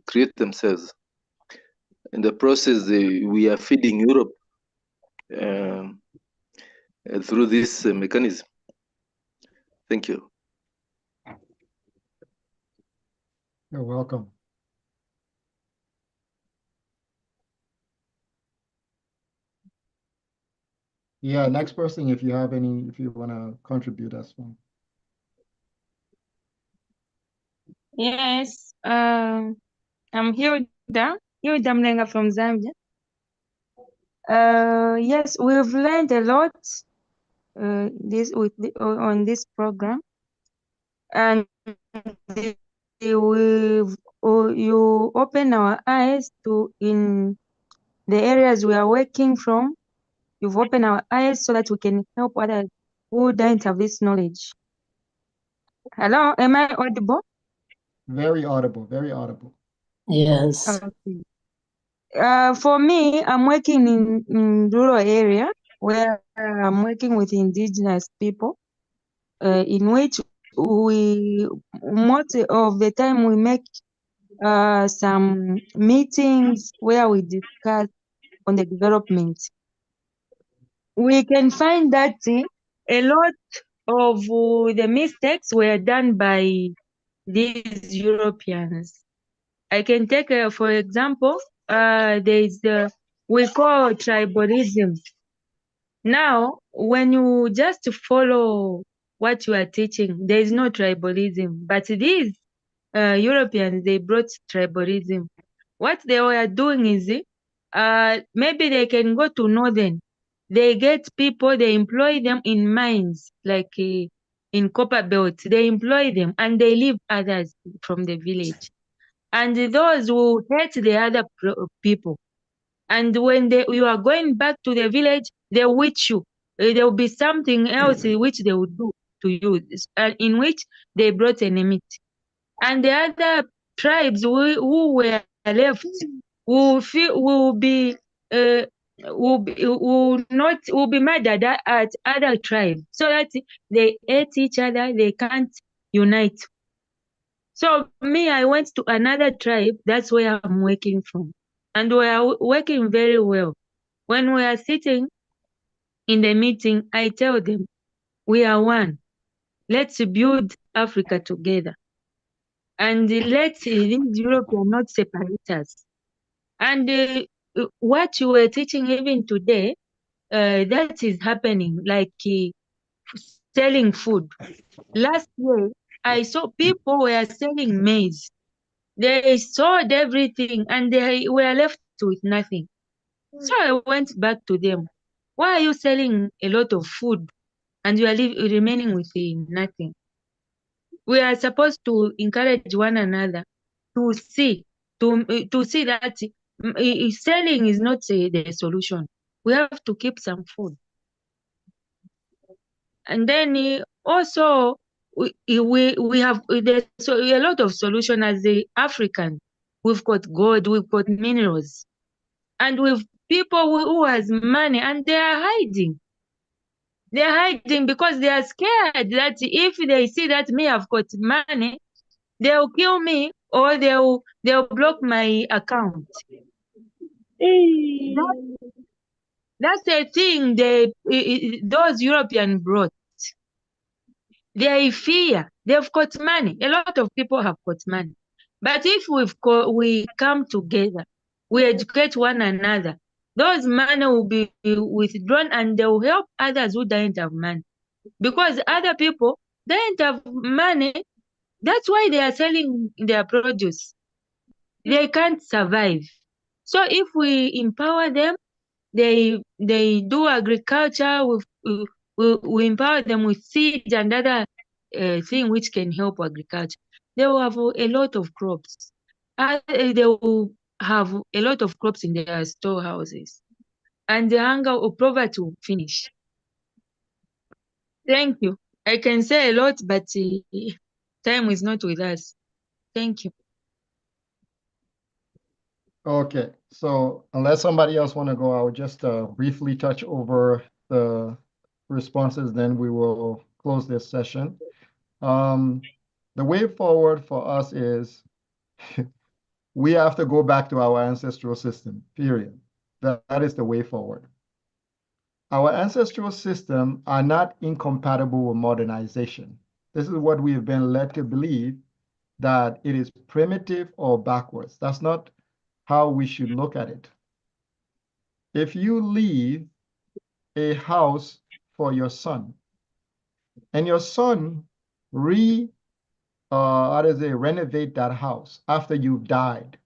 create themselves. In the process, we are feeding Europe through this mechanism. Thank you. You're welcome. Yeah, next person, if you have any, if you want to contribute, that's fine. Yes, I'm Hilda Mlenga from Zambia. Yes, we've learned a lot on this program, and you open our eyes to in the areas we are working from. You've opened our eyes so that we can help others who don't have this knowledge. Hello, am I audible? Very audible, very audible. Yes. Okay. For me, I'm working in rural area where I'm working with indigenous people, in which we most of the time we make some meetings where we discuss on the development. We can find that a lot of the mistakes were done by these Europeans. I can take, for example, there's we call tribalism. Now, when you just follow what you are teaching, there is no tribalism. But these Europeans, they brought tribalism. What they were doing is, maybe they can go to northern. They get people, they employ them in mines, like in copper belt. They employ them and they leave others from the village. And those who hate the other people. And when you are going back to the village, they witch you. There will be something else which they will do to you, in which they brought enmity. And the other tribes who were left will be murdered at other tribes, so that they hate each other, they can't unite. So me, I went to another tribe. That's where I'm working from. And we are working very well. When we are sitting in the meeting, I tell them, we are one. Let's build Africa together. And let these Europeans not separate us. And what you were teaching even today, that is happening, like selling food. Last year, I saw people were selling maize. They sold everything and they were left with nothing. So I went back to them. Why are you selling a lot of food and you are remaining with nothing? We are supposed to encourage one another to see that selling is not the solution. We have to keep some food. And then also we have there's a lot of solution as the African. We've got gold, we've got minerals, and we've people who has money, and they are hiding. They are hiding because they are scared that if they see that me I've got money, they'll kill me or they'll block my account. That's the thing those Europeans brought. They fear. They've got money. A lot of people have got money. But if we come together, we educate one another, those money will be withdrawn and they will help others who don't have money. Because other people don't have money. That's why they are selling their produce. They can't survive. So if we empower them, they do agriculture. We empower them with seeds and other thing which can help agriculture. They will have a lot of crops. They will have a lot of crops in their storehouses, and the hunger or poverty will finish. Thank you. I can say a lot, but time is not with us. Thank you. Okay, so unless somebody else want to go, I will just briefly touch over the responses, then we will close this session. The way forward for us is we have to go back to our ancestral system, period. That is the way forward. Our ancestral system are not incompatible with modernization. This is what we have been led to believe, that it is primitive or backwards. That's not how we should look at it. If you leave a house for your son, and your son renovate that house after you've died,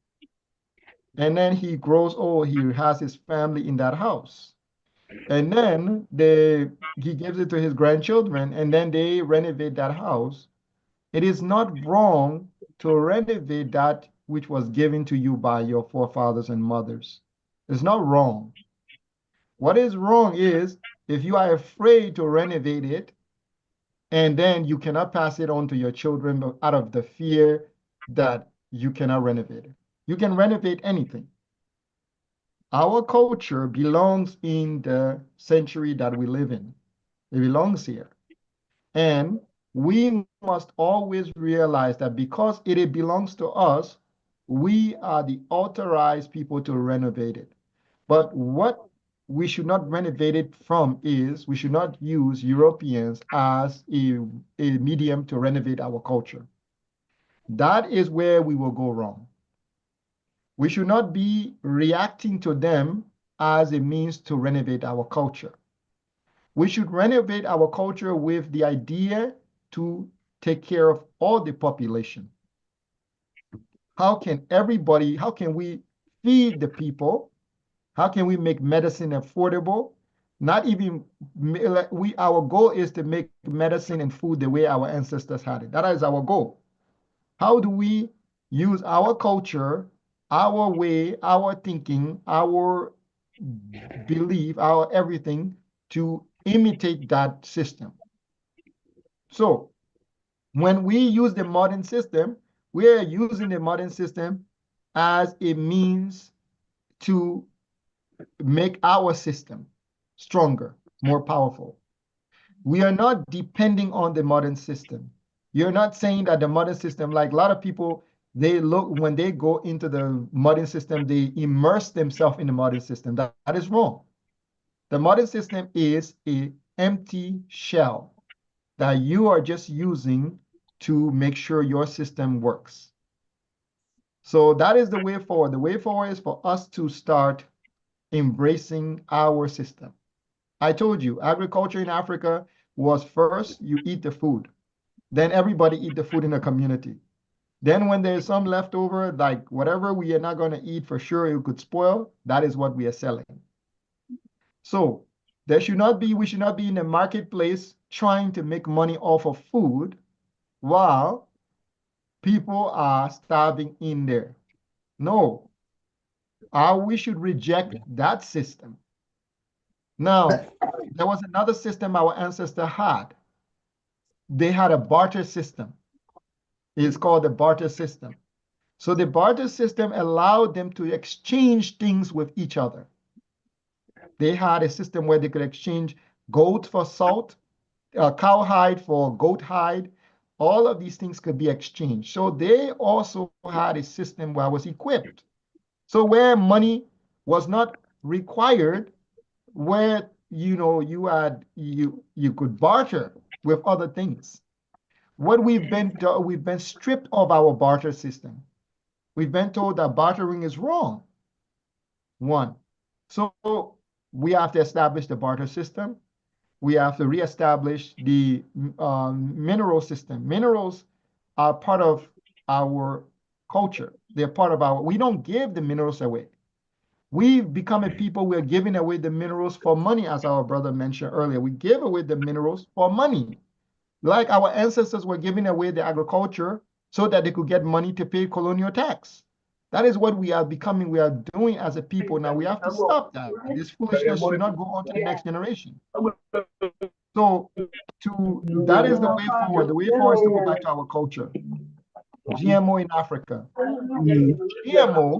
and then he grows old, he has his family in that house, and then he gives it to his grandchildren, and then they renovate that house. It is not wrong to renovate that which was given to you by your forefathers and mothers. It's not wrong. What is wrong is if you are afraid to renovate it, and then you cannot pass it on to your children out of the fear that you cannot renovate it. You can renovate anything. Our culture belongs in the century that we live in. It belongs here. And we must always realize that because it belongs to us, we are the authorized people to renovate it. But what we should not renovate it from is we should not use Europeans as a medium to renovate our culture. That is where we will go wrong. We should not be reacting to them as a means to renovate our culture. We should renovate our culture with the idea to take care of all the population. How can we feed the people? How can we make medicine affordable? Our goal is to make medicine and food the way our ancestors had it. That is our goal. How do we use our culture, our way, our thinking, our belief, our everything to imitate that system? So when we use the modern system, we are using the modern system as a means to make our system stronger, more powerful. We are not depending on the modern system. You're not saying that the modern system, like a lot of people, when they go into the modern system, they immerse themselves in the modern system. That is wrong. The modern system is an empty shell that you are just using to make sure your system works. So that is the way forward. The way forward is for us to start embracing our system. I told you, agriculture in Africa was first, you eat the food. Then everybody eat the food in the community. Then when there's some leftover, like whatever we are not going to eat for sure, it could spoil, that is what we are selling. So we should not be in the marketplace trying to make money off of food while people are starving in there. No, we should reject that system. Now, there was another system our ancestors had. They had a barter system. It's called the barter system. So the barter system allowed them to exchange things with each other. They had a system where they could exchange gold for salt, cow hide for goat hide. All of these things could be exchanged. So they also had a system where it was equipped. So where money was not required, where you could barter with other things. What we've been stripped of our barter system. We've been told that bartering is wrong. One. So we have to establish the barter system. We have to reestablish the mineral system. Minerals are part of our culture. They're part of we don't give the minerals away. We've become a people, we're giving away the minerals for money, as our brother mentioned earlier. We give away the minerals for money. Like our ancestors were giving away the agriculture so that they could get money to pay colonial tax. That is what we are becoming, we are doing as a people. Now we have to stop that. This foolishness should not go on to the next generation. So that is the way forward. The way forward is to go back to our culture. GMO in Africa. GMO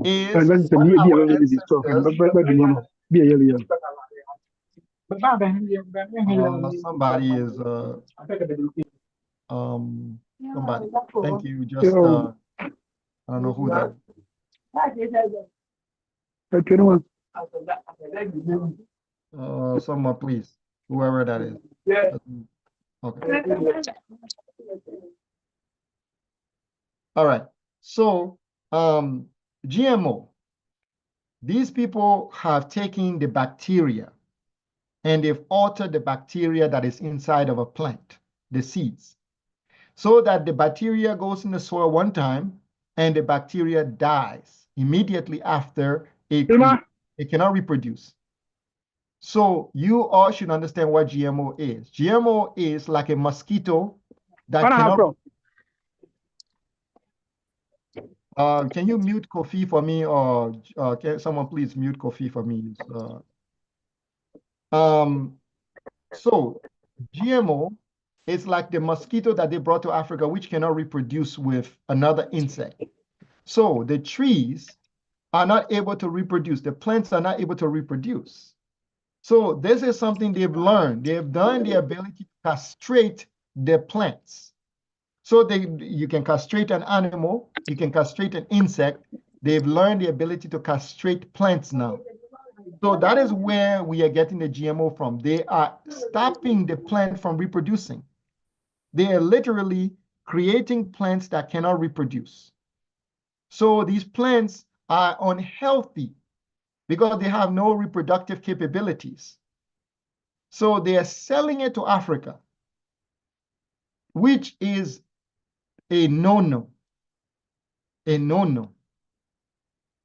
is what our ancestors. Somebody is somebody. Thank you. Just I don't know who that. Someone please, whoever that is. Okay. All right. So GMO. These people have taken the bacteria and they've altered the bacteria that is inside of a plant, the seeds, so that the bacteria goes in the soil one time and the bacteria dies immediately after it cannot reproduce. So you all should understand what GMO is. GMO is like a mosquito that cannot. Can you mute Kofi for me, or can someone please mute Kofi for me? So GMO is like the mosquito that they brought to Africa, which cannot reproduce with another insect. So the trees are not able to reproduce. The plants are not able to reproduce. So this is something they've learned. They have done the ability to castrate the plants. So you can castrate an animal, you can castrate an insect. They've learned the ability to castrate plants now. So that is where we are getting the GMO from. They are stopping the plant from reproducing. They are literally creating plants that cannot reproduce. So these plants are unhealthy because they have no reproductive capabilities. So they are selling it to Africa, which is a no-no. A no-no.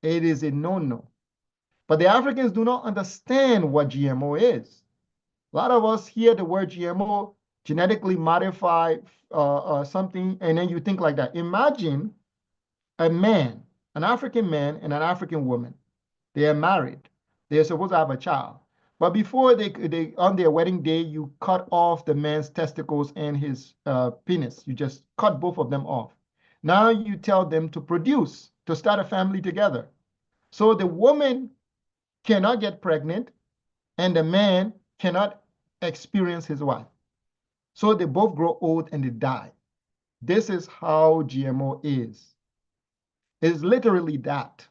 It is a no-no. But the Africans do not understand what GMO is. A lot of us hear the word GMO, genetically modified something, and then you think like that. Imagine a man, an African man and an African woman. They are married. They are supposed to have a child. But before they on their wedding day, you cut off the man's testicles and his penis. You just cut both of them off. Now you tell them to produce, to start a family together. So the woman cannot get pregnant and the man cannot experience his wife. So they both grow old and they die. This is how GMO is. It's literally that.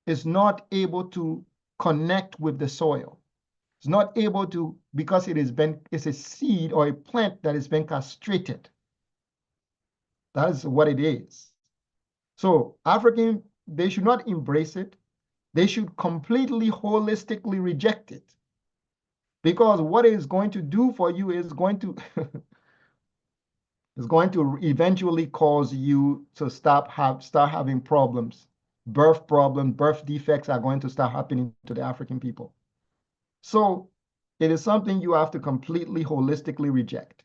It's not able to connect with the soil. It's not able to, because it's a seed or a plant that has been castrated. That is what it is. So African, they should not embrace it. They should completely, holistically reject it. Because what it's going to do for you is going to is going to eventually cause you to start having problems. Birth defects are going to start happening to the African people. So it is something you have to completely, holistically reject.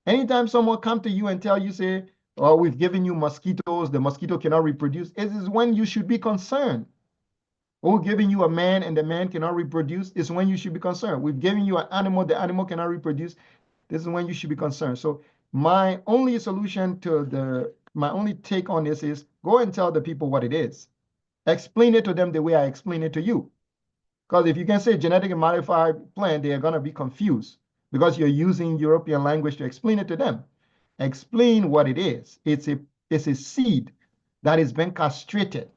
Anytime someone comes to you and tell you, say, oh, we've given you mosquitoes, the mosquito cannot reproduce, it is when you should be concerned. Oh, giving you a man and the man cannot reproduce is when you should be concerned. We've given you an animal, the animal cannot reproduce. This is when you should be concerned. So my only solution to my only take on this is go and tell the people what it is. Explain it to them the way I explain it to you. Because if you can say genetically modified plant, they are going to be confused because you're using European language to explain it to them. Explain what it is. It's a seed that has been castrated.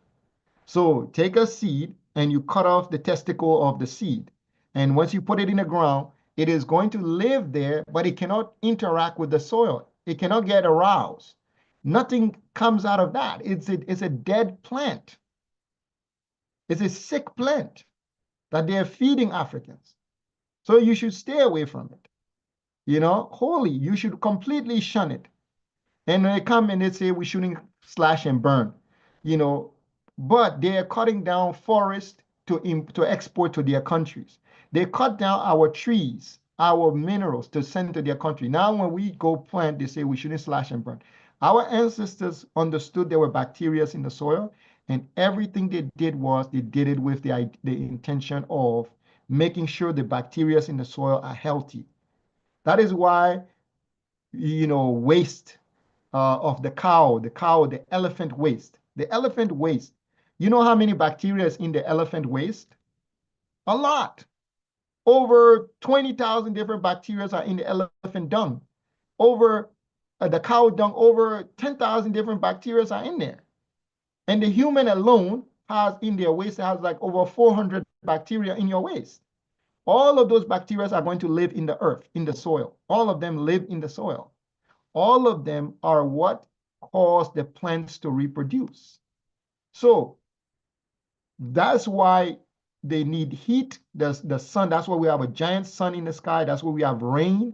So take a seed and you cut off the testicle of the seed. And once you put it in the ground, it is going to live there, but it cannot interact with the soil. It cannot get aroused. Nothing comes out of that. It's a dead plant. It's a sick plant that they're feeding Africans. So you should stay away from it. You know, wholly, you should completely shun it. And when they come and they say we shouldn't slash and burn, you know, but they are cutting down forests to export to their countries. They cut down our trees, our minerals to send to their country. Now, when we go plant, they say we shouldn't slash and burn. Our ancestors understood there were bacteria in the soil, and everything they did was they did it with the intention of making sure the bacteria in the soil are healthy. That is why, waste of the elephant waste. The elephant waste. You know how many bacteria is in the elephant waste? A lot. Over 20,000 different bacteria are in the elephant dung. Over the cow dung, over 10,000 different bacteria are in there. And the human alone has in their waste, has like over 400 bacteria in your waste. All of those bacteria are going to live in the earth, in the soil. All of them live in the soil. All of them are what cause the plants to reproduce. So that's why they need heat, the sun. That's why we have a giant sun in the sky. That's why we have rain.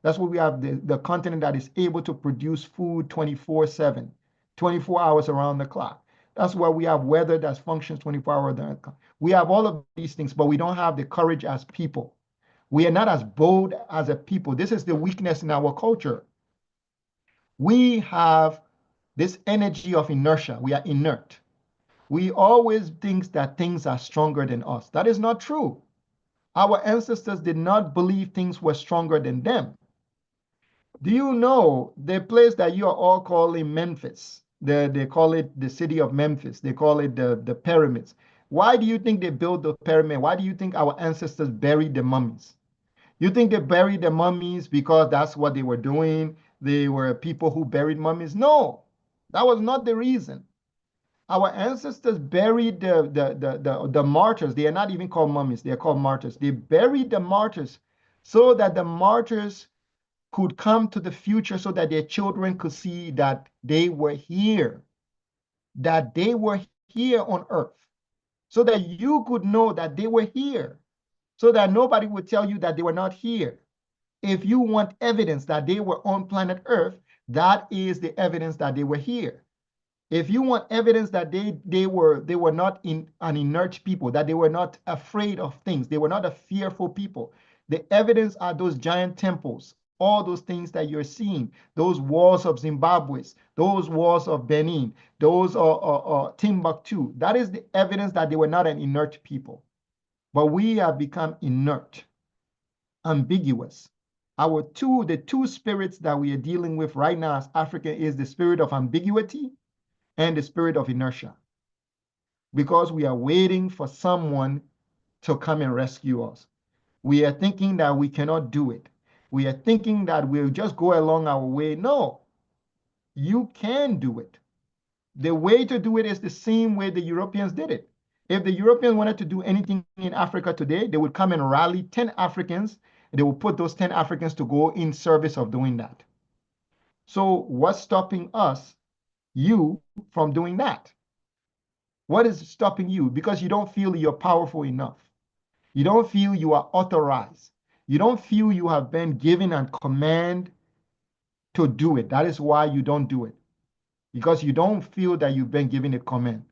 That's why we have the continent that is able to produce food 24/7, 24 hours around the clock. That's why we have weather that functions 24 hours around the clock. We have all of these things, but we don't have the courage as people. We are not as bold as a people. This is the weakness in our culture. We have this energy of inertia. We are inert. We always think that things are stronger than us. That is not true. Our ancestors did not believe things were stronger than them. Do you know the place that you are all calling Memphis? They call it the city of Memphis. They call it the pyramids. Why do you think they built the pyramid? Why do you think our ancestors buried the mummies? You think they buried the mummies because that's what they were doing? They were people who buried mummies? No, that was not the reason. Our ancestors buried the martyrs. They are not even called mummies. They are called martyrs. They buried the martyrs so that the martyrs could come to the future, so that their children could see that they were here, that they were here on earth, so that you could know that they were here, so that nobody would tell you that they were not here. If you want evidence that they were on planet Earth, that is the evidence that they were here. If you want evidence that they were not an inert people, that they were not afraid of things, they were not a fearful people, the evidence are those giant temples, all those things that you're seeing, those walls of Zimbabwe, those walls of Benin, those Timbuktu. That is the evidence that they were not an inert people. But we have become inert, ambiguous. The two spirits that we are dealing with right now as Africa is the spirit of ambiguity and the spirit of inertia, because we are waiting for someone to come and rescue us. We are thinking that we cannot do it. We are thinking that we'll just go along our way. No, you can do it. The way to do it is the same way the Europeans did it. If the Europeans wanted to do anything in Africa today, they would come and rally 10 Africans, and they will put those 10 Africans to go in service of doing that. So what's stopping you from doing that? What is stopping you? Because you don't feel you're powerful enough. You don't feel you are authorized. You don't feel you have been given a command to do it. That is why you don't do it. Because you don't feel that you've been given a command.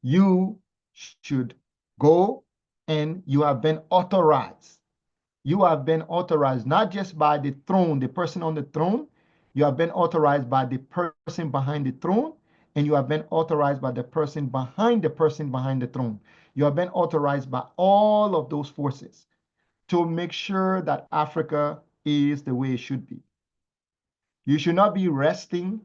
You should go, and you have been authorized. You have been authorized not just by the throne, the person on the throne. You have been authorized by the person behind the throne, and you have been authorized by the person behind the throne. You have been authorized by all of those forces to make sure that Africa is the way it should be. You should not be resting,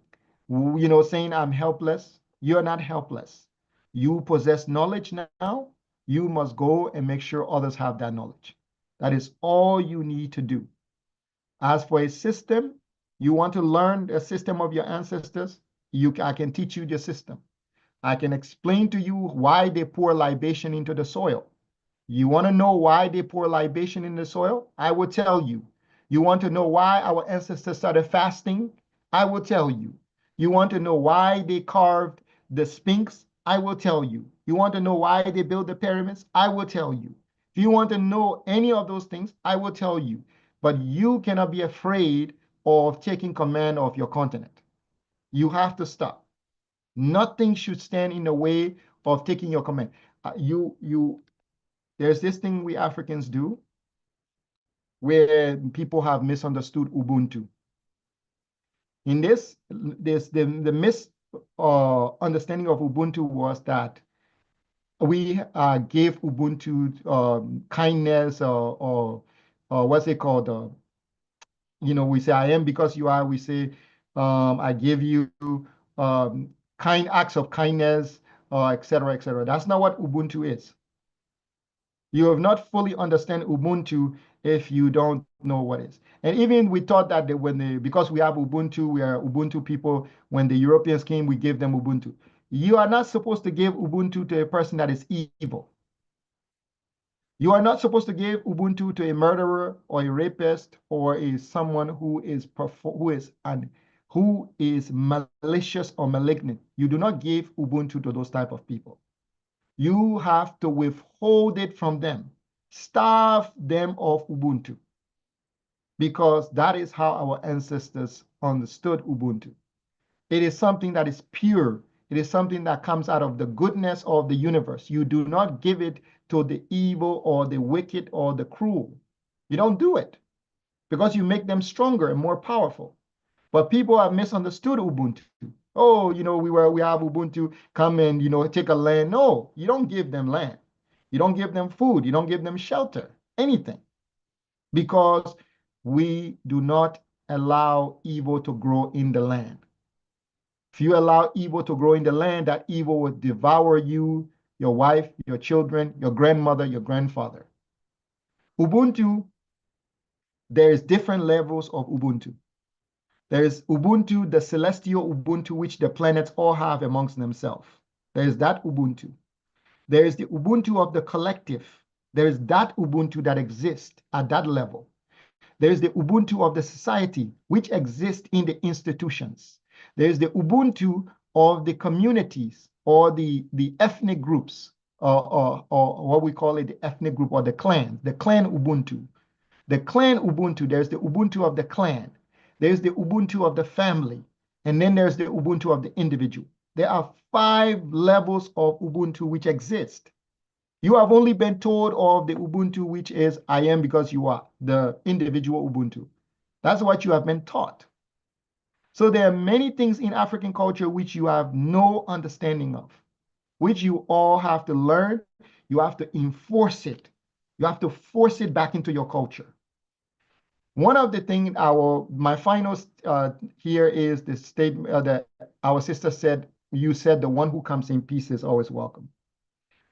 saying, I'm helpless. You're not helpless. You possess knowledge now. You must go and make sure others have that knowledge. That is all you need to do. As for a system, you want to learn the system of your ancestors, I can teach you the system. I can explain to you why they pour libation into the soil. You want to know why they pour libation in the soil? I will tell you. You want to know why our ancestors started fasting? I will tell you. You want to know why they carved the Sphinx? I will tell you. You want to know why they built the pyramids? I will tell you. If you want to know any of those things, I will tell you. But you cannot be afraid of taking command of your continent. You have to stop. Nothing should stand in the way of taking your command. There's this thing we Africans do where people have misunderstood Ubuntu. In this, the understanding of Ubuntu was that we gave Ubuntu kindness or what's it called? We say I am because you are. We say I give you kind acts of kindness, etc., etc. That's not what Ubuntu is. You have not fully understand Ubuntu if you don't know what it is. And even we thought that because we have Ubuntu, we are Ubuntu people. When the Europeans came, we gave them Ubuntu. You are not supposed to give Ubuntu to a person that is evil. You are not supposed to give Ubuntu to a murderer or a rapist or someone who is malicious or malignant. You do not give Ubuntu to those type of people. You have to withhold it from them. Starve them of Ubuntu. Because that is how our ancestors understood Ubuntu. It is something that is pure. It is something that comes out of the goodness of the universe. You do not give it to the evil or the wicked or the cruel. You don't do it because you make them stronger and more powerful. But people have misunderstood Ubuntu. Oh, we have Ubuntu, come and, take a land. No, you don't give them land. You don't give them food. You don't give them shelter, anything. Because we do not allow evil to grow in the land. If you allow evil to grow in the land, that evil will devour you, your wife, your children, your grandmother, your grandfather. Ubuntu, there is different levels of Ubuntu. There is Ubuntu, the celestial Ubuntu, which the planets all have amongst themselves. There is that Ubuntu. There is the Ubuntu of the collective. There is that Ubuntu that exists at that level. There is the Ubuntu of the society, which exists in the institutions. There is the Ubuntu of the communities or the ethnic groups, or what we call it, the ethnic group or the clan Ubuntu. The clan Ubuntu, there's the Ubuntu of the clan. There's the Ubuntu of the family. And then there's the Ubuntu of the individual. There are 5 levels of Ubuntu which exist. You have only been told of the Ubuntu which is I am because you are, the individual Ubuntu. That's what you have been taught. So there are many things in African culture which you have no understanding of, which you all have to learn. You have to enforce it. You have to force it back into your culture. One of the things my final here is the statement that our sister said, you said the one who comes in peace is always welcome.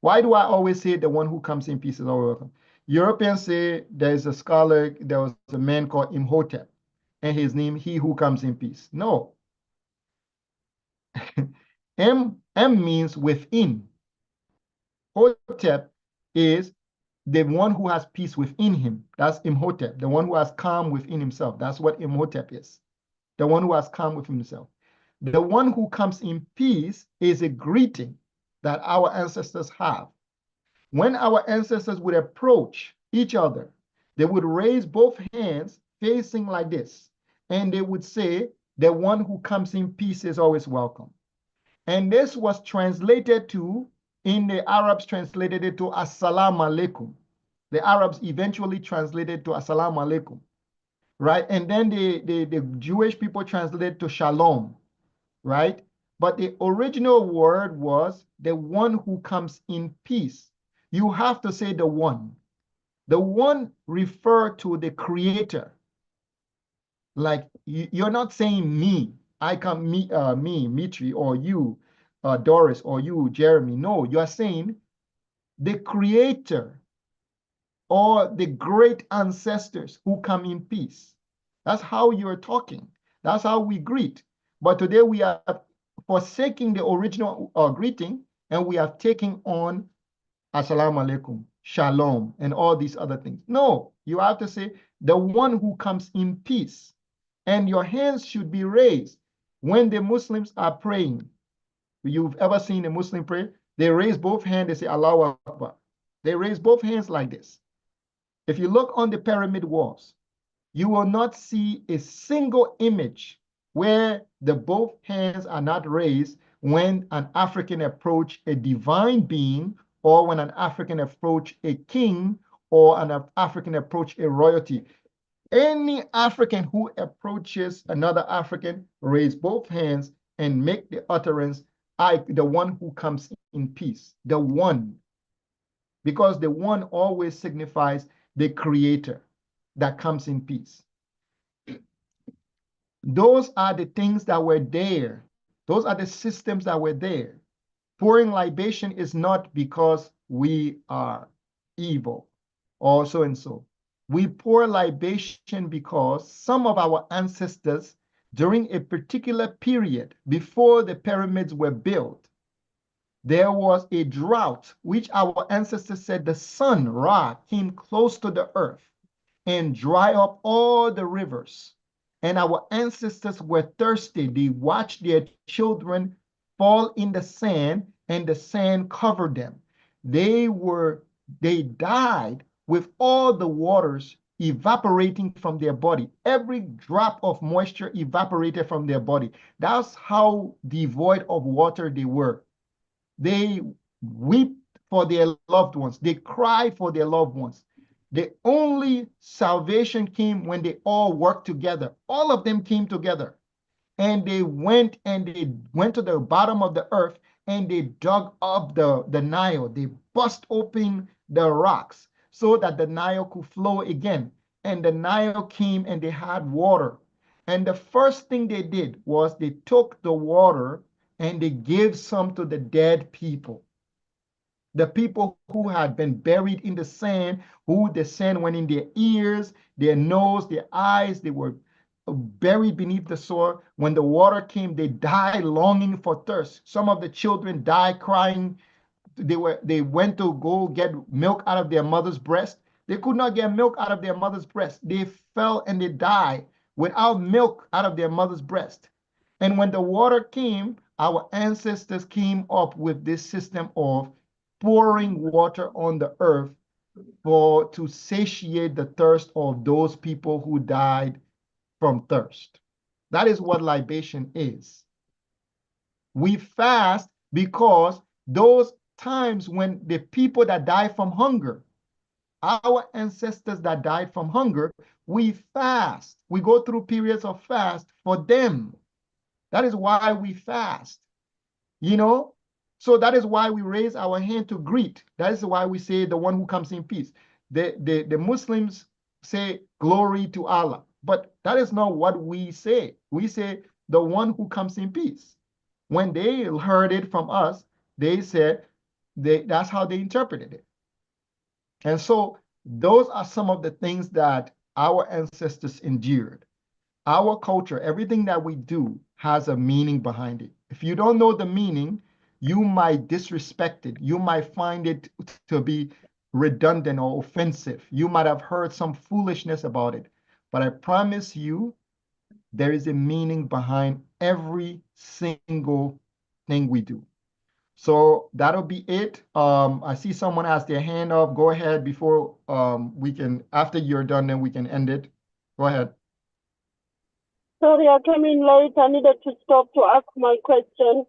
Why do I always say the one who comes in peace is always welcome? Europeans say there was a man called Imhotep, and his name, he who comes in peace. No. M means within. Hotep is the one who has peace within him. That's Imhotep, the one who has calm within himself. That's what Imhotep is, the one who has calm within himself. The one who comes in peace is a greeting that our ancestors have. When our ancestors would approach each other, they would raise both hands facing like this, and they would say, the one who comes in peace is always welcome. And this was translated to, in the Arabs translated it to Assalamu alaikum. The Arabs eventually translated to Assalamu alaikum, right? And then the Jewish people translated to Shalom, right? But the original word was the one who comes in peace. You have to say the one. The one refer to the creator. Like you're not saying me, I come, me, Mitri, or you, Doris, or you, Jeremy. No, you are saying the creator or the great ancestors who come in peace. That's how you're talking. That's how we greet. But today we are forsaking the original greeting, and we are taking on Assalamu alaikum, Shalom, and all these other things. No, you have to say the one who comes in peace. And your hands should be raised when the Muslims are praying. You've ever seen a Muslim pray? They raise both hands, they say Allahu Akbar. They raise both hands like this. If you look on the pyramid walls, you will not see a single image where the both hands are not raised when an African approach a divine being, or when an African approach a king, or an African approach a royalty. Any African who approaches another African, raise both hands and make the utterance, I, the one who comes in peace, the one. Because the one always signifies the creator that comes in peace. Those are the things that were there. Those are the systems that were there. Pouring libation is not because we are evil or so and so. We pour libation because some of our ancestors, during a particular period before the pyramids were built, there was a drought, which our ancestors said the sun, Ra, came close to the earth and dry up all the rivers. And our ancestors were thirsty. They watched their children fall in the sand, and the sand covered them. They died with all the waters evaporating from their body. Every drop of moisture evaporated from their body. That's how devoid of water they were. They weep for their loved ones. They cry for their loved ones. The only salvation came when they all worked together. All of them came together. And they went to the bottom of the earth, and they dug up the Nile. They bust open the rocks so that the Nile could flow again. And the Nile came and they had water. And the first thing they did was they took the water and they gave some to the dead people. The people who had been buried in the sand, who the sand went in their ears, their nose, their eyes, they were buried beneath the soil. When the water came, they died longing for thirst. Some of the children died crying. They went to go get milk out of their mother's breast. They could not get milk out of their mother's breast. They fell and they died without milk out of their mother's breast. And when the water came, our ancestors came up with this system of pouring water on the earth to satiate the thirst of those people who died from thirst. That is what libation is. We fast because those times when the people that died from hunger, our ancestors that died from hunger, we fast. We go through periods of fast for them. That is why we fast, you know? So that is why we raise our hand to greet. That is why we say the one who comes in peace. The Muslims say glory to Allah, but that is not what we say. We say the one who comes in peace. When they heard it from us, they said that's how they interpreted it. And so those are some of the things that our ancestors endured. Our culture, everything that we do has a meaning behind it. If you don't know the meaning, you might disrespect it. You might find it to be redundant or offensive. You might have heard some foolishness about it. But I promise you, there is a meaning behind every single thing we do. So that'll be it. I see someone has their hand up. Go ahead before we can, after you're done, then we can end it. Go ahead. Sorry, I came in late. I needed to stop to ask my question.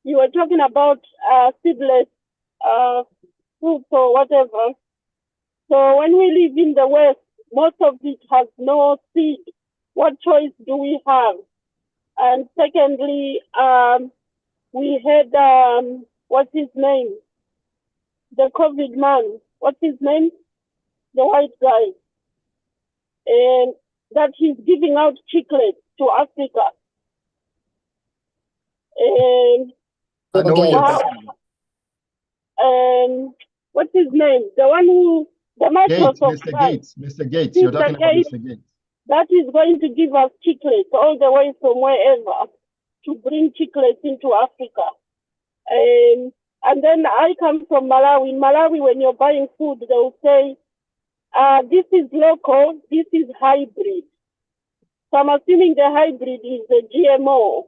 You were talking about seedless fruits or whatever. So when we live in the West, most of it has no seed. What choice do we have? And secondly, we had, what's his name? The COVID man. What's his name? The white guy. And that he's giving out chiclets to Africa. And I know wow. And what's his name? The one who, the Microsoft guy. Mr. Gates, you're talking about Mr. Gates. That is going to give us chiclets all the way from wherever to bring chiclets into Africa. And then I come from Malawi. In Malawi, when you're buying food, they'll say, this is local, this is hybrid. So I'm assuming the hybrid is the GMO.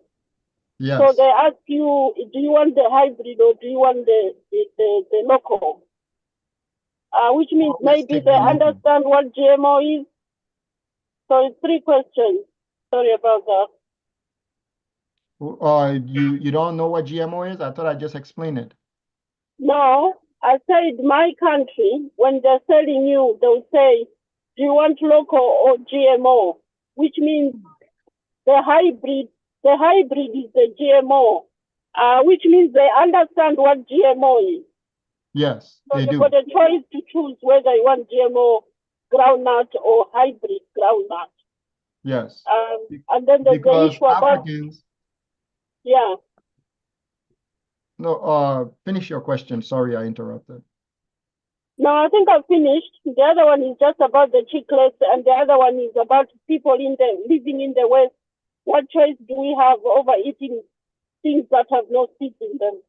Yes. So they ask you, do you want the hybrid or do you want the local? Which means maybe they understand what GMO is. So it's 3 questions. Sorry about that. You don't know what GMO is? I thought I just explained it. No, I said my country, when they're selling you, they'll say, do you want local or GMO? Which means the hybrid is the GMO, which means they understand what GMO is. Yes, So they you've do. got a choice to choose whether you want GMO groundnut or hybrid groundnut. Yes. And then there's the Because issue about, Africans, yeah. no, finish your question. Sorry, I interrupted. No, I think I've finished. The other one is just about the chiclets, and the other one is about people living in the West. What choice do we have over eating things that have no seeds in them?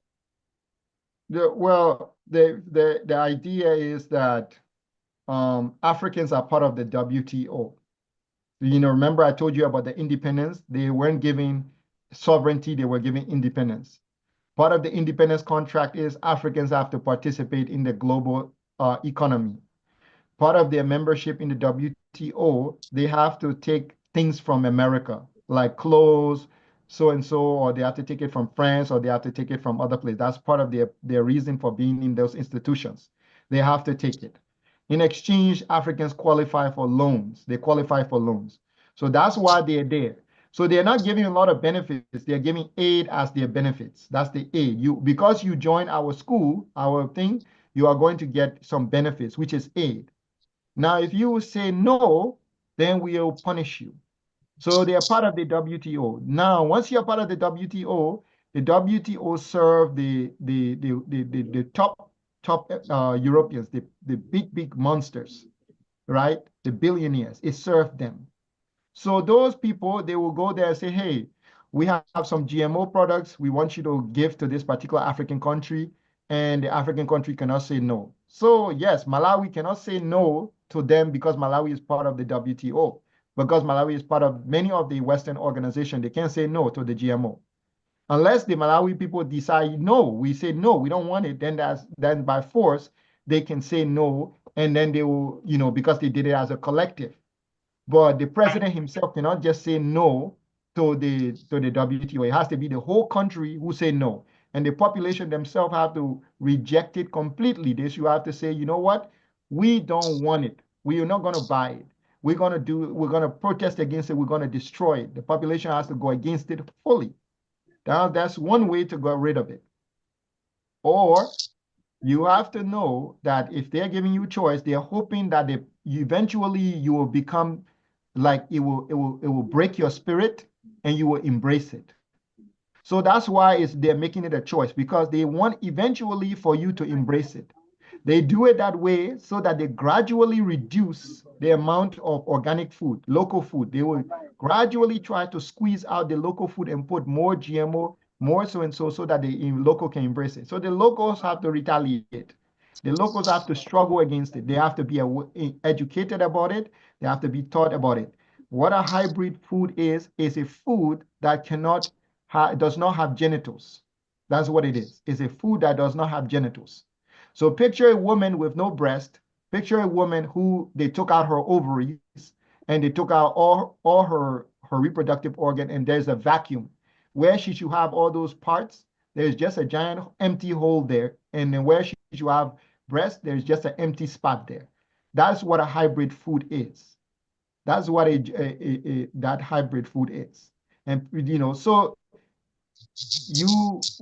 The idea is that Africans are part of the WTO. Remember I told you about the independence? They weren't giving sovereignty, they were giving independence. Part of the independence contract is Africans have to participate in the global economy. Part of their membership in the WTO, they have to take things from America, like clothes, so-and-so, or they have to take it from France, or they have to take it from other places. That's part of their reason for being in those institutions. They have to take it. In exchange, Africans qualify for loans. They qualify for loans. So that's why they're there. So they're not giving a lot of benefits. They're giving aid as their benefits. That's the aid. Because you join our school, our thing, you are going to get some benefits, which is aid. Now, if you say no, then we will punish you. So they are part of the WTO. Now, once you're part of the WTO serve the top Europeans, the big monsters, right? The billionaires. It served them. So those people, they will go there and say, hey, we have some GMO products. We want you to give to this particular African country, and the African country cannot say no. So yes, Malawi cannot say no to them because Malawi is part of the WTO. Because Malawi is part of many of the Western organizations, they can't say no to the GMO. Unless the Malawi people decide, no, we say no, we don't want it, then by force, they can say no, and then they will, because they did it as a collective. But the president himself cannot just say no to the WTO. It has to be the whole country who say no. And the population themselves have to reject it completely. They should have to say, you know what? We don't want it. We are not going to buy it. We're going to protest against it. We're going to destroy it. The population has to go against it fully. Now, that's one way to get rid of it. Or you have to know that if they're giving you choice, they're hoping that eventually you will become like it will break your spirit and you will embrace it. So that's why they're making it a choice, because they want eventually for you to embrace it. They do it that way so that they gradually reduce the amount of organic food, local food. They will gradually try to squeeze out the local food and put more GMO, more so-and-so, so that the local can embrace it. So the locals have to retaliate. The locals have to struggle against it. They have to be educated about it. They have to be taught about it. What a hybrid food is a food that does not have genitals. That's what it is. It's a food that does not have genitals. So picture a woman with no breast. Picture a woman who they took out her ovaries and they took out all her reproductive organ, and there's a vacuum. Where she should have all those parts, there's just a giant empty hole there. And then where she should have breast, there's just an empty spot there. That's what a hybrid food is. That's what that hybrid food is. And so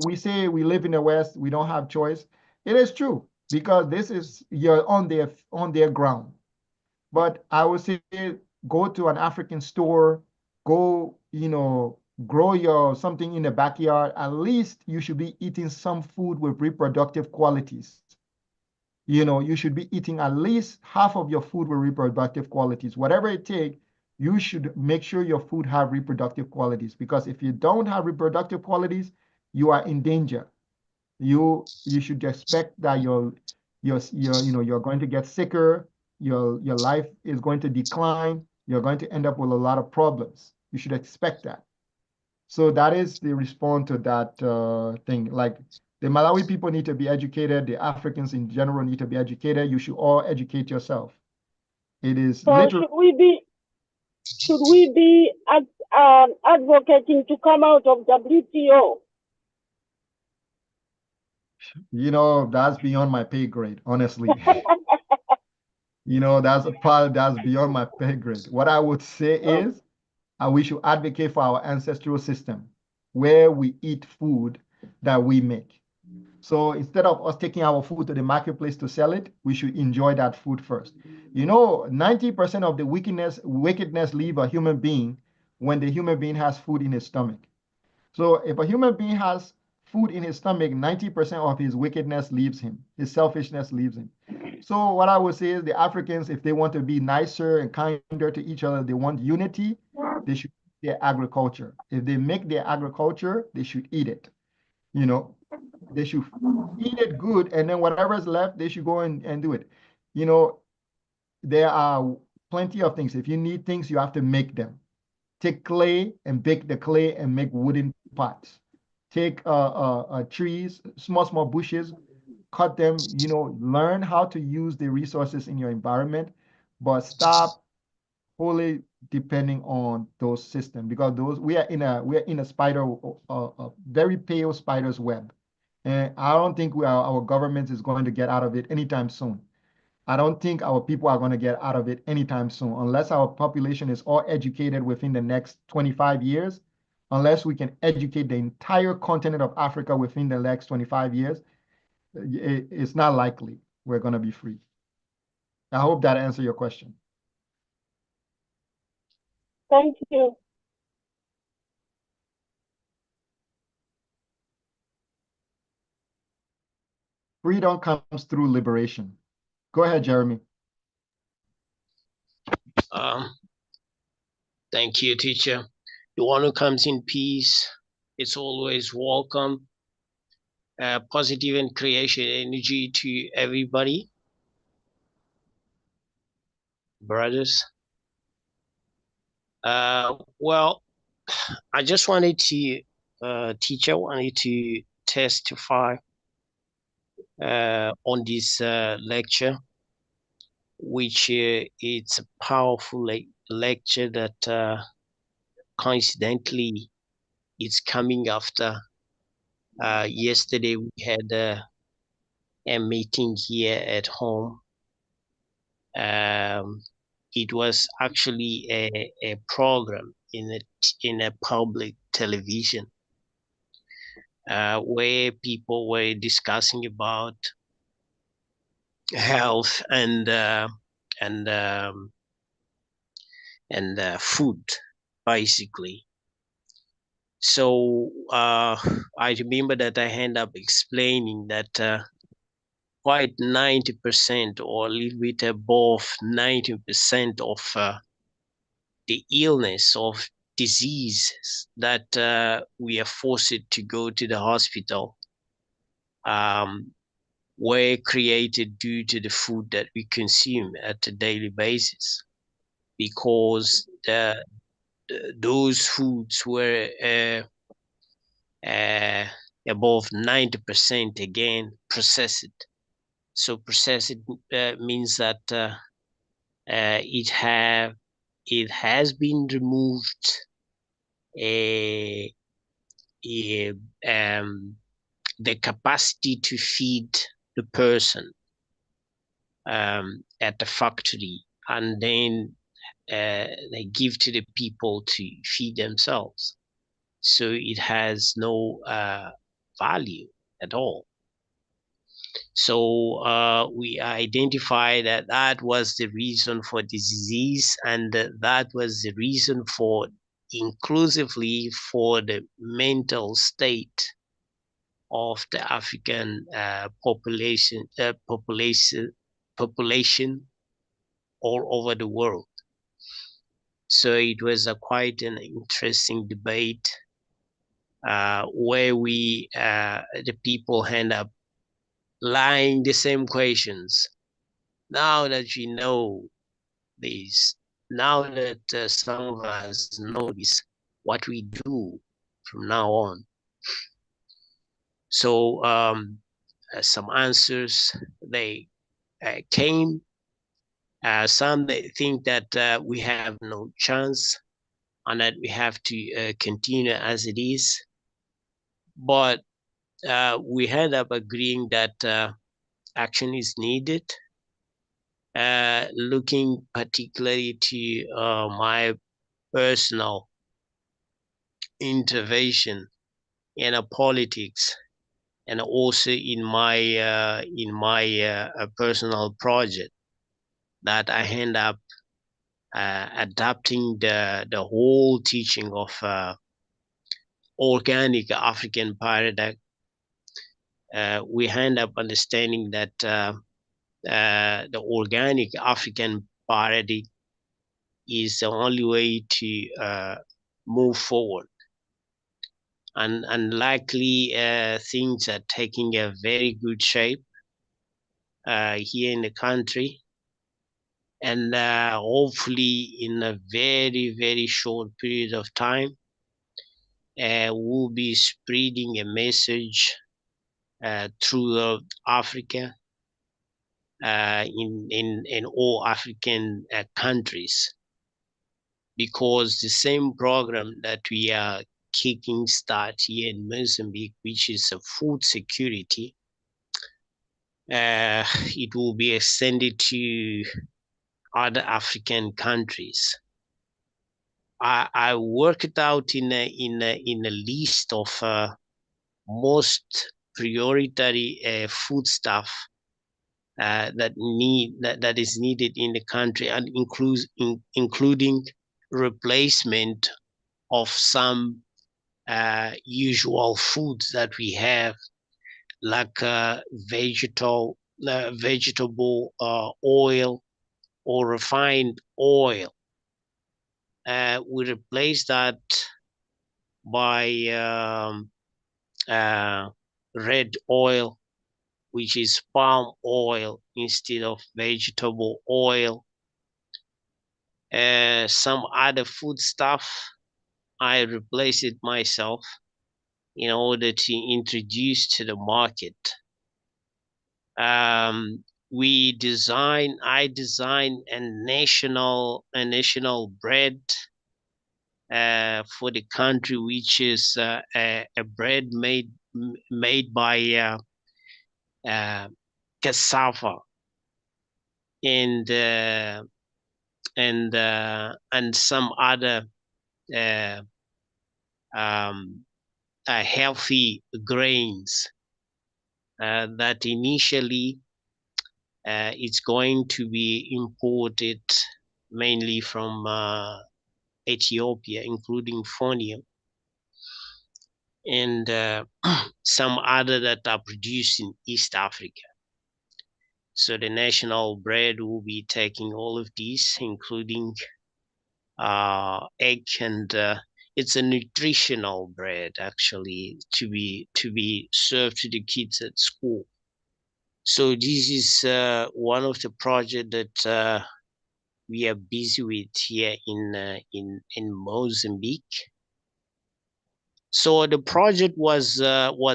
we say we live in the West, we don't have choice. It is true, because you're on their ground. But I would say go to an African store, go, grow something in the backyard. At least you should be eating some food with reproductive qualities. You should be eating at least half of your food with reproductive qualities. Whatever it takes, you should make sure your food have reproductive qualities, because if you don't have reproductive qualities, you are in danger. You should expect that you're going to get sicker, your life is going to decline, you're going to end up with a lot of problems. You should expect that. So that is the response to that thing. Like, the Malawi people need to be educated. The Africans in general need to be educated. You should all educate yourself. It is So literally. should we be advocating to come out of WTO? You know, that's beyond my pay grade, honestly. You know, that's a part that's beyond my pay grade. What I would say is we should advocate for our ancestral system where we eat food that we make. So instead of us taking our food to the marketplace to sell it, we should enjoy that food first. You know, 90% of the wickedness leave a human being when the human being has food in his stomach. So if a human being has food in his stomach, 90% of his wickedness leaves him. His selfishness leaves him. So what I would say is the Africans, if they want to be nicer and kinder to each other, they want unity, they should eat their agriculture. If they make their agriculture, they should eat it. You know, they should eat it good, and then whatever's left, they should go and do it. You know, there are plenty of things. If you need things, you have to make them. Take clay and bake the clay and make wooden pots. Take trees, small bushes, cut them, you know, learn how to use the resources in your environment, but stop wholly depending on those systems, because we are in a spider, a very pale spider's web. And I don't think our government is going to get out of it anytime soon. I don't think our people are going to get out of it anytime soon, unless our population is all educated within the next 25 years, unless we can educate the entire continent of Africa within the next 25 years, it's not likely we're going to be free. I hope that answers your question. Thank you. Freedom comes through liberation. Go ahead, Jeremy. Thank you, teacher. The one who comes in peace, it's always welcome. Positive and creation energy to everybody. Brothers. Well, I just wanted to, teacher wanted to testify on this lecture, which it's a powerful lecture that coincidentally it's coming after yesterday we had a meeting here at home. It was actually a program in a public television where people were discussing about health and food, basically. So I remember that I end up explaining that quite 90% or a little bit above 90% of the illness of diseases that we are forced to go to the hospital were created due to the food that we consume at a daily basis, because those foods were above 90% again processed. So processed means that it has been removed the capacity to feed the person at the factory, and then they give to the people to feed themselves. So it has no value at all. So we identify that that was the reason for the disease, and that was the reason for inclusively for the mental state of the African population all over the world. So it was quite an interesting debate where we, the people end up lying the same questions. Now that you know this, now that some of us know this, what we do from now on. So some answers, they came, Some think that we have no chance and that we have to continue as it is. But we end up agreeing that action is needed, looking particularly to my personal intervention in politics, and also in my personal project, that I end up adapting the whole teaching of organic African paradigm. We end up understanding that the organic African paradigm is the only way to move forward. And likely things are taking a very good shape here in the country. And hopefully in a very, very short period of time, we'll be spreading a message throughout Africa, in all African countries, because the same program that we are kicking start here in Mozambique, which is a food security, it will be extended to other African countries. I worked it out in a list of most priority foodstuff that is needed in the country, and including replacement of some usual foods that we have, like vegetable oil or refined oil. We replace that by red oil, which is palm oil instead of vegetable oil. Some other food stuff, I replace it myself in order to introduce to the market. I design a national bread for the country, which is a bread made by cassava and some other healthy grains that initially it's going to be imported mainly from Ethiopia, including phonium, and some other that are produced in East Africa. So the national bread will be taking all of these, including egg, and it's a nutritional bread actually to be served to the kids at school. So this is one of the projects that we are busy with here in Mozambique. So the project was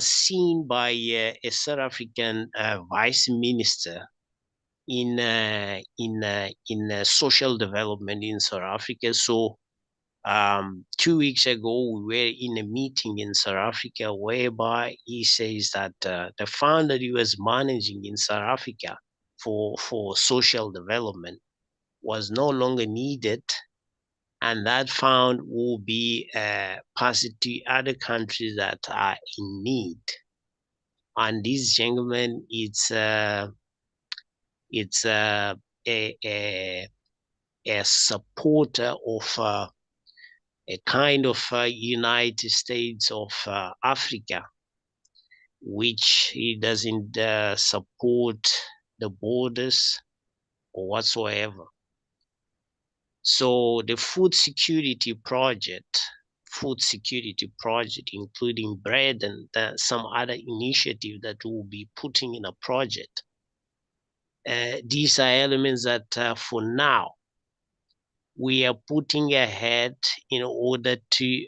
seen by a South African vice minister in social development in South Africa. So 2 weeks ago, we were in a meeting in South Africa whereby he says that the fund that he was managing in South Africa for social development was no longer needed, and that fund will be passed to other countries that are in need. And this gentleman, it's a supporter of a kind of United States of Africa, which he doesn't support the borders or whatsoever. So the food security project, including bread and some other initiative that we'll be putting in a project, these are elements that for now we are putting ahead in order to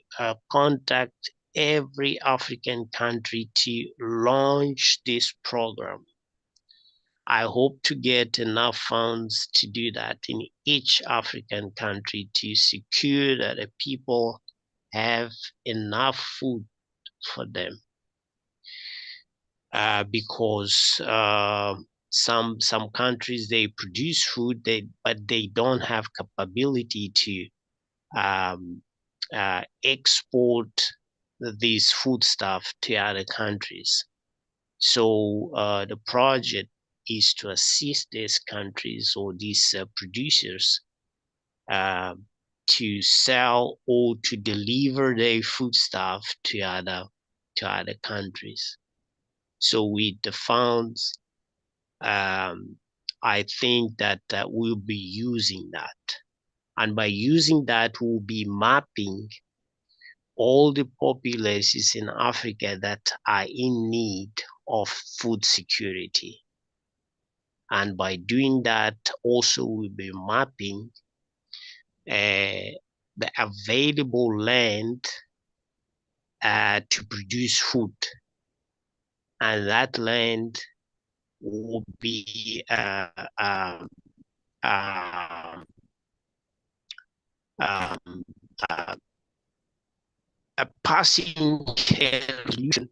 contact every African country to launch this program. I hope to get enough funds to do that in each African country to secure that the people have enough food for them. Because some countries, they produce food, but they don't have capability to export these food stuff to other countries. So the project is to assist these countries or these producers to sell or to deliver their food stuff to other countries. So with the funds, I think that we'll be using that. And by using that, we'll be mapping all the populations in Africa that are in need of food security. And by doing that, also we'll be mapping the available land to produce food. And that land will be a passing solution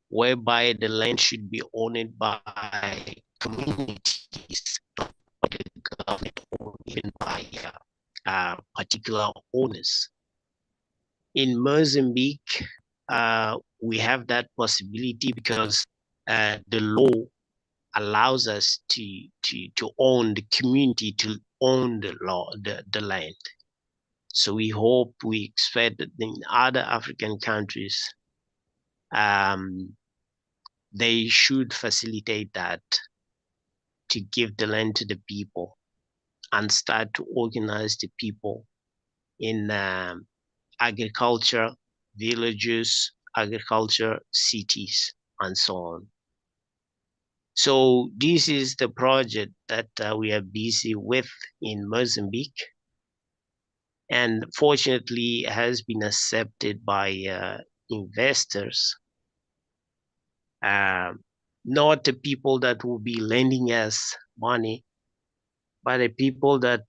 whereby the land should be owned by communities, not by the government or even by particular owners. In Mozambique, we have that possibility because the law allows us to own the community, to own the land. So we expect that in other African countries, they should facilitate that, to give the land to the people and start to organize the people in agriculture villages, agriculture cities, and so on. So this is the project that we are busy with in Mozambique, and fortunately has been accepted by investors, not the people that will be lending us money, but the people that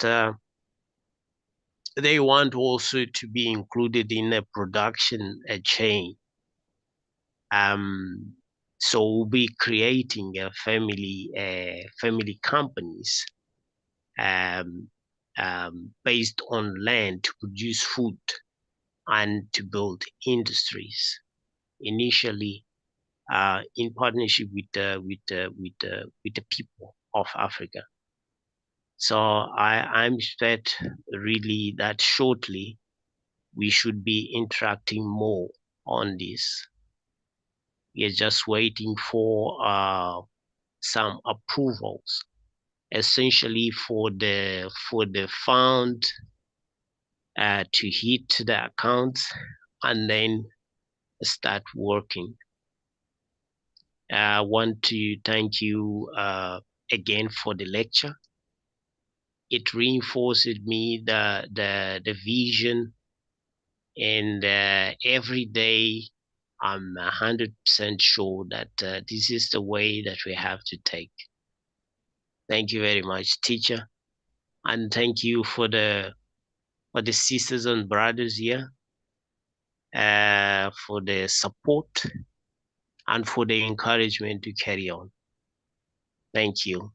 they want also to be included in a production chain. So we'll be creating a family companies based on land to produce food and to build industries. Initially, in partnership with the people of Africa. So I'm expect really that shortly we should be interacting more on this. We are just waiting for some approvals, essentially for the fund to hit the accounts and then start working. I want to thank you again for the lecture. It reinforced me the vision, and every day I'm 100% sure that this is the way that we have to take. Thank you very much, teacher, and thank you for the sisters and brothers here, for the support and for the encouragement to carry on. Thank you.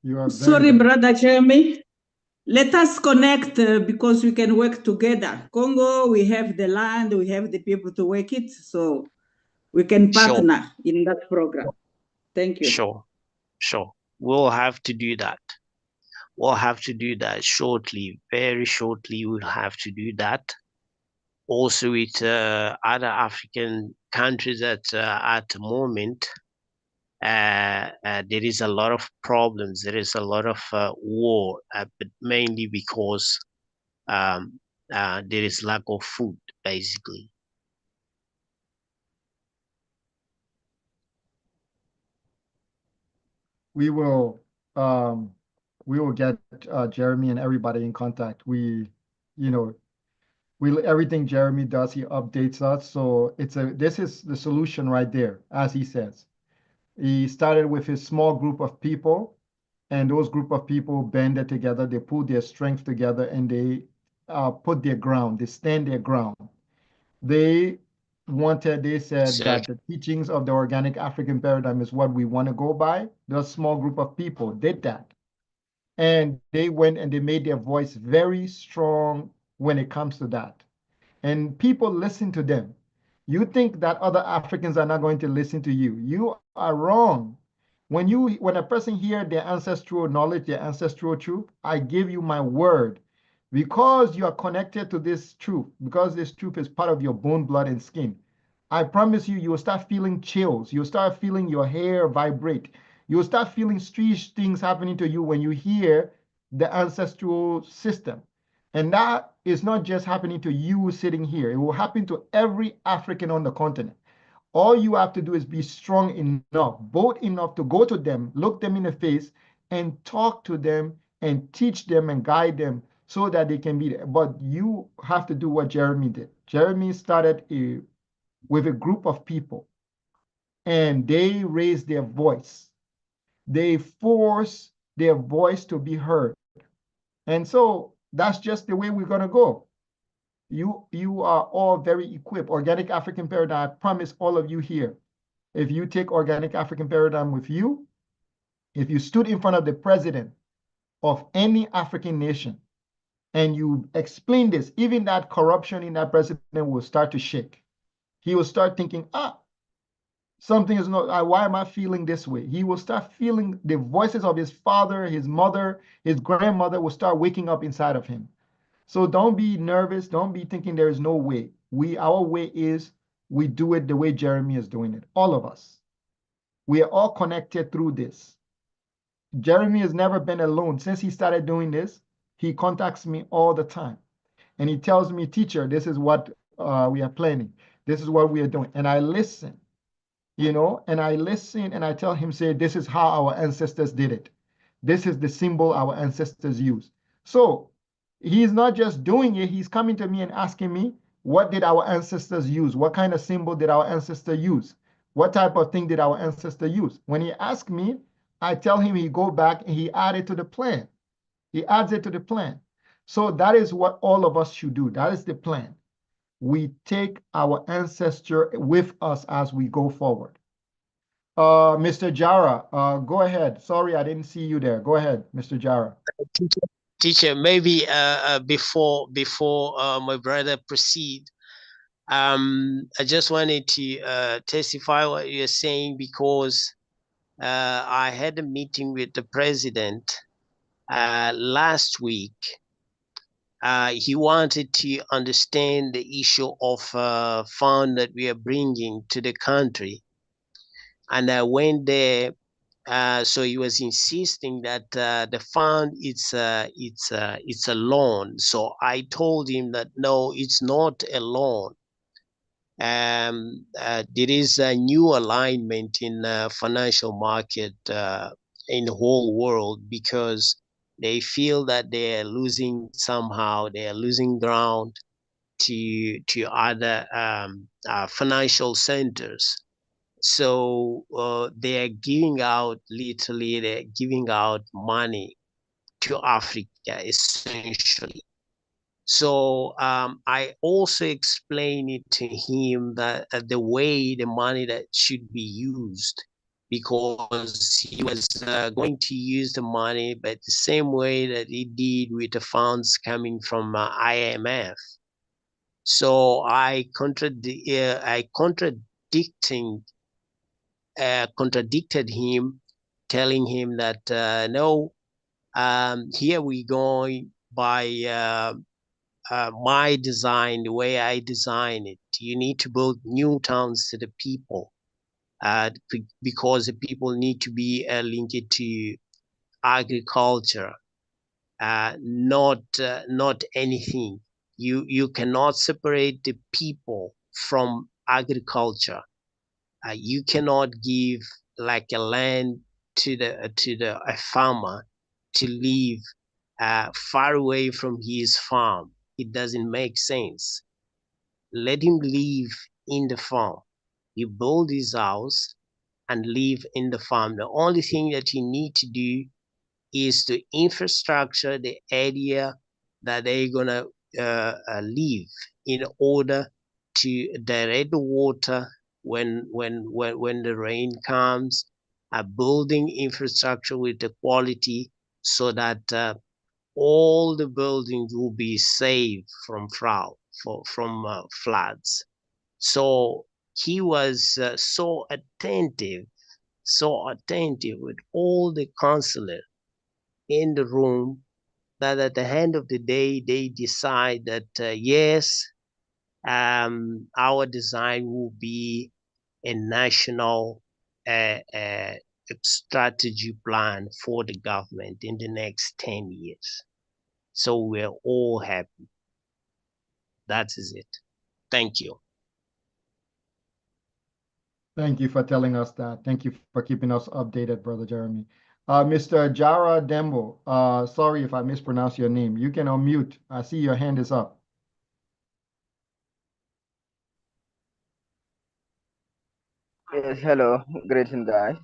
You are Sorry, Brother Jeremy. Let us connect because we can work together. Congo, we have the land, we have the people to work it, so we can partner in that program. Thank you. Sure. We'll have to do that. We'll have to do that shortly, very shortly. We'll have to do that. Also with other African countries that at the moment, there is a lot of problems. There is a lot of war, but mainly because there is lack of food, basically. We will get Jeremy and everybody in contact. Everything Jeremy does, he updates us. So this is the solution right there, as he says. He started with his small group of people, and those group of people banded together, they pulled their strength together, and they put their ground, they stand their ground. They said So, that the teachings of the organic African paradigm is what we want to go by. The small group of people did that. And they went and they made their voice very strong when it comes to that. And people listen to them. You think that other Africans are not going to listen to you. You are wrong. When a person hears their ancestral knowledge, their ancestral truth, I give you my word. Because you are connected to this truth, because this truth is part of your bone, blood, and skin, I promise you, you will start feeling chills. You'll start feeling your hair vibrate. You'll start feeling strange things happening to you when you hear the ancestral system. And that is not just happening to you sitting here. It will happen to every African on the continent. All you have to do is be strong enough, bold enough to go to them, look them in the face, and talk to them and teach them and guide them so that they can be there. But you have to do what Jeremy did. Jeremy started with a group of people, and they raised their voice. They forced their voice to be heard. And so that's just the way we're going to go. You are all very equipped. Organic African Paradigm, I promise all of you here, if you take Organic African Paradigm with you, if you stood in front of the president of any African nation and you explain this, even that corruption in that president will start to shake. He will start thinking, something is not, why am I feeling this way? He will start feeling the voices of his father, his mother, his grandmother will start waking up inside of him. So don't be nervous. Don't be thinking there is no way. Our way is we do it the way Jeremy is doing it. All of us. We are all connected through this. Jeremy has never been alone. Since he started doing this, he contacts me all the time. And he tells me, teacher, this is what we are planning. This is what we are doing. And I listen, and I listen and I tell him, say, this is how our ancestors did it. This is the symbol our ancestors used. So he's not just doing it, he's coming to me and asking me, what did our ancestors use? What kind of symbol did our ancestor use? What type of thing did our ancestor use? When he asks me, I tell him he go back and he add it to the plan. He adds it to the plan. So that is what all of us should do. That is the plan. We take our ancestor with us as we go forward. Mr. Jara, go ahead. Sorry, I didn't see you there. Go ahead, Mr. Jara. Teacher, maybe before my brother proceed, I just wanted to testify what you're saying, because I had a meeting with the president last week. He wanted to understand the issue of fund that we are bringing to the country, and I went there. So he was insisting that the fund it's a loan. So I told him that no, it's not a loan. There is a new alignment in financial market in the whole world, because they feel that they are losing ground to other financial centers. So they're giving out money to Africa, essentially. So I also explained it to him that the way the money that should be used, because he was going to use the money, but the same way that he did with the funds coming from IMF. So I contradicted him, telling him that no, here we go by my design, the way I design it. You need to build new towns to the people, because the people need to be linked to agriculture, not anything. You cannot separate the people from agriculture. You cannot give like a land to a farmer to live far away from his farm. It doesn't make sense. Let him live in the farm. He build his house, and live in the farm. The only thing that you need to do is to infrastructure the area that they're gonna live in order to direct the water when the rain comes, building infrastructure with the quality so that all the buildings will be saved from floods. So he was so attentive with all the counselors in the room that at the end of the day, they decide that yes, our design will be a national strategy plan for the government in the next 10 years. So we're all happy. That is it. Thank you. Thank you for telling us that. Thank you for keeping us updated, Brother Jeremy. Mr. Jara Dembo, sorry if I mispronounced your name. You can unmute. I see your hand is up. Yes, hello. Greeting, guys.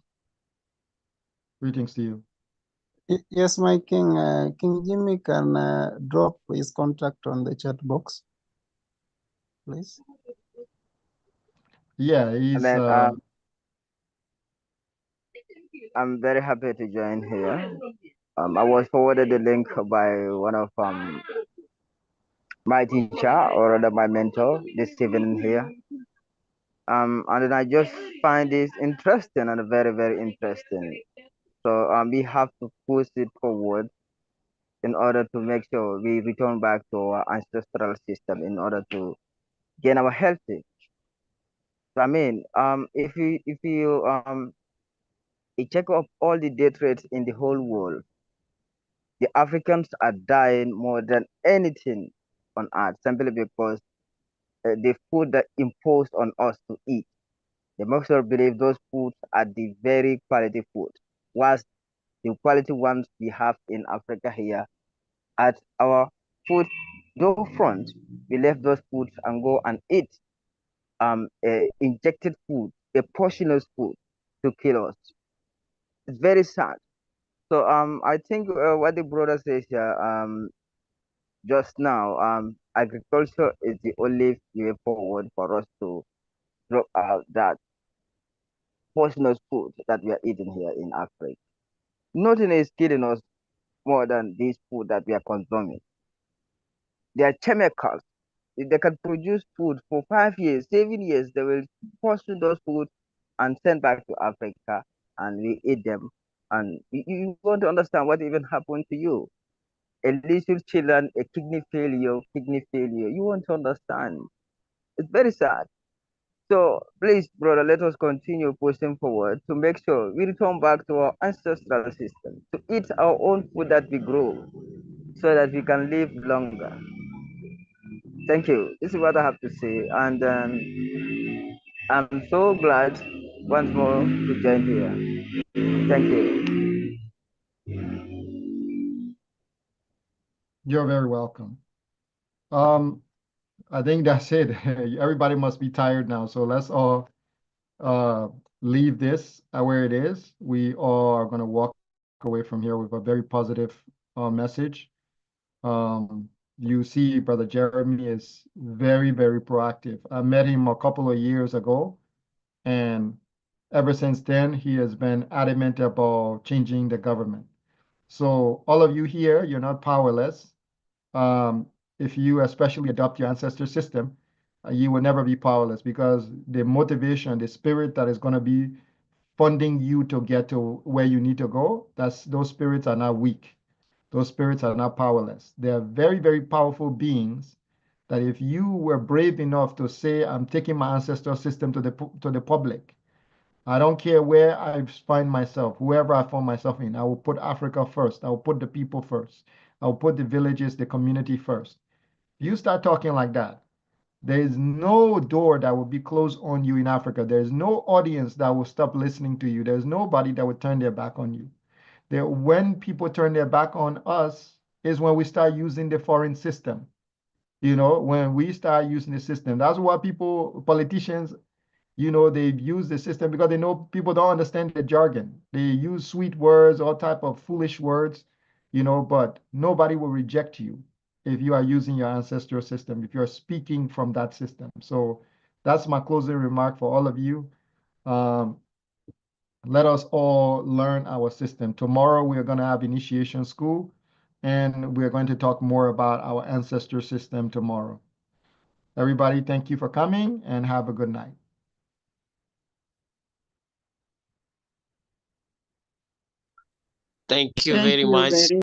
Greetings to you. Yes, my king. King Jimmy can drop his contact on the chat box, please. Yeah, he's. And then I'm very happy to join here. I was forwarded the link by one of my teacher, or rather my mentor, this evening here. And then I just find this interesting and very, very interesting. So we have to push it forward in order to make sure we return back to our ancestral system in order to gain our healthy. So I mean, if you check up all the death rates in the whole world, the Africans are dying more than anything on earth simply because the food that imposed on us to eat. They most of believe those foods are the very quality food, whilst the quality ones we have in Africa here at our food door front, we left those foods and go and eat injected food, a portionless food to kill us. It's very sad. So I think what the brother says here just now, agriculture is the only way forward for us to drop out that portionless food that we are eating here in Africa. Nothing is killing us more than this food that we are consuming. They are chemicals. If they can produce food for 5 years, 7 years, they will pursue those food and send back to Africa, and we eat them. And you want to understand what even happened to you. A little children, a kidney failure. You want to understand. It's very sad. So please, brother, let us continue pushing forward to make sure we return back to our ancestral system, to eat our own food that we grow, so that we can live longer. Thank you. This is what I have to say. And I'm so glad once more to join here. Thank you. You're very welcome. I think that's it. Everybody must be tired now. So let's all leave this where it is. We all are going to walk away from here with a very positive message. You see, Brother Jeremy is very, very proactive. I met him a couple of years ago, and ever since then, he has been adamant about changing the government. So all of you here, you're not powerless. If you especially adopt your ancestor system, you will never be powerless, because the motivation, the spirit that is going to be funding you to get to where you need to go, those spirits are not weak. Those spirits are not powerless. They are very, very powerful beings that if you were brave enough to say, I'm taking my ancestral system to the public, I don't care where I find myself, whoever I find myself in, I will put Africa first. I will put the people first. I will put the villages, the community first. If you start talking like that, there is no door that will be closed on you in Africa. There is no audience that will stop listening to you. There's nobody that will turn their back on you. When people turn their back on us is when we start using the foreign system. When we start using the system, that's why politicians they use the system because they know people don't understand the jargon. They use sweet words, all type of foolish words, but nobody will reject you if you are using your ancestral system, if you're speaking from that system. So that's my closing remark for all of you. Let us all learn our system. Tomorrow, we are going to have initiation school, and we're going to talk more about our ancestor system tomorrow. Everybody, thank you for coming, and have a good night. Thank you Thank very you much. very